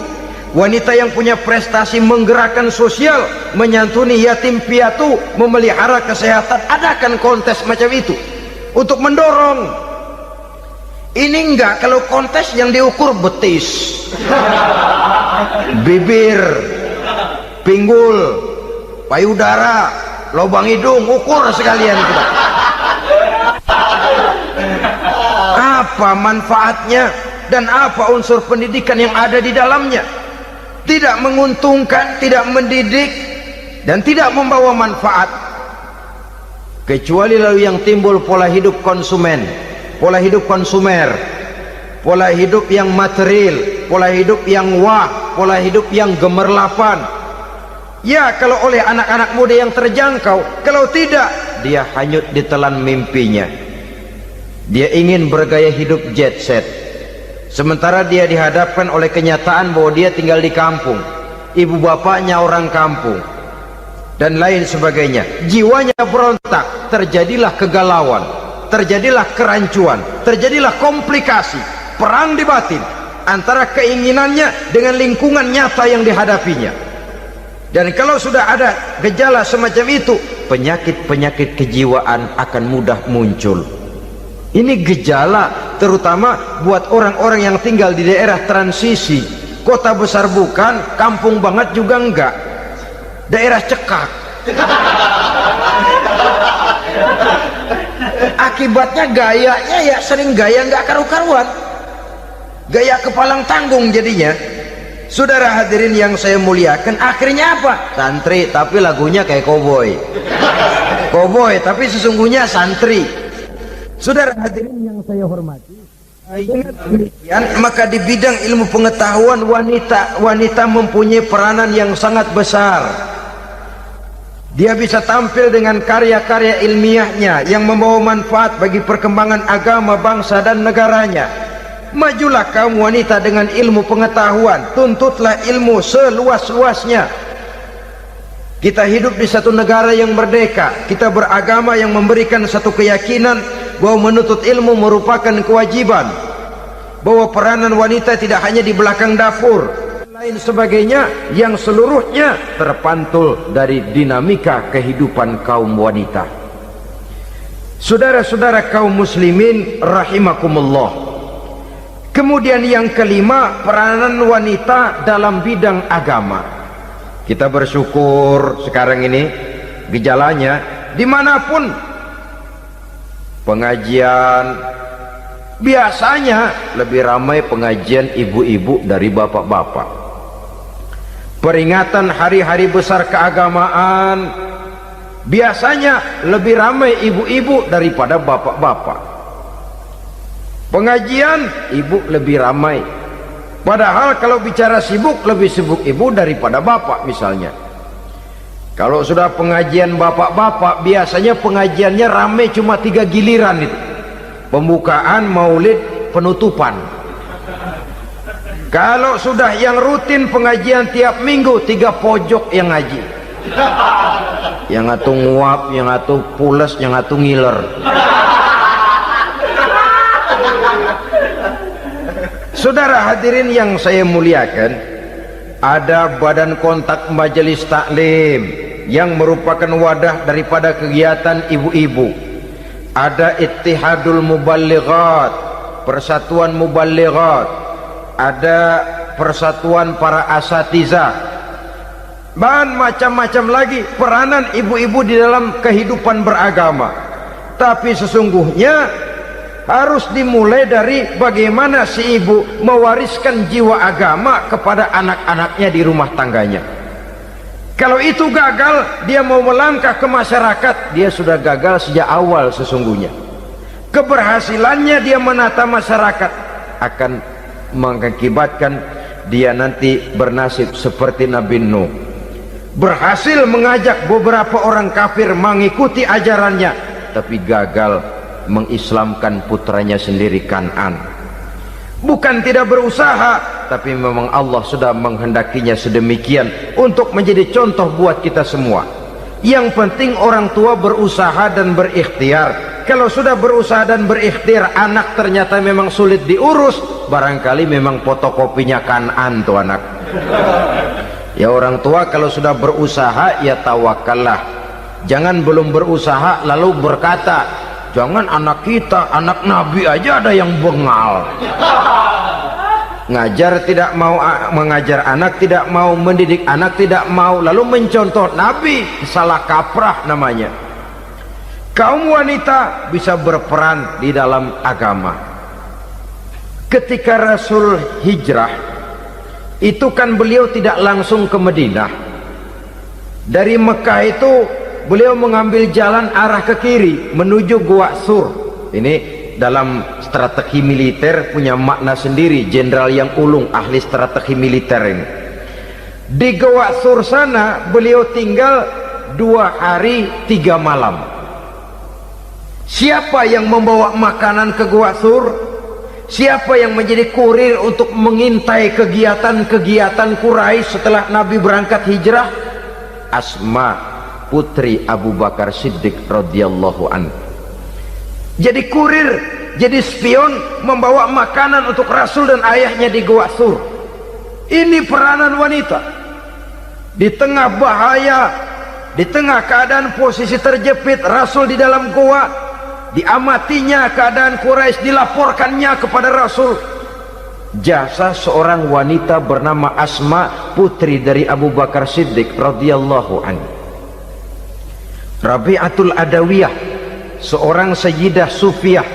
wanita yang punya prestasi menggerakkan sosial, menyantuni yatim piatu, memelihara kesehatan. Adakan kontes macam itu untuk mendorong. Ini enggak, kalau kontes yang diukur betis, bibir, pinggul, payudara, lubang hidung, ukur sekalian kita. Apa manfaatnya dan apa unsur pendidikan yang ada di dalamnya? Tidak menguntungkan, tidak mendidik, dan tidak membawa manfaat. Kecuali lalu yang timbul pola hidup konsumen, pola hidup konsumer, pola hidup yang material, pola hidup yang pola hidup yang gemerlapan. Ya, kalau oleh anak-anak muda yang terjangkau, kalau tidak, dia hanyut ditelan mimpinya. Dia ingin bergaya hidup jet set, sementara dia dihadapkan oleh kenyataan bahwa dia tinggal di kampung, ibu bapaknya orang kampung, dan lain sebagainya. Jiwanya berontak, terjadilah kegalauan, terjadilah kerancuan, terjadilah komplikasi, perang di batin antara keinginannya dengan lingkungan nyata yang dihadapinya. Dan kalau sudah ada gejala semacam itu, penyakit-penyakit kejiwaan akan mudah muncul. Ini gejala terutama buat orang-orang yang tinggal di daerah transisi, kota besar bukan, kampung banget juga enggak, daerah cekak. Akibatnya gayanya ya sering gaya enggak karu-karuan, gaya kepalang tanggung jadinya. Saudara hadirin yang saya muliakan, akhirnya apa? Santri tapi lagunya kayak koboi, koboi tapi sesungguhnya santri. Saudara hadirin yang saya hormati, dengan demikian maka di bidang ilmu pengetahuan wanita mempunyai peranan yang sangat besar. Dia bisa tampil dengan karya-karya ilmiahnya yang membawa manfaat bagi perkembangan agama, bangsa dan negaranya. Majulah kaum wanita dengan ilmu pengetahuan, tuntutlah ilmu seluas-luasnya. Kita hidup di satu negara yang merdeka, kita beragama yang memberikan satu keyakinan bahwa menuntut ilmu merupakan kewajiban, bahwa peranan wanita tidak hanya di belakang dapur, lain sebagainya, yang seluruhnya terpantul dari dinamika kehidupan kaum wanita. Saudara-saudara kaum muslimin rahimakumullah. Kemudian yang kelima, peranan wanita dalam bidang agama. Kita bersyukur sekarang ini gejalanya dimanapun pengajian, biasanya lebih ramai pengajian ibu-ibu dari bapak-bapak. Peringatan hari-hari besar keagamaan, biasanya lebih ramai ibu-ibu daripada bapak-bapak. Pengajian ibu lebih ramai, padahal kalau bicara sibuk, lebih sibuk ibu daripada bapak misalnya. Kalau sudah pengajian bapak-bapak, biasanya pengajiannya ramai cuma 3 giliran itu, pembukaan, maulid, penutupan. Kalau sudah yang rutin pengajian tiap minggu, 3 pojok yang ngaji, yang atuh nguap, yang atuh pules, yang atuh ngiler. Saudara hadirin yang saya muliakan, ada badan kontak majelis taklim, yang merupakan wadah daripada kegiatan ibu-ibu. Ada Ittihadul Muballighat, Persatuan Muballighat, ada Persatuan Para Asatizah, dan macam-macam lagi peranan ibu-ibu di dalam kehidupan beragama. Tapi sesungguhnya harus dimulai dari bagaimana si ibu mewariskan jiwa agama kepada anak-anaknya di rumah tangganya. Kalau itu gagal, dia mau melangkah ke masyarakat, dia sudah gagal sejak awal sesungguhnya. Keberhasilannya dia menata masyarakat akan mengakibatkan dia nanti bernasib seperti Nabi Nuh, berhasil mengajak beberapa orang kafir mengikuti ajarannya, tapi gagal mengislamkan putranya sendiri Kan'an. Bukan tidak berusaha, tapi memang Allah sudah menghendakinya sedemikian untuk menjadi contoh buat kita semua. Yang penting orang tua berusaha dan berikhtiar. Kalau sudah berusaha dan berikhtiar, anak ternyata memang sulit diurus, barangkali memang fotokopinya Kan'an tuh anak. Ya orang tua kalau sudah berusaha, ya tawakallah. Jangan belum berusaha lalu berkata, jangan anak kita, anak Nabi aja ada yang bengal. Ngajar tidak mau, mengajar anak tidak mau, mendidik anak tidak mau, lalu mencontoh Nabi, salah kaprah namanya. Kaum wanita bisa berperan di dalam agama. Ketika Rasul hijrah, itu kan beliau tidak langsung ke Madinah. Dari Mekah itu beliau mengambil jalan arah ke kiri menuju Gua Sur. Ini dalam strategi militer punya makna sendiri. Jenderal yang ulung, ahli strategi militer ini. Di Gua Sur sana beliau tinggal 2 hari 3 malam. Siapa yang membawa makanan ke Gua Sur? Siapa yang menjadi kurir untuk mengintai kegiatan-kegiatan Quraisy setelah Nabi berangkat hijrah? Asma, putri Abu Bakar Siddiq radhiyallahu anhu. Jadi kurir, jadi spion, membawa makanan untuk Rasul dan ayahnya di Gua Sur. Ini peranan wanita. Di tengah bahaya, di tengah keadaan posisi terjepit, Rasul di dalam gua, diamatinya keadaan Quraisy, dilaporkannya kepada Rasul. Jasa seorang wanita bernama Asma, putri dari Abu Bakar Siddiq radhiyallahu anhu. Rabi'atul Adawiyah, seorang sayyidah sufiyah,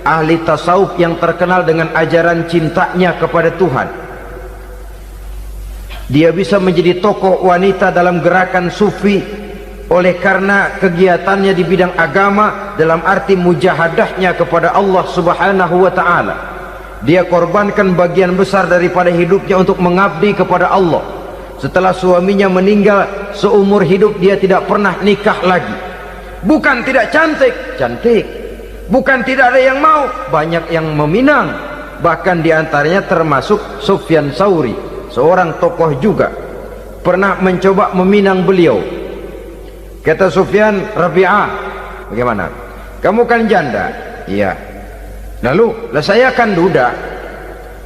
ahli tasawuf yang terkenal dengan ajaran cintanya kepada Tuhan. Dia bisa menjadi tokoh wanita dalam gerakan sufi oleh karena kegiatannya di bidang agama, dalam arti mujahadahnya kepada Allah subhanahu wa ta'ala. Dia korbankan bagian besar daripada hidupnya untuk mengabdi kepada Allah. Setelah suaminya meninggal, seumur hidup dia tidak pernah nikah lagi. Bukan tidak cantik, cantik. Bukan tidak ada yang mau, banyak yang meminang. Bahkan diantaranya termasuk Sufyan Tsauri, seorang tokoh juga, pernah mencoba meminang beliau. Kata Sufyan, Rabi'ah, bagaimana? Kamu kan janda? Iya. Lalu, lah saya kan duda.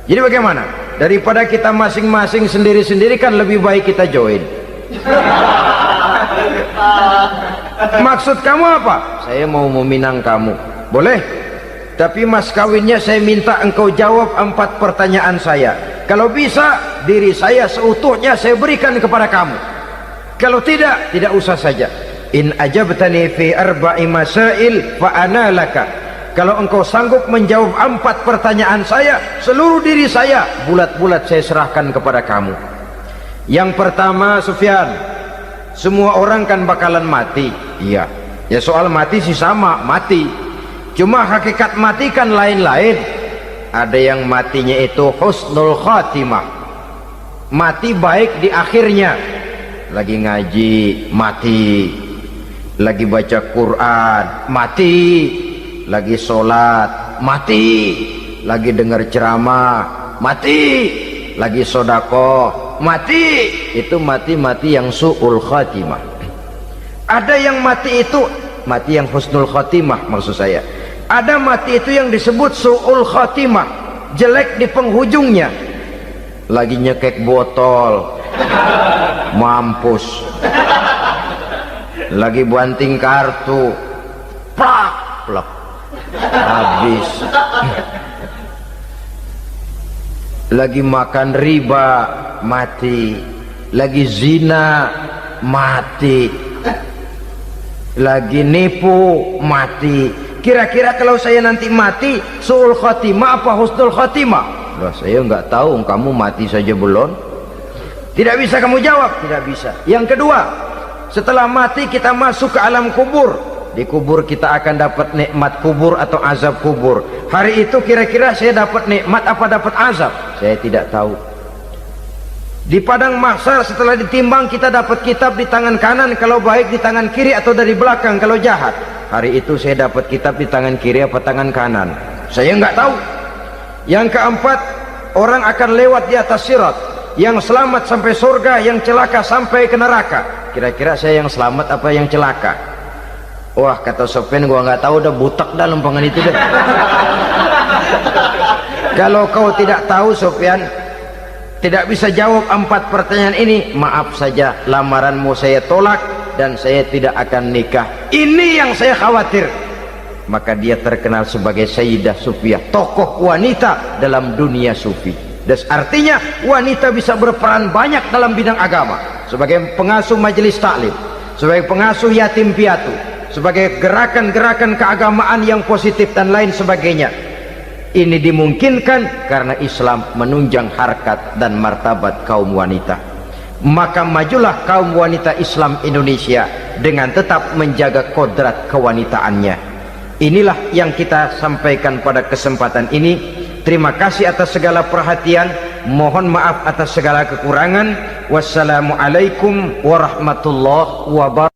Jadi bagaimana? Daripada kita masing-masing sendiri-sendiri kan lebih baik kita join. Maksud kamu apa? Saya mau meminang kamu. Boleh? Tapi mas kawinnya saya minta engkau jawab 4 pertanyaan saya. Kalau bisa, diri saya seutuhnya saya berikan kepada kamu. Kalau tidak, tidak usah saja. In ajabtani fi 4 masail fa ana laka. Kalau engkau sanggup menjawab 4 pertanyaan saya, seluruh diri saya bulat-bulat saya serahkan kepada kamu. Yang pertama, Sufyan, semua orang kan bakalan mati. Iya. Ya soal mati sih sama, mati. Cuma hakikat mati kan lain-lain. Ada yang matinya itu husnul khatimah, mati baik di akhirnya. Lagi ngaji, mati. Lagi baca Quran, mati. Lagi sholat, mati. Lagi dengar ceramah, mati. Lagi sodakoh, mati. Itu mati-mati yang su'ul khatimah. Ada yang mati itu mati yang husnul khatimah, maksud saya. Ada mati itu yang disebut su'ul khatimah, jelek di penghujungnya. Lagi nyekek botol, mampus. lagi banting kartu, plak plak, habis. Lagi makan riba, mati. Lagi zina, mati. Lagi nipu, mati. Kira-kira kalau saya nanti mati, su'ul khatimah apa husnul khatimah? Loh, saya nggak tahu, kamu mati saja belum. Tidak bisa kamu jawab, tidak bisa. Yang kedua, setelah mati kita masuk ke alam kubur. Di kubur kita akan dapat nikmat kubur atau azab kubur. Hari itu kira-kira saya dapat nikmat apa dapat azab? Saya tidak tahu. Di padang mahsyar setelah ditimbang kita dapat kitab di tangan kanan kalau baik, di tangan kiri atau dari belakang kalau jahat. Hari itu saya dapat kitab di tangan kiri apa tangan kanan? Saya nggak tahu. Yang keempat, orang akan lewat di atas sirat. Yang selamat sampai surga, yang celaka sampai ke neraka. Kira-kira saya yang selamat apa yang celaka? Wah, kata Sofyan, gua nggak tahu, udah butak dah lempangan itu deh. Kalau kau tidak tahu Sofyan, tidak bisa jawab 4 pertanyaan ini, maaf saja, lamaranmu saya tolak dan saya tidak akan nikah. Ini yang saya khawatir. Maka dia terkenal sebagai Sayyidah Sufiyah, tokoh wanita dalam dunia sufi. Dan artinya wanita bisa berperan banyak dalam bidang agama, sebagai pengasuh majelis taklim, sebagai pengasuh yatim piatu, sebagai gerakan-gerakan keagamaan yang positif dan lain sebagainya. Ini dimungkinkan karena Islam menunjang harkat dan martabat kaum wanita. Maka majulah kaum wanita Islam Indonesia dengan tetap menjaga kodrat kewanitaannya. Inilah yang kita sampaikan pada kesempatan ini. Terima kasih atas segala perhatian, mohon maaf atas segala kekurangan. Wassalamualaikum warahmatullahi wabarakatuh.